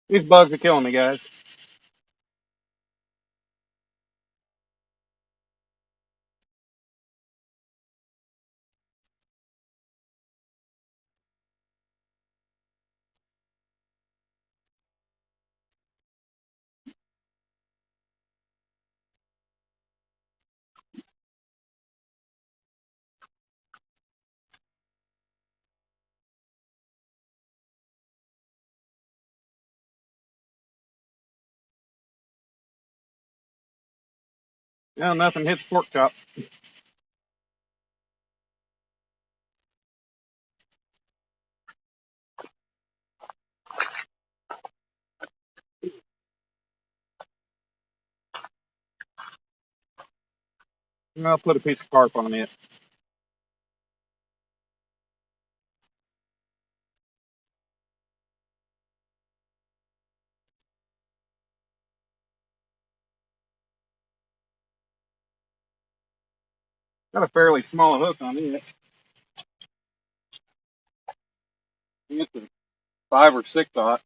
These bugs are killing me, guys. No, nothing hits pork chop. I'll put a piece of carp on it. Got a fairly small hook on it. It's a 5 or 6 aught.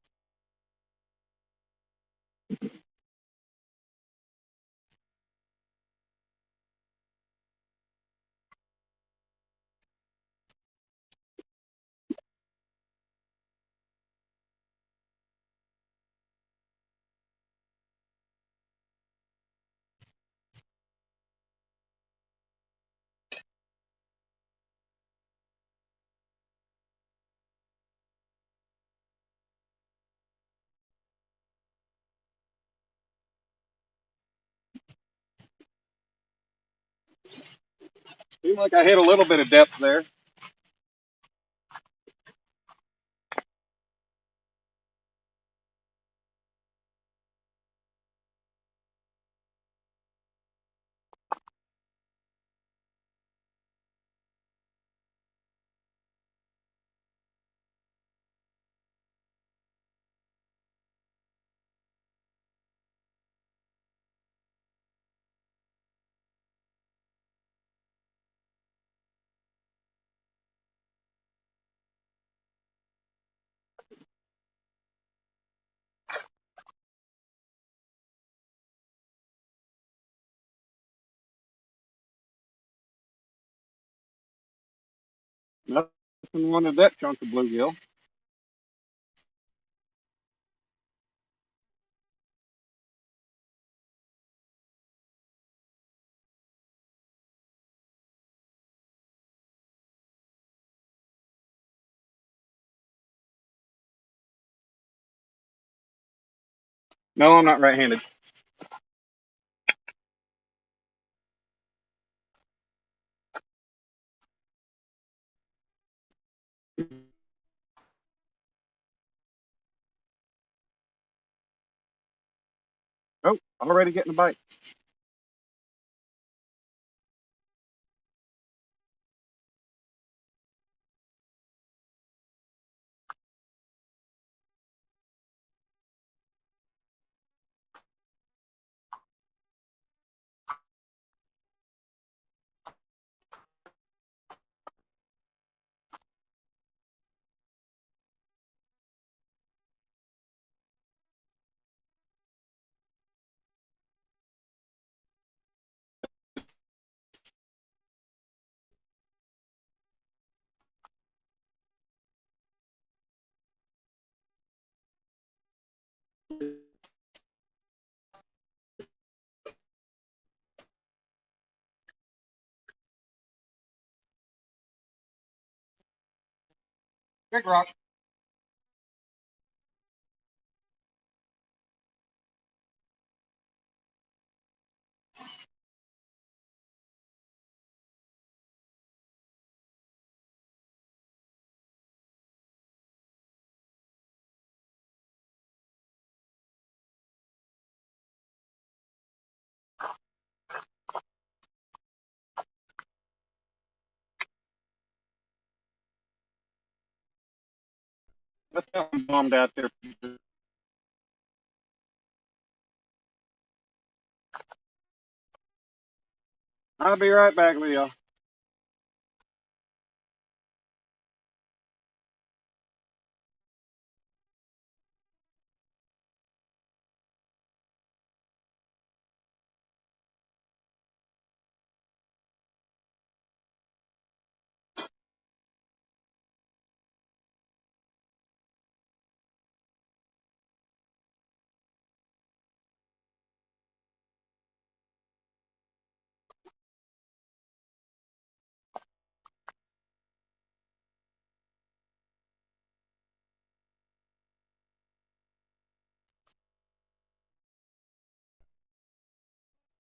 Seemed like I hit a little bit of depth there. Nothing wanted that chunk of bluegill. No, I'm not right-handed. Oh, already getting a bite. Big rock. Let's have them bombed out there. I'll be right back with y'all.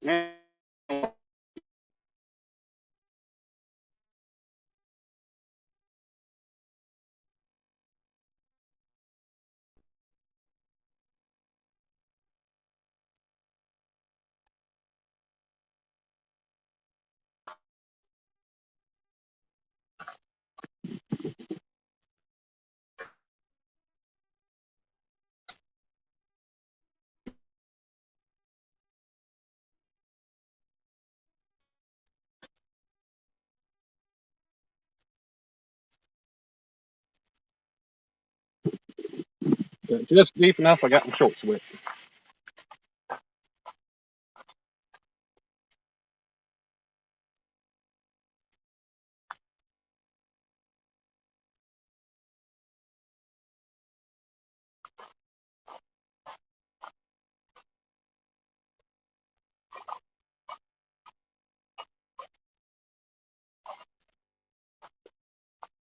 Yeah. Just deep enough. I got my shorts wet.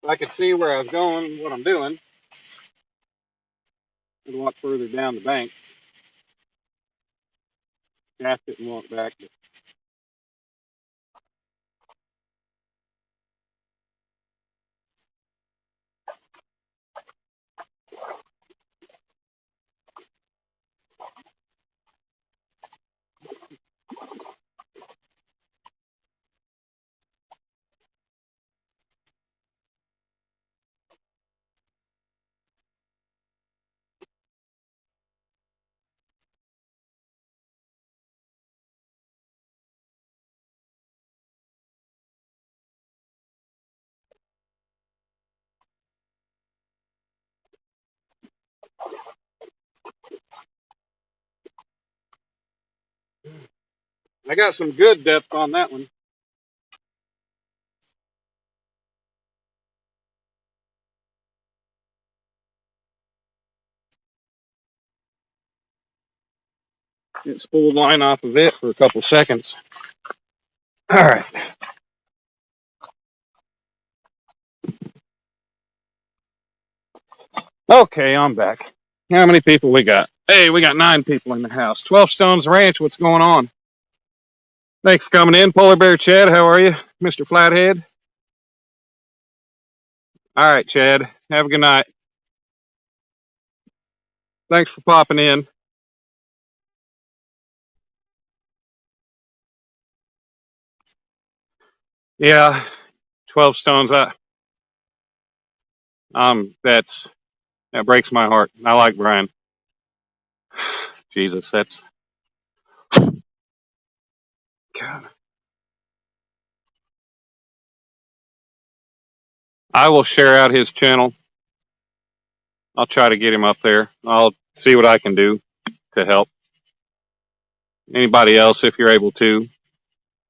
I could see where I was going, what I'm doing. A lot further down the bank. Cast it and walk back. I got some good depth on that one. It spooled line off of it for a couple seconds. All right. Okay, I'm back. How many people we got? Hey, we got 9 people in the house. 12 Stones Ranch. What's going on? Thanks for coming in, Polar Bear Chad. How are you, Mr. Flathead? All right, Chad. Have a good night. Thanks for popping in. Yeah, 12 Stones. That breaks my heart. I like Brian. Jesus, that's God. I will share out his channel. I'll try to get him up there. I'll see what I can do to help. Anybody else, if you're able to,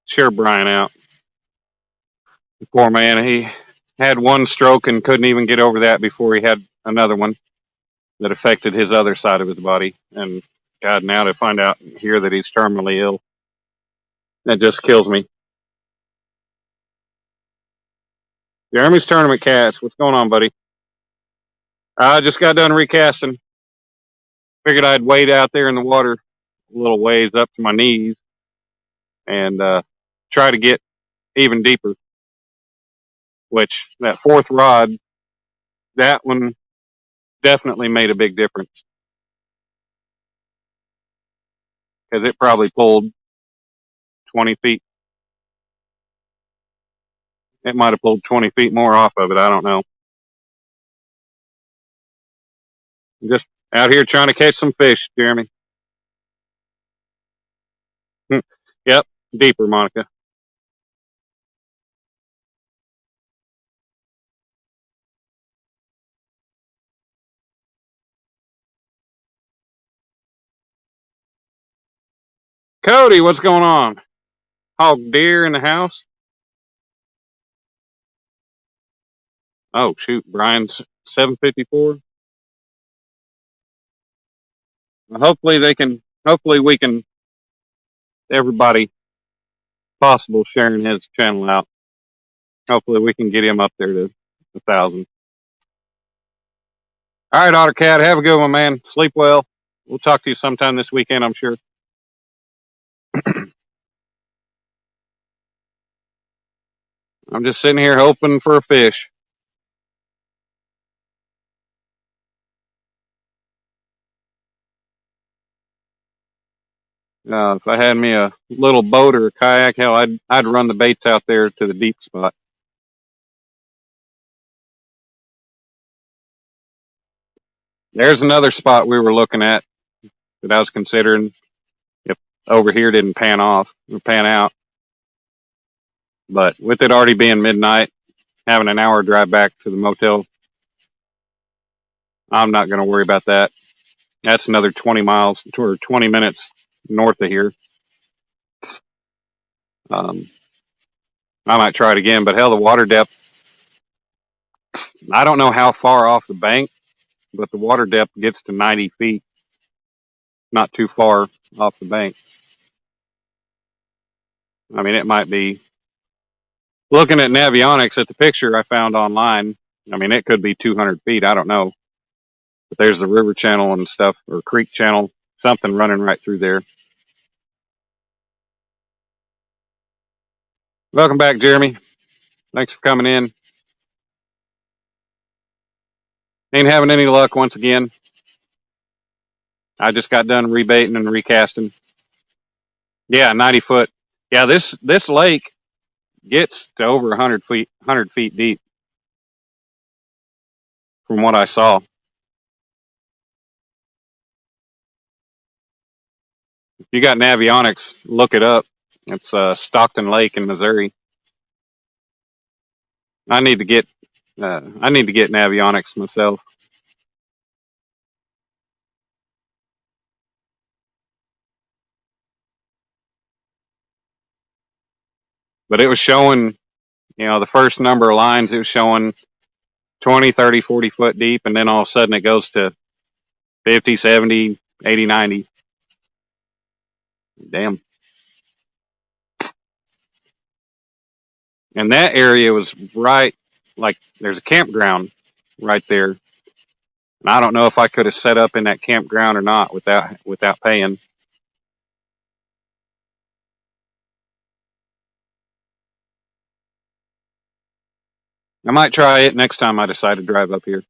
share Brian out. The poor man, he had one stroke and couldn't even get over that before he had another one that affected his other side of his body. And God, now to find out here that he's terminally ill, that just kills me. Jeremy's Tournament Cats, what's going on, buddy? I just got done recasting. Figured I'd wade out there in the water a little ways up to my knees and try to get even deeper. Which that fourth rod, that one definitely made a big difference because it probably pulled 20 feet. It might have pulled 20 feet more off of it. I don't know. I'm just out here trying to catch some fish, Jeremy. Yep, deeper, Monica. Cody, what's going on? Hog deer in the house? Oh shoot, Brian's 754. Hopefully they can. Hopefully we can. Everybody possible sharing his channel out. Hopefully we can get him up there to 1,000. All right, Otter Cat, have a good one, man. Sleep well. We'll talk to you sometime this weekend, I'm sure. I'm just sitting here hoping for a fish. If I had me a little boat or a kayak, hell, I'd run the baits out there to the deep spot. There's another spot we were looking at that I was considering if over here didn't pan off or pan out. But with it already being midnight, having an hour drive back to the motel, I'm not going to worry about that. That's another 20 miles or 20 minutes north of here. I might try it again, but hell, the water depth, I don't know how far off the bank, but the water depth gets to 90 feet, not too far off the bank. I mean, it might be, looking at Navionics at the picture I found online, I mean, it could be 200 feet. I don't know. But there's the river channel and stuff, or creek channel, something running right through there. Welcome back, Jeremy. Thanks for coming in. Ain't having any luck once again. I just got done rebaiting and recasting. Yeah, 90 foot. Yeah, this lake gets to over 100 feet deep from what I saw. If you got Navionics, look it up. It's Stockton Lake in Missouri. I need to get Navionics myself. But it was showing, the first number of lines, it was showing 20, 30, 40 foot deep, and then all of a sudden it goes to 50, 70, 80, 90. Damn. And that area was right, like there's a campground right there. And I don't know if I could have set up in that campground or not without paying. I might try it next time I decide to drive up here.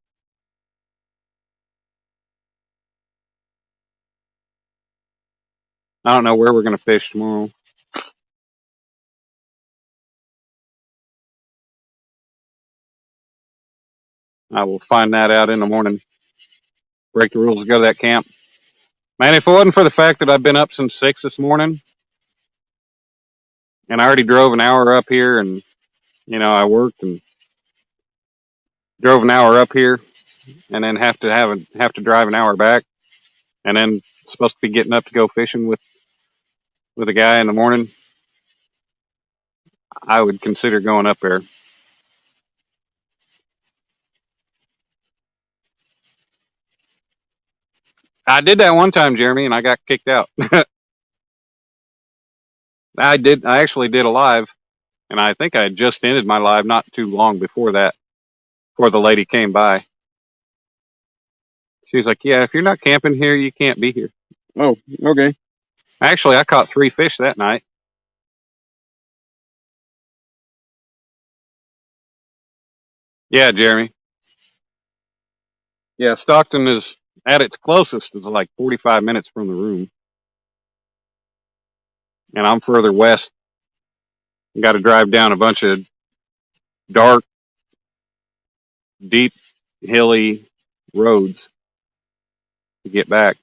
I don't know where we're going to fish tomorrow. I will find that out in the morning. Break the rules, go to that camp. Man, if it wasn't for the fact that I've been up since 6 this morning, and I already drove an hour up here, and I worked and drove an hour up here, and then have to drive an hour back, and then supposed to be getting up to go fishing with a guy in the morning, I would consider going up there. I did that one time, Jeremy, and I got kicked out. I actually did a live, and I think I had just ended my live not too long before that, before the lady came by. She's like, yeah, if you're not camping here, you can't be here. Oh, okay. Actually, I caught 3 fish that night. Yeah, Jeremy. Yeah, Stockton is at its closest is like 45 minutes from the room. And I'm further west. Got to drive down a bunch of dark, deep, hilly roads to get back.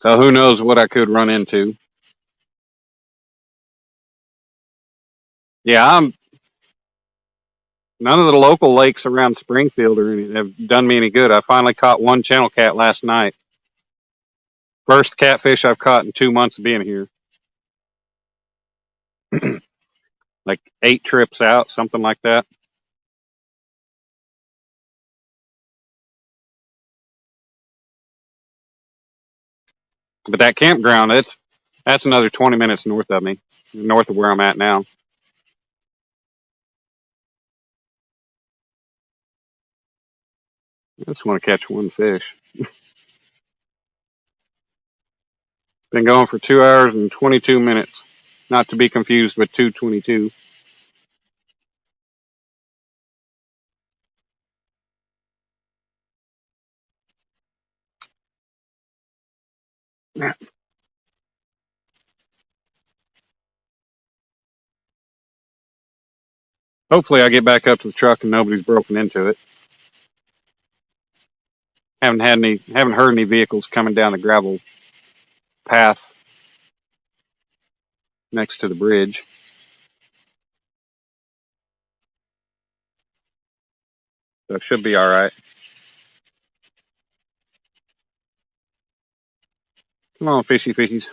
So who knows what I could run into. Yeah, none of the local lakes around Springfield have done me any good. I finally caught 1 channel cat last night. First catfish I've caught in 2 months of being here. Like 8 trips out, something like that. But that campground, that's another 20 minutes north of me, north of where I'm at now. I just want to catch 1 fish. Been going for 2 hours and 22 minutes. Not to be confused with 2:22. Hopefully I get back up to the truck and nobody's broken into it. Haven't heard any vehicles coming down the gravel path next to the bridge. So it should be all right. Come on, fishy fishies.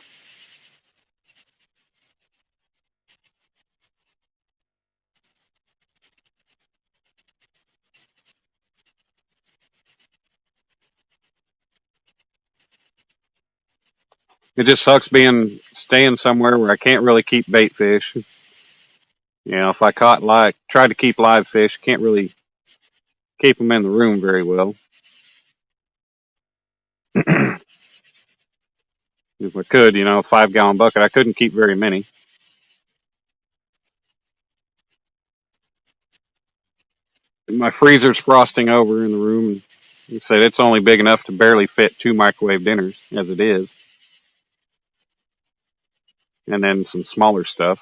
It just sucks staying somewhere where I can't really keep bait fish. You know, if I tried to keep live fish, can't really keep them in the room very well. If I could, a 5-gallon bucket, I couldn't keep very many. My freezer's frosting over in the room. And like I said, it's only big enough to barely fit 2 microwave dinners as it is. And then some smaller stuff.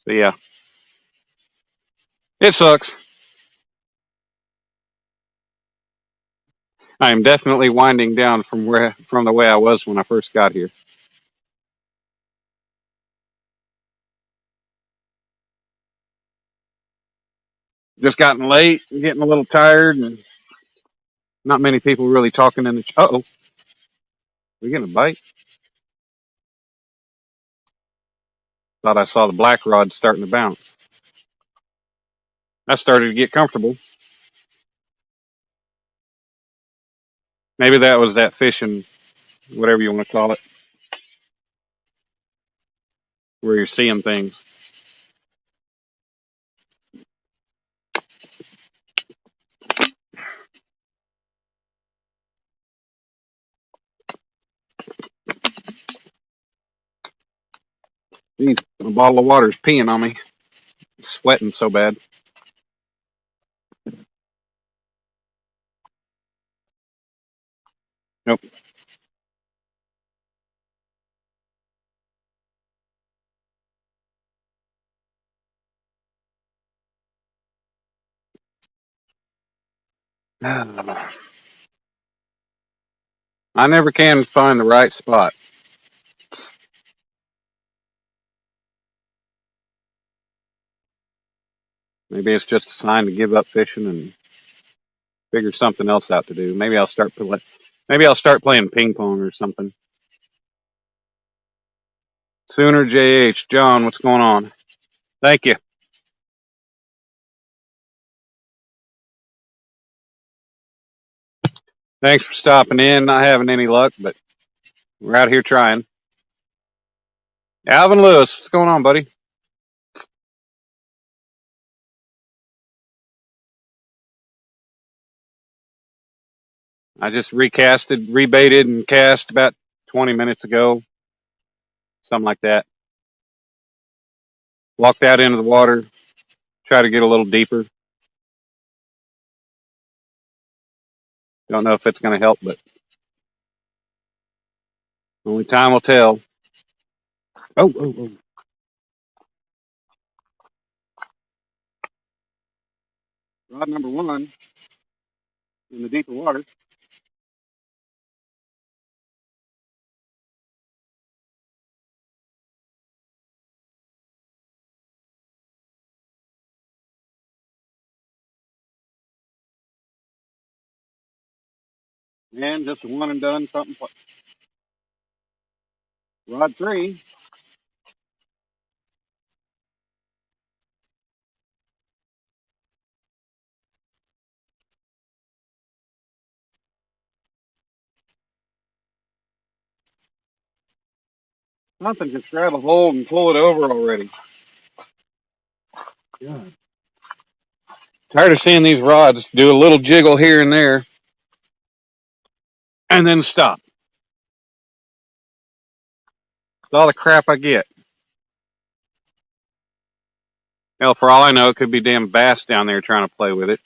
So yeah, it sucks. I am definitely winding down from the way I was when I first got here. Just gotten late, getting a little tired, and not many people really talking in the. Uh-oh, we getting a bite? Thought I saw the black rod starting to bounce. I started to get comfortable. Maybe that was that fishing, whatever you want to call it, where you're seeing things. Jeez, a bottle of water's peeing on me. I'm sweating so bad. Nope. I never can find the right spot. Maybe it's just a sign to give up fishing and figure something else out to do. Maybe I'll start playing ping pong or something. Sooner JH. John, what's going on? Thank you. Thanks for stopping in. Not having any luck, but we're out here trying. Alvin Lewis, what's going on, buddy? I just rebaited and cast about 20 minutes ago, something like that. Walked out into the water, try to get a little deeper. Don't know if it's going to help, but only time will tell. Oh. Rod number one in the deeper water. And just a one and done something. Rod three. Something just grab a hold and pull it over already. God. Tired of seeing these rods do a little jiggle here and there and then stop. It's all the crap I get. Hell, for all I know, it could be damn bass down there trying to play with it.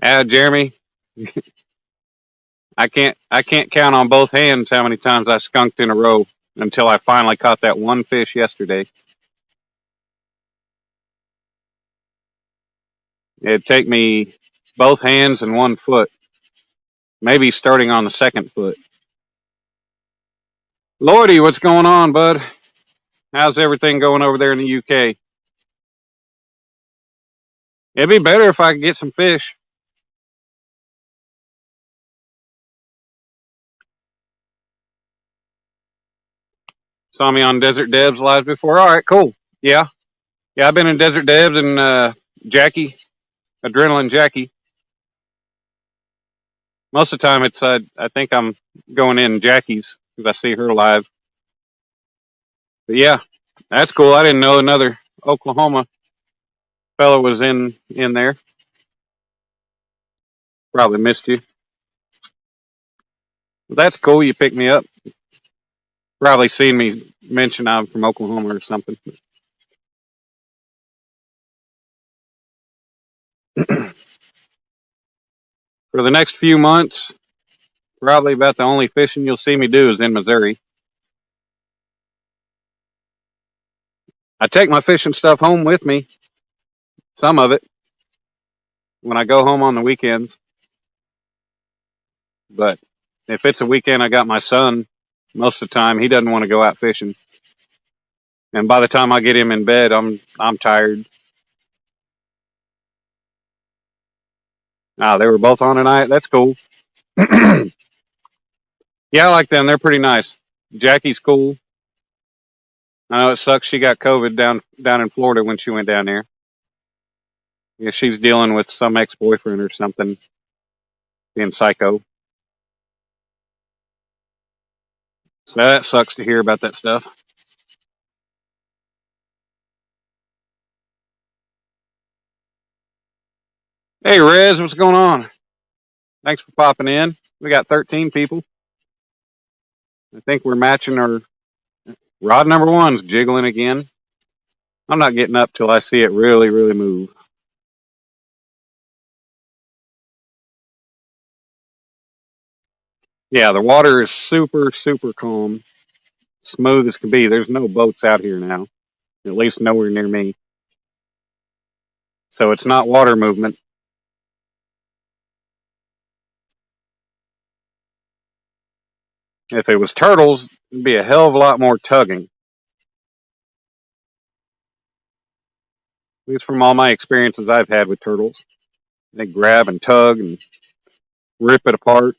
Jeremy, I can't count on both hands how many times I skunked in a row until I finally caught that one fish yesterday. It'd take me both hands and 1 foot, maybe starting on the 2nd foot. Lordy, what's going on, bud? How's everything going over there in the UK? It'd be better if I could get some fish. Saw me on Desert Devs live before. All right, cool. Yeah, I've been in Desert Devs and Jackie, Adrenaline Jackie. Most of the time, it's I think I'm going in Jackie's because I see her live. But yeah, that's cool. I didn't know another Oklahoma fellow was in there. Probably missed you. But that's cool. You picked me up. Probably seen me mention I'm from Oklahoma or something. For the next few months, probably about the only fishing you'll see me do is in Missouri. I take my fishing stuff home with me, some of it, when I go home on the weekends. But if it's a weekend I got my son, most of the time he doesn't want to go out fishing. And by the time I get him in bed, I'm tired. They were both on tonight. That's cool. Yeah, I like them. They're pretty nice. Jackie's cool. I know it sucks she got COVID down in Florida when she went down there. Yeah, she's dealing with some ex-boyfriend or something, being psycho. So that sucks to hear about that stuff. Hey, Rez, what's going on? Thanks for popping in. We got 13 people. I think we're matching our rod number one's jiggling again. I'm not getting up till I see it really, really move. Yeah, the water is super, super calm, smooth as can be. There's no boats out here now, at least nowhere near me. So it's not water movement. If it was turtles, it'd be a hell of a lot more tugging. At least from all my experiences I've had with turtles. They grab and tug and rip it apart.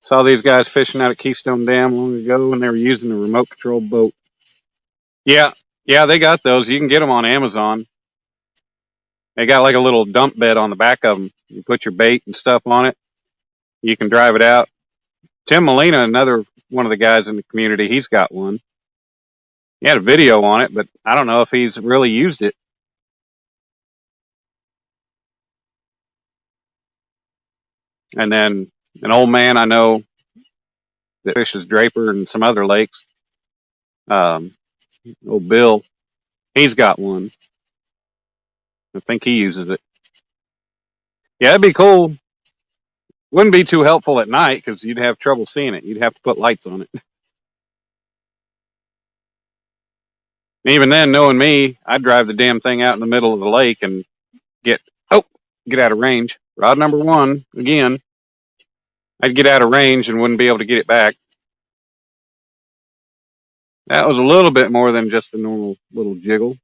Saw these guys fishing out at Keystone Dam long ago and they were using a remote control boat. Yeah, they got those. You can get them on Amazon. They got like a little dump bed on the back of them. You put your bait and stuff on it. You can drive it out. Tim Molina, another one of the guys in the community, he's got one. He had a video on it, but I don't know if he's really used it. And then an old man I know that fishes Draper and some other lakes, um, old Bill, he's got one. I think he uses it. Yeah, it'd be cool. Wouldn't be too helpful at night because you'd have trouble seeing it. You'd have to put lights on it. Even then, knowing me, I'd drive the damn thing out in the middle of the lake and get oh, get out of range. Rod number one again. I'd get out of range and wouldn't be able to get it back. That was a little bit more than just a normal little jiggle.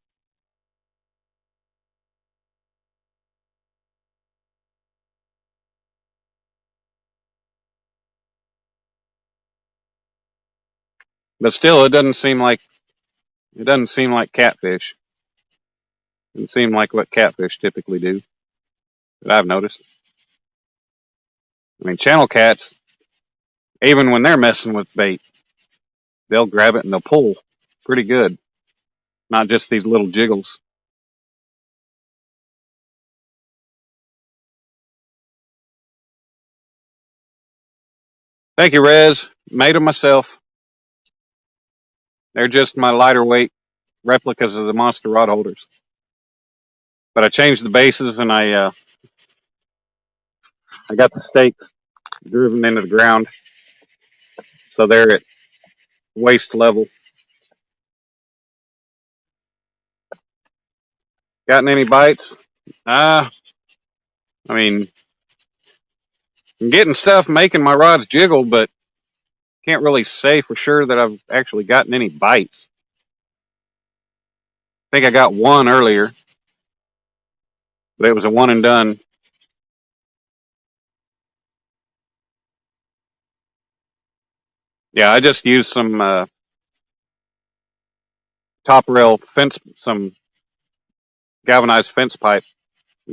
But still, it doesn't seem like catfish. It doesn't seem like what catfish typically do that I've noticed. I mean, channel cats, even when they're messing with bait, they'll grab it and they'll pull pretty good. Not just these little jiggles. Thank you, Rez. Made them myself. They're just my lighter weight replicas of the monster rod holders. But I changed the bases and I got the stakes driven into the ground, so they're at waist level. Gotten any bites? I mean, I'm getting stuff making my rods jiggle, but can't really say for sure that I've actually gotten any bites. I think I got one earlier, but it was a one and done. Yeah, I just used some top rail fence, some galvanized fence pipe,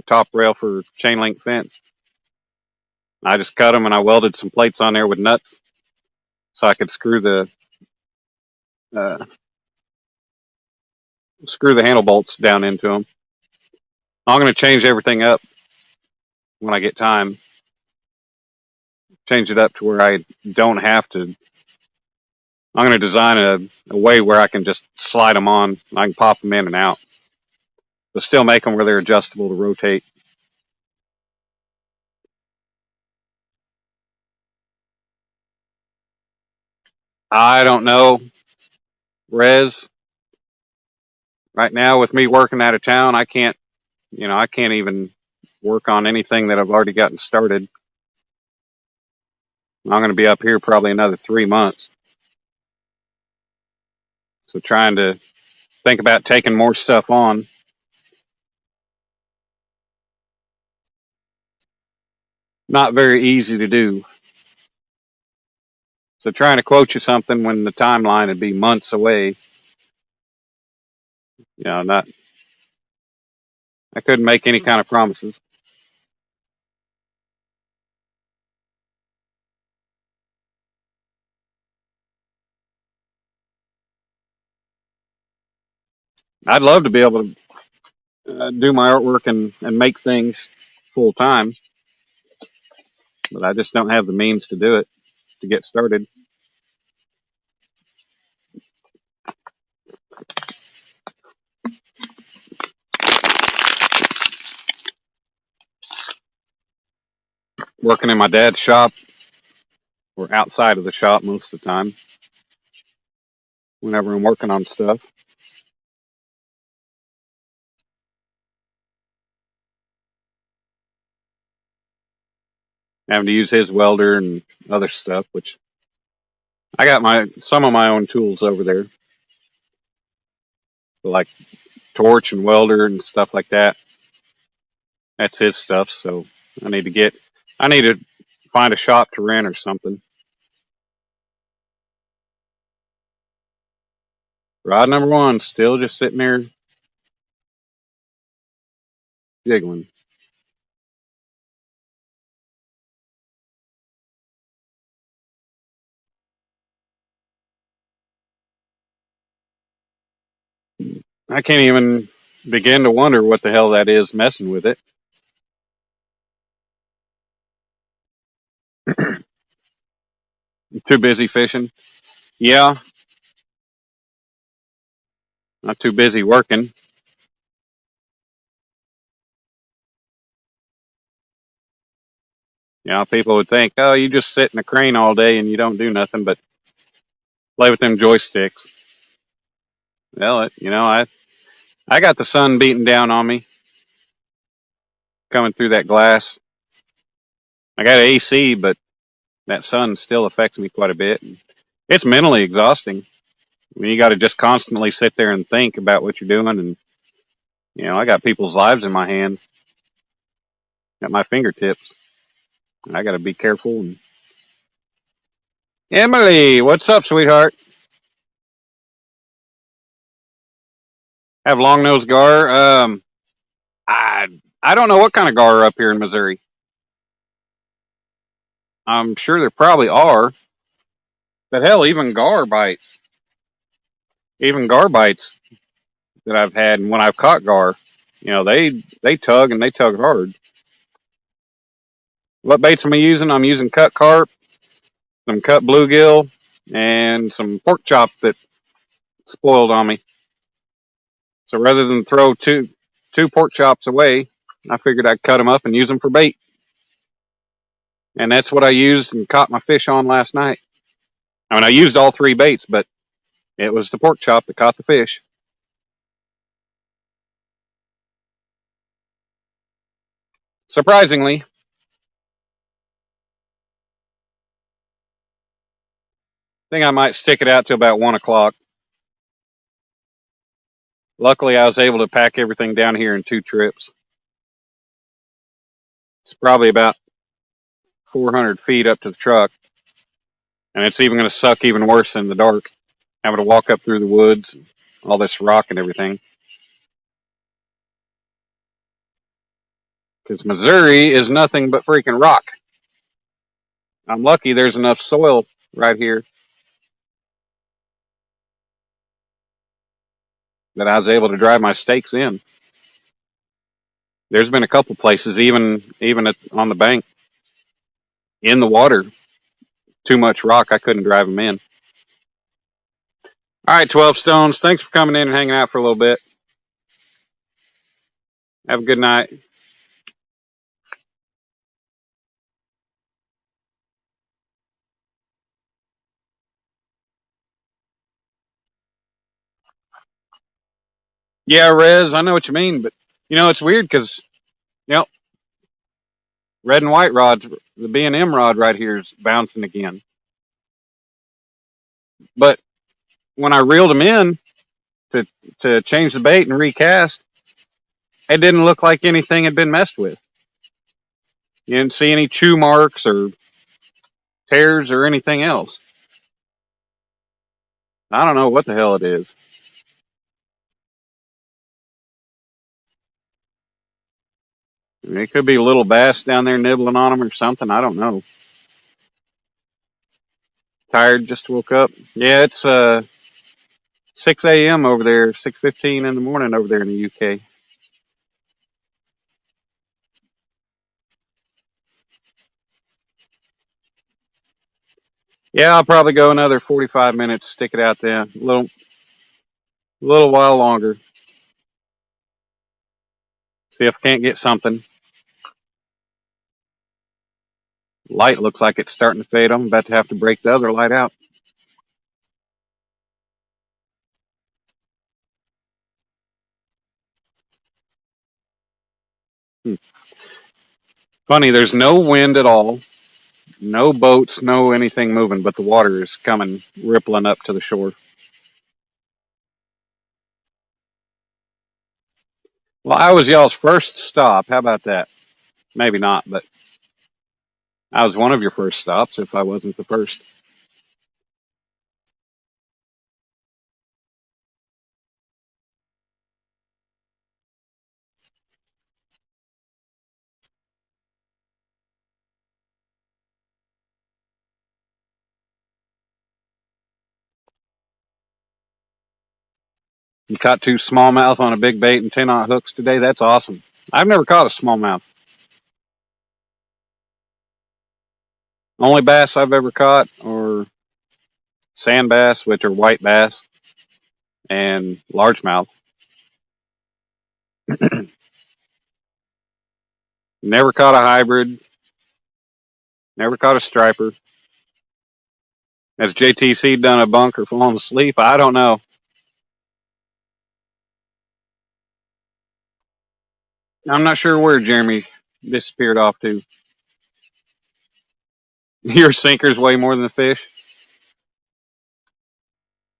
top rail for chain link fence. I just cut them and I welded some plates on there with nuts so I could uh, screw the handle bolts down into them. I'm going to change everything up when I get time. Change it up to where I don't have to. I'm going to design a way where I can just slide them on. I can pop them in and out, but still make them where they're adjustable to rotate. I don't know, Rez. Right now, with me working out of town, I can't even work on anything that I've already gotten started. I'm going to be up here probably another 3 months. So trying to think about taking more stuff on. Not very easy to do. So trying to quote you something when the timeline would be months away, not I couldn't make any kind of promises. I'd love to be able to do my artwork and make things full time, but I just don't have the means to do it to get started. Working in my dad's shop or outside of the shop most of the time whenever I'm working on stuff. Having to use his welder and other stuff, which I got some of my own tools over there, like torch and welder and stuff like that. That's his stuff. So I need to find a shop to rent or something. Rod number one, still just sitting there jiggling. I can't even begin to wonder what the hell that is messing with it. Too busy fishing. Yeah, not too busy working. People would think, oh, you just sit in a crane all day and you don't do nothing but play with them joysticks. Well, I got the sun beating down on me coming through that glass. I got AC, but that sun still affects me quite a bit. It's mentally exhausting. I mean, you got to just constantly sit there and think about what you're doing. And, I got people's lives in my hand, at my fingertips. I got to be careful. And Emily, what's up, sweetheart? Have long nosed gar. I I don't know what kind of gar are up here in Missouri. I'm sure there probably are, but hell, even gar bites that I've had, and when I've caught gar, they tug and they tug hard. What baits am I using? I'm using cut carp, some cut bluegill, and some pork chop that spoiled on me. So rather than throw two pork chops away, I figured I'd cut them up and use them for bait. And that's what I used and caught my fish on last night. I mean, I used all three baits, but it was the pork chop that caught the fish. Surprisingly, I think I might stick it out till about 1 o'clock. Luckily, I was able to pack everything down here in 2 trips. It's probably about 400 feet up to the truck, and it's even going to suck even worse in the dark, having to walk up through the woods, all this rock and everything. Because Missouri is nothing but freaking rock. I'm lucky there's enough soil right here that I was able to drive my stakes in. There's been a couple places, even on the bank, in the water, too much rock, I couldn't drive them in. All right, 12 Stones, thanks for coming in and hanging out for a little bit. Have a good night. Yeah, Rez, I know what you mean, but it's weird because you know red and white rods, the B&M rod right here is bouncing again. But when I reeled them in to change the bait and recast, it didn't look like anything had been messed with. You didn't see any chew marks or tears or anything else. I don't know what the hell it is. I mean, it could be a little bass down there nibbling on them or something. I don't know. Tired, just woke up. Yeah, it's 6 a.m. over there, 6:15 in the morning over there in the UK. Yeah, I'll probably go another 45 minutes, stick it out there, a little while longer. See if I can't get something. Light looks like it's starting to fade. I'm about to have to break the other light out. Hmm. Funny, there's no wind at all, no boats, no anything moving, but the water is coming rippling up to the shore. Well, I was y'all's first stop. How about that? Maybe not, but I was one of your first stops if I wasn't the first. You caught 2 smallmouth on a big bait and 10-aught hooks today. That's awesome. I've never caught a smallmouth. Only bass I've ever caught are sand bass, which are white bass, and largemouth. Never caught a hybrid. Never caught a striper. Has JTC done a bunker falling asleep? I don't know. I'm not sure where Jeremy disappeared off to. Your sinker's way more than the fish.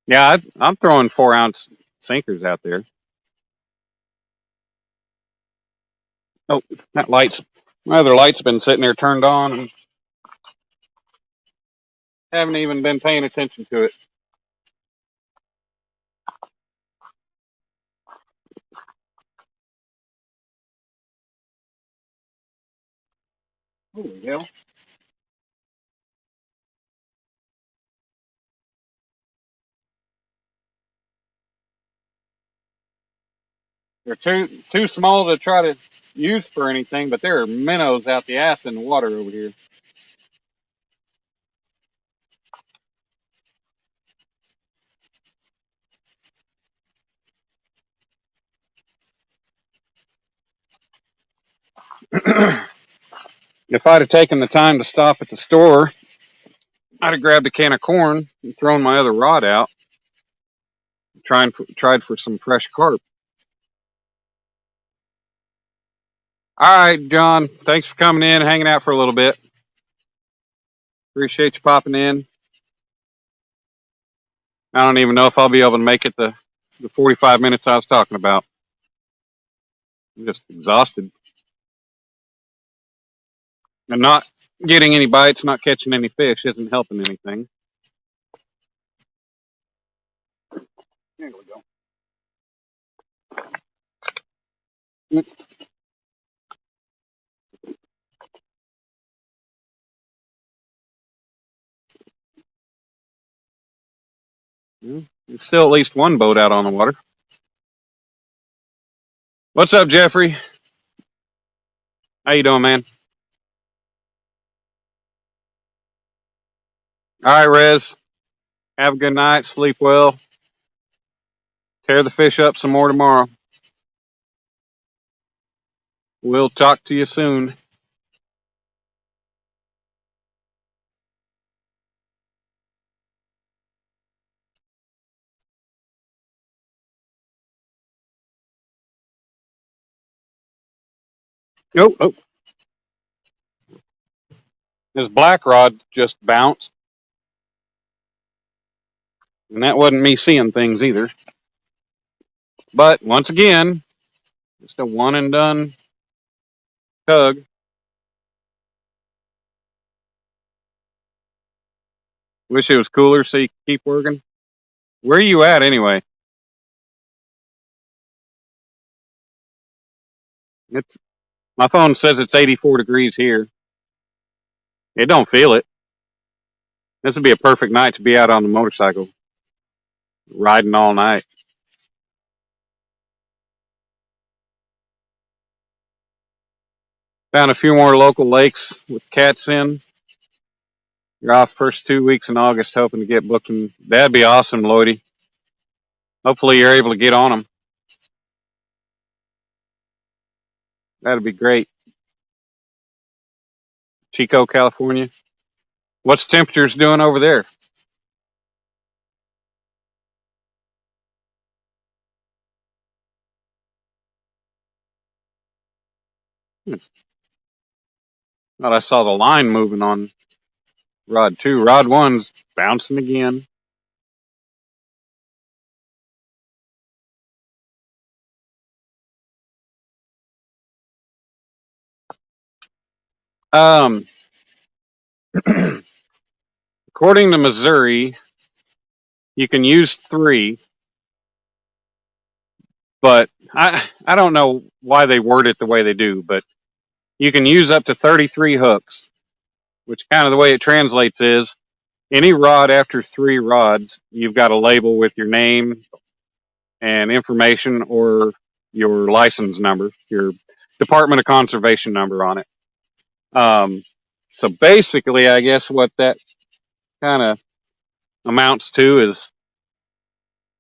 Yeah, I'm throwing 4-ounce sinkers out there. Oh, that my other light's been sitting there turned on and haven't even been paying attention to it. Holy hell. They're too small to try to use for anything, but there are minnows out the ass in the water over here. If I'd have taken the time to stop at the store, I'd have grabbed a can of corn and thrown my other rod out, tried for some fresh carp. All right, John, thanks for coming in, hanging out for a little bit. Appreciate you popping in. I don't even know if I'll be able to make it the 45 minutes I was talking about. I'm just exhausted. And not getting any bites, not catching any fish isn't helping anything. There we go. There's still at least one boat out on the water. What's up, Jeffrey? How you doing, man? All right, Rez. Have a good night. Sleep well. Tear the fish up some more tomorrow. We'll talk to you soon. Oh. This black rod just bounced. And that wasn't me seeing things either. But once again, just a one and done tug. Wish it was cooler so you could keep working. Where are you at anyway? My phone says it's 84 degrees here. It don't feel it. This would be a perfect night to be out on the motorcycle, riding all night. Found a few more local lakes with cats in. You're off first 2 weeks in August, hoping to get booking. That'd be awesome, Lloydie. Hopefully you're able to get on them. That'd be great. Chico, California. What's temperatures doing over there? Thought I saw the line moving on rod 2. Rod 1's bouncing again. According to Missouri, you can use 3, but I don't know why they word it the way they do, but you can use up to 33 hooks, which kind of the way it translates is any rod after 3 rods, you've got a label with your name and information or your license number, your Department of Conservation number on it. So basically, I guess what that kind of amounts to is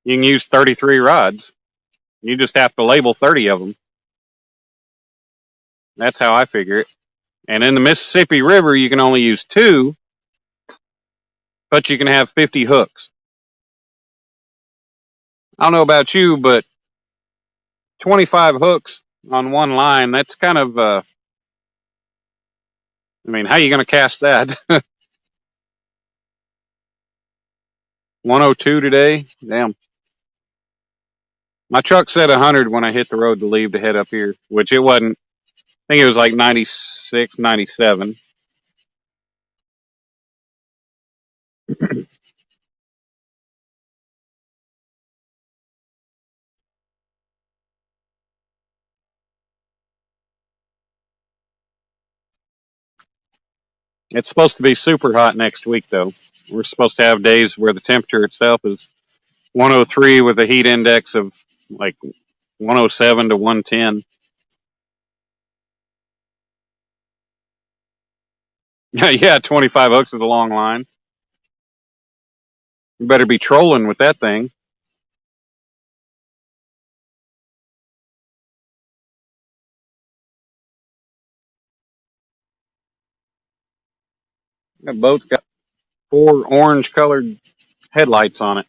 you can use 33 rods. You just have to label 30 of them. That's how I figure it. And in the Mississippi River, you can only use 2, but you can have 50 hooks. I don't know about you, but 25 hooks on one line, that's kind of, I mean, how are you going to cast that? 102 today? Damn. My truck said 100 when I hit the road to leave to head up here, which it wasn't. I think it was like 96, 97. It's supposed to be super hot next week, though. We're supposed to have days where the temperature itself is 103 with a heat index of like 107 to 110. Yeah, 25 hooks is a long line. You better be trolling with that thing. That boat's got 4 orange colored headlights on it.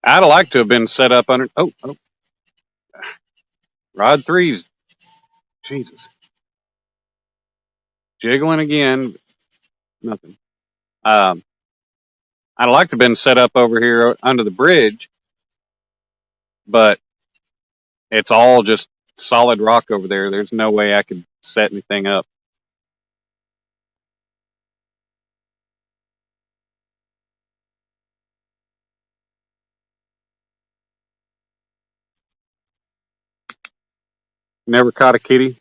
I'd like to have been set up under. Oh, rod 3's. Jesus. Jiggling again. Nothing. Um, I'd like to have been set up over here under the bridge, but it's all just solid rock over there. There's no way I could set anything up. Never caught a kitty.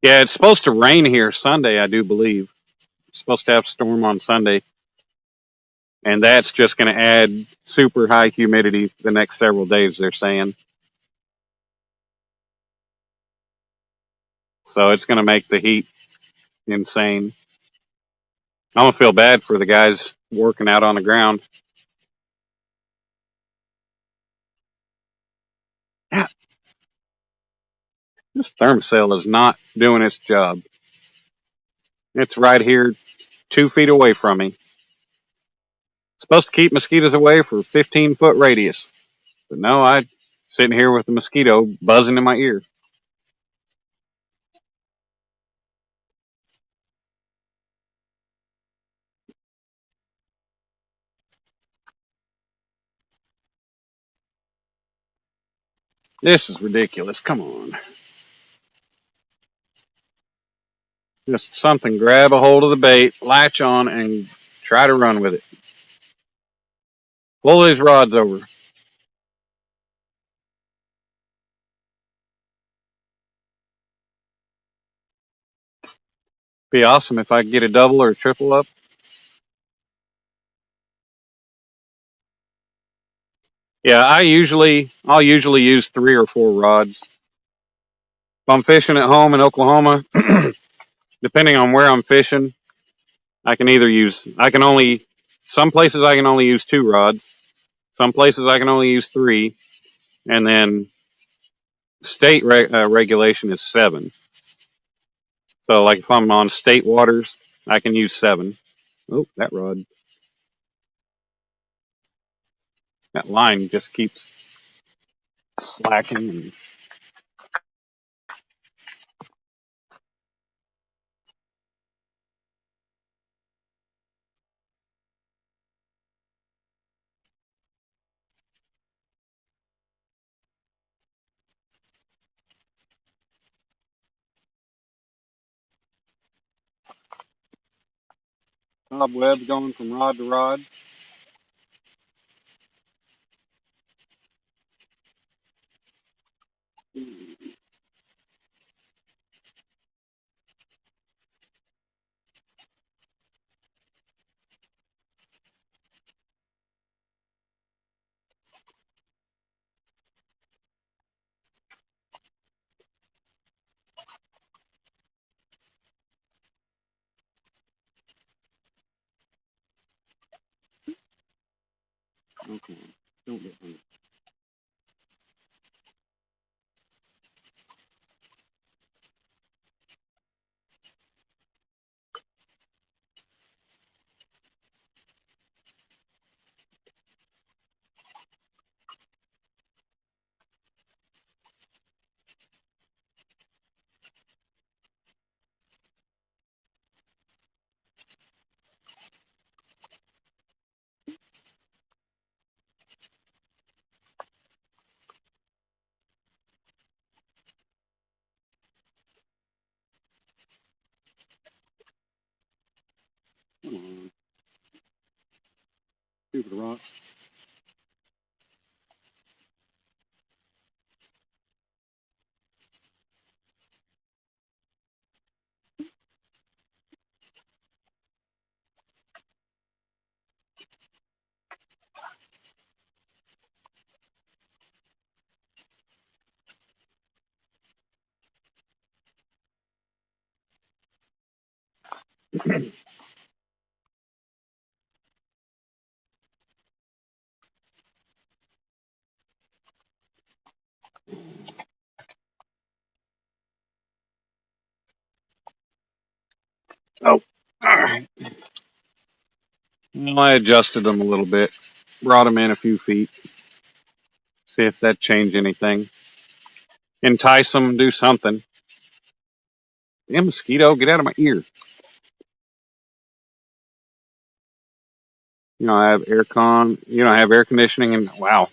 Yeah, it's supposed to rain here Sunday, I do believe. It's supposed to have a storm on Sunday. And that's just going to add super high humidity the next several days, they're saying. So it's going to make the heat insane. I'm going to feel bad for the guys working out on the ground. Yeah, this Thermacell is not doing its job. It's right here 2 feet away from me. Supposed to keep mosquitoes away for a 15-foot radius. But no, I'm sitting here with a mosquito buzzing in my ear. This is ridiculous. Come on. Just something, grab a hold of the bait, latch on, and try to run with it. Pull these rods over. Be awesome if I could get a double or a triple up. Yeah, I'll usually use 3 or 4 rods. If I'm fishing at home in Oklahoma, depending on where I'm fishing, I can only, some places I can only use 2 rods. Some places I can only use 3. And then state regulation is 7. So like if I'm on state waters, I can use 7. Oh, that line just keeps slacking. And cobwebs going from rod to rod. Okay. Don't get me. Come on. Stupid rock. Oh, all right. Well, I adjusted them a little bit, brought them in a few feet, see if that changed anything. Entice them, do something. Damn mosquito, get out of my ear. I have I have air conditioning, and wow.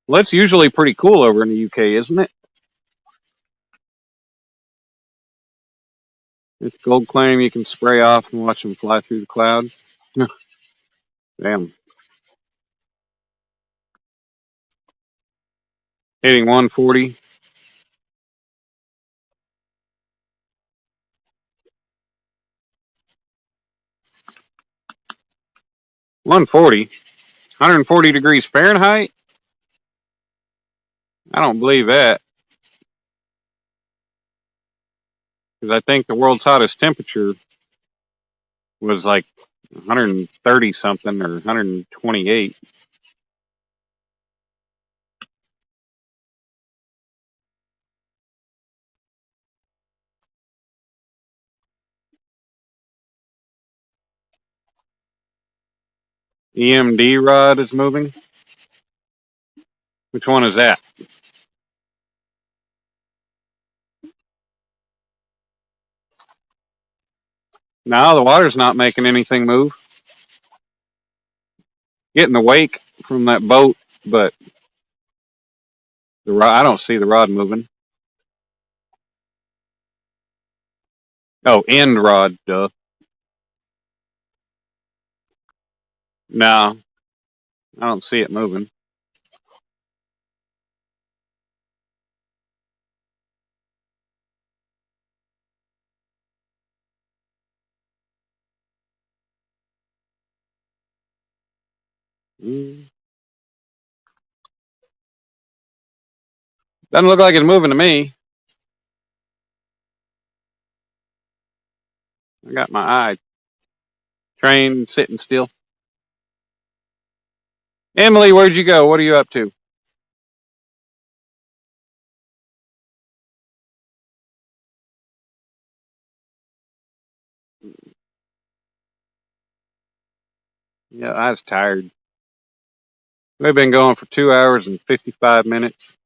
Well, it's usually pretty cool over in the UK, isn't it? It's gold claim you can spray off and watch them fly through the clouds. Damn. Hitting 140. 140? 140 degrees Fahrenheit? I don't believe that. Because I think the world's hottest temperature was like 130 something or 128. EMD rod is moving. Which one is that? No, the water's not making anything move. Getting the wake from that boat, but the rod, I don't see the rod moving. Oh, end rod, duh. No, I don't see it moving. Mm. Doesn't look like it's moving to me. I got my eye trained, sitting still. Emily, where'd you go? What are you up to? Yeah, I was tired. We've been going for 2 hours and 55 minutes.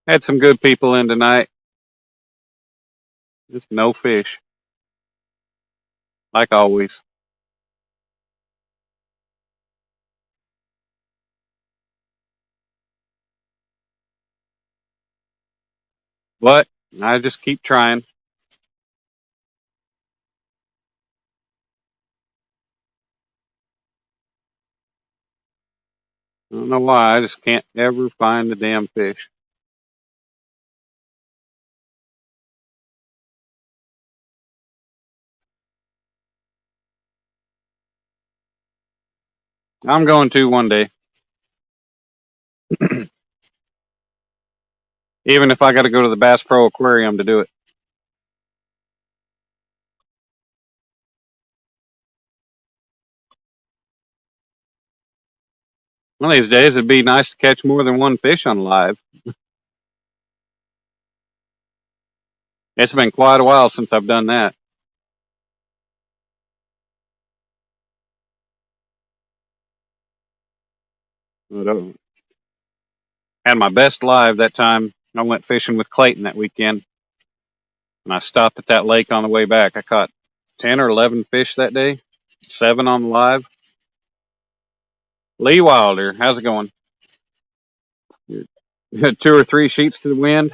Had some good people in tonight. Just no fish, like always. But I just keep trying. I don't know why. I just can't ever find the damn fish. I'm going to one day, even if I got to go to the Bass Pro Aquarium to do it. One of these days, it'd be nice to catch more than one fish on live. It's been quite a while since I've done that. But, had my best live that time. I went fishing with Clayton that weekend, and I stopped at that lake on the way back. I caught 10 or 11 fish that day, 7 on the live. Lee Wilder, how's it going? 2 or 3 sheets to the wind.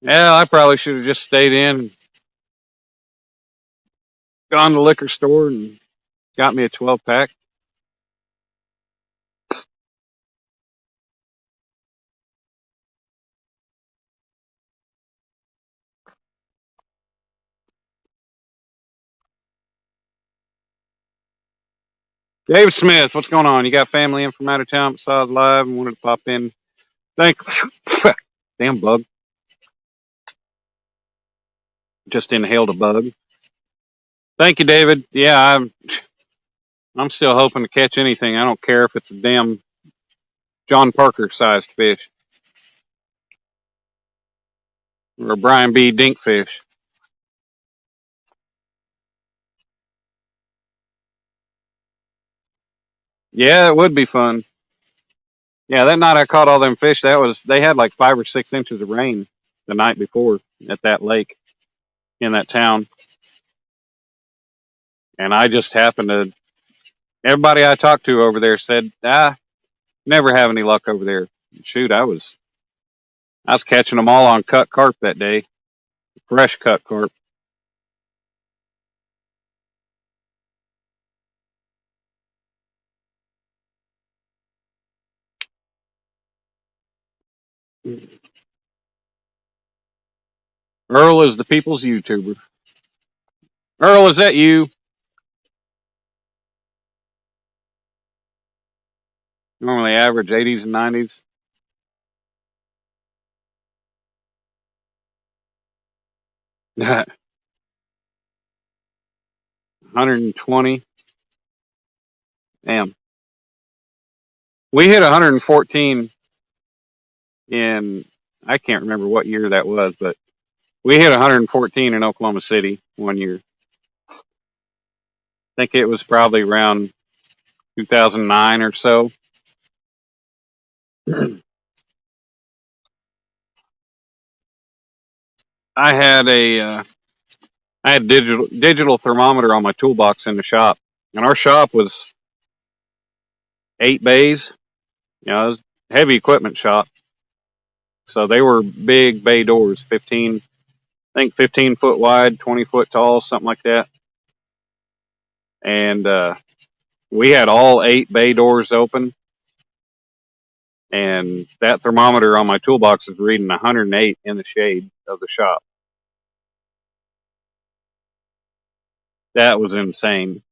Yeah, I probably should have just stayed in, gone to the liquor store, and got me a 12-pack. Dave Smith, what's going on? You got family in from out of town besides live and wanted to pop in? Thanks. Damn bug. Just inhaled a bug. Thank you, David. Yeah, I'm still hoping to catch anything. I don't care if it's a damn John Parker-sized fish or a Brian B. Dinkfish. Yeah, it would be fun. Yeah, that night I caught all them fish. They had like 5 or 6 inches of rain the night before at that lake in that town. And I just happened to, everybody I talked to over there said, never have any luck over there. Shoot, I was catching them all on cut carp that day. Fresh cut carp. Earl is the people's YouTuber. Earl, is that you? Normally average 80s and 90s. $120. Damn. We hit 114 in, I can't remember what year that was, but we hit 114 in Oklahoma City one year. I think it was probably around 2009 or so. I had digital thermometer on my toolbox in the shop, and our shop was 8 bays. You know, it was a heavy equipment shop. So they were big bay doors, 15, I think 15 foot wide, 20 foot tall, something like that. And we had all 8 bay doors open. And that thermometer on my toolbox is reading 108 in the shade of the shop. That was insane.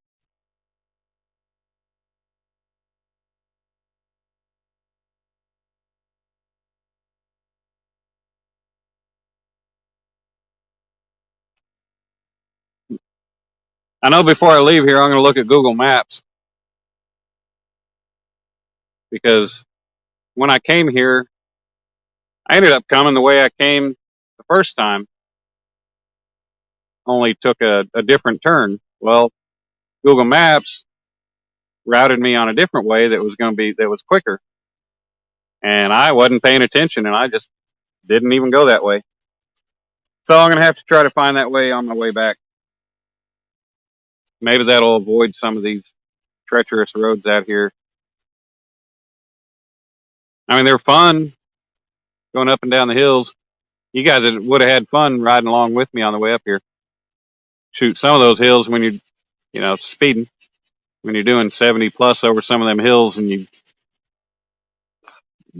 I know before I leave here, I'm going to look at Google Maps, because when I came here, I ended up coming the way I came the first time, only took a different turn. Well, Google Maps routed me on a different way that was quicker. And I wasn't paying attention, and I just didn't even go that way. So I'm going to have to try to find that way on my way back. Maybe that'll avoid some of these treacherous roads out here. I mean, they're fun going up and down the hills. You guys would have had fun riding along with me on the way up here. Shoot, some of those hills when you're, speeding, when you're doing 70 plus over some of them hills and you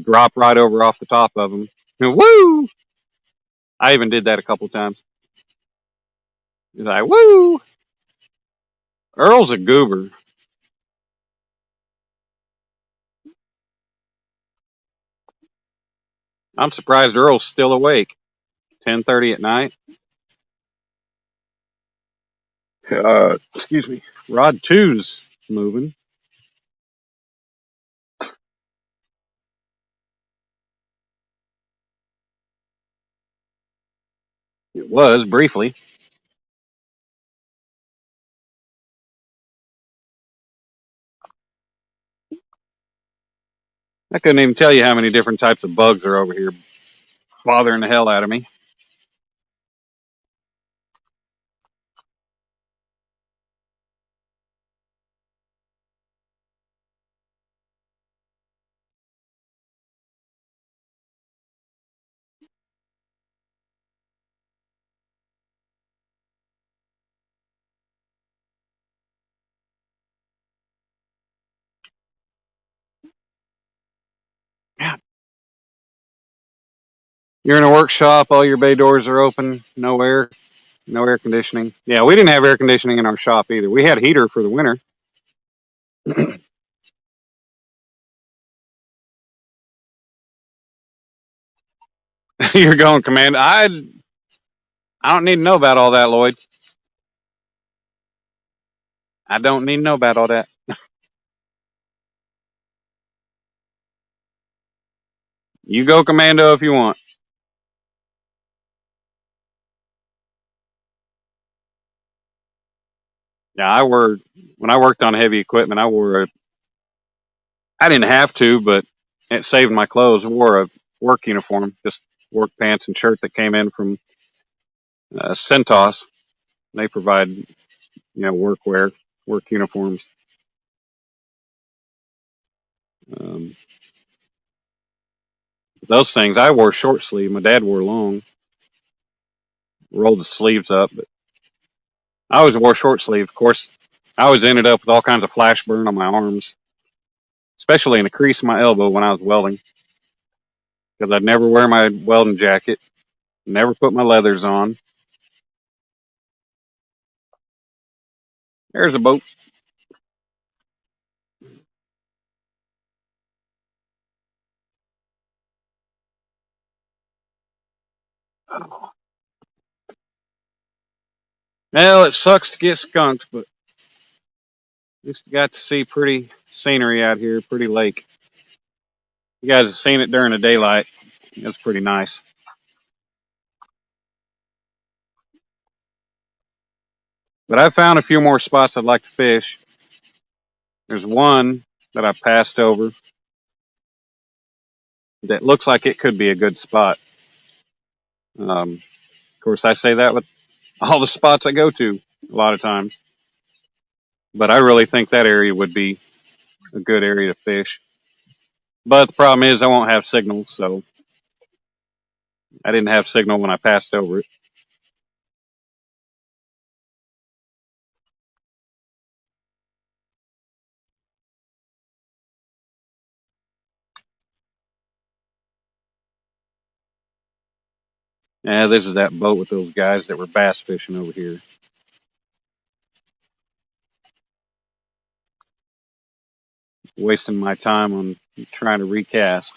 drop right over off the top of them. Woo! I even did that a couple times. He's like, woo! Earl's a goober. I'm surprised Earl's still awake. 10:30 at night. Excuse me. Rod 2's moving. It was briefly. I couldn't even tell you how many different types of bugs are over here bothering the hell out of me. You're in a workshop, all your bay doors are open, no air conditioning. Yeah, we didn't have air conditioning in our shop either. We had heater for the winter. You're going, Commander. I don't need to know about all that, Lloyd. I don't need to know about all that. You go commando if you want. Yeah, when I worked on heavy equipment, I didn't have to, but it saved my clothes. I wore a work uniform, just work pants and shirt that came in from Centos. They provide, workwear, work uniforms. Um, those things, I wore short sleeve. My dad wore long, rolled the sleeves up, but I always wore short sleeve. Of course, I always ended up with all kinds of flash burn on my arms, especially in the crease of my elbow when I was welding, because I'd never wear my welding jacket, never put my leathers on. There's a boat. Well, it sucks to get skunked, but at least we got to see pretty scenery out here, pretty lake. You guys have seen it during the daylight. It's pretty nice. But I found a few more spots I'd like to fish. There's one that I passed over that looks like it could be a good spot. Of course, I say that with all the spots I go to a lot of times. But I really think that area would be a good area to fish. But the problem is I won't have signal, so I didn't have signal when I passed over it. Yeah, this is that boat with those guys that were bass fishing over here. Wasting my time on trying to recast.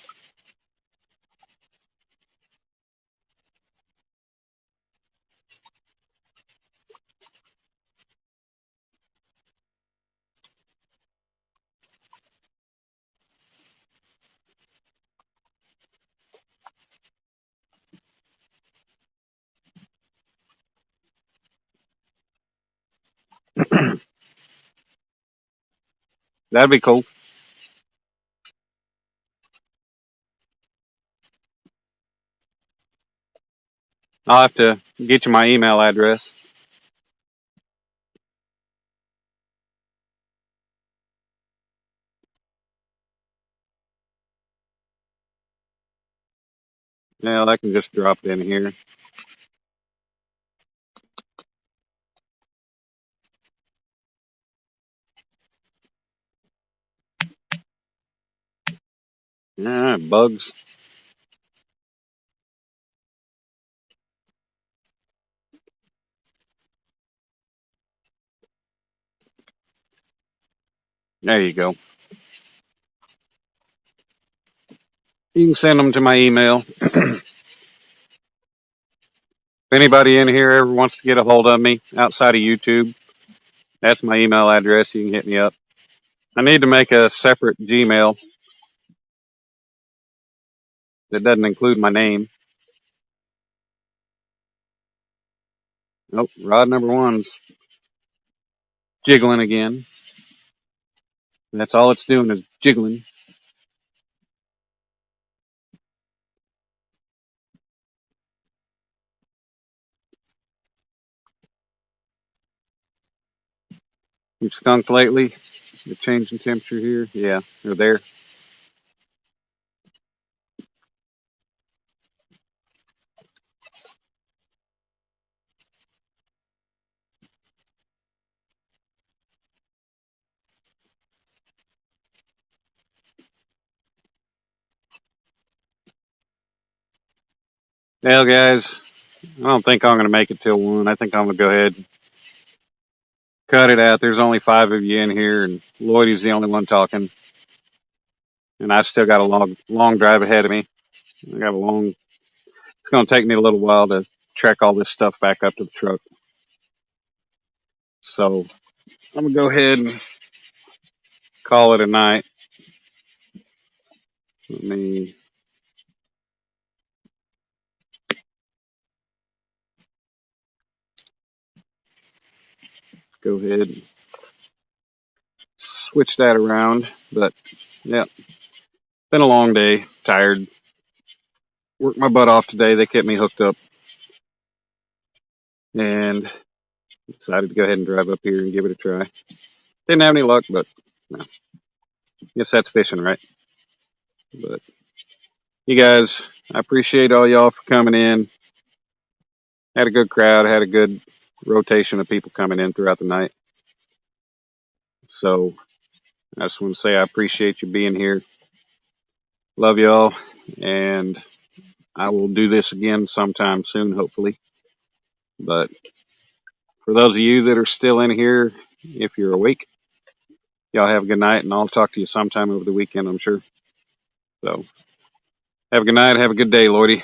That'd be cool. I'll have to get you my email address. Yeah, I can just drop it in here. Yeah, bugs. There you go. You can send them to my email. If anybody in here ever wants to get a hold of me outside of YouTube, that's my email address. You can hit me up. I need to make a separate Gmail that doesn't include my name. Nope, rod number one's jiggling again. That's all it's doing is jiggling. You've skunked lately? The change in temperature here? Yeah, they're there. Well, guys, I don't think I'm going to make it till 1. I think I'm going to go ahead and cut it out. There's only 5 of you in here, and Lloydie's the only one talking. And I've still got a long drive ahead of me. I got a long. It's going to take me a little while to track all this stuff back up to the truck. So I'm going to go ahead and call it a night. Let me go ahead and switch that around. But yeah, been a long day. Tired. Worked my butt off today. They kept me hooked up. And decided to go ahead and drive up here and give it a try. Didn't have any luck, but no. Guess that's fishing, right? But you guys, I appreciate all y'all for coming in. Had a good crowd, had a good rotation of people coming in throughout the night. So I just want to say I appreciate you being here. Love y'all, and I will do this again sometime soon, hopefully. But for those of you that are still in here, if you're awake, y'all have a good night, and I'll talk to you sometime over the weekend, I'm sure. So have a good night, have a good day, Lloydie.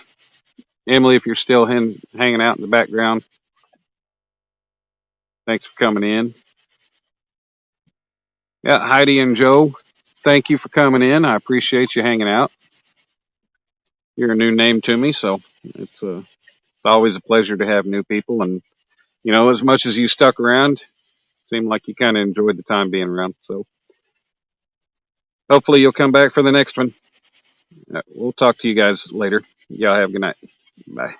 Emily, if you're still hanging out in the background, thanks for coming in. Yeah, Heidi and Joe, thank you for coming in. I appreciate you hanging out. You're a new name to me, so it's always a pleasure to have new people. And, you know, as much as you stuck around, seemed like you kind of enjoyed the time being around. So hopefully you'll come back for the next one. We'll talk to you guys later. Y'all have a good night. Bye.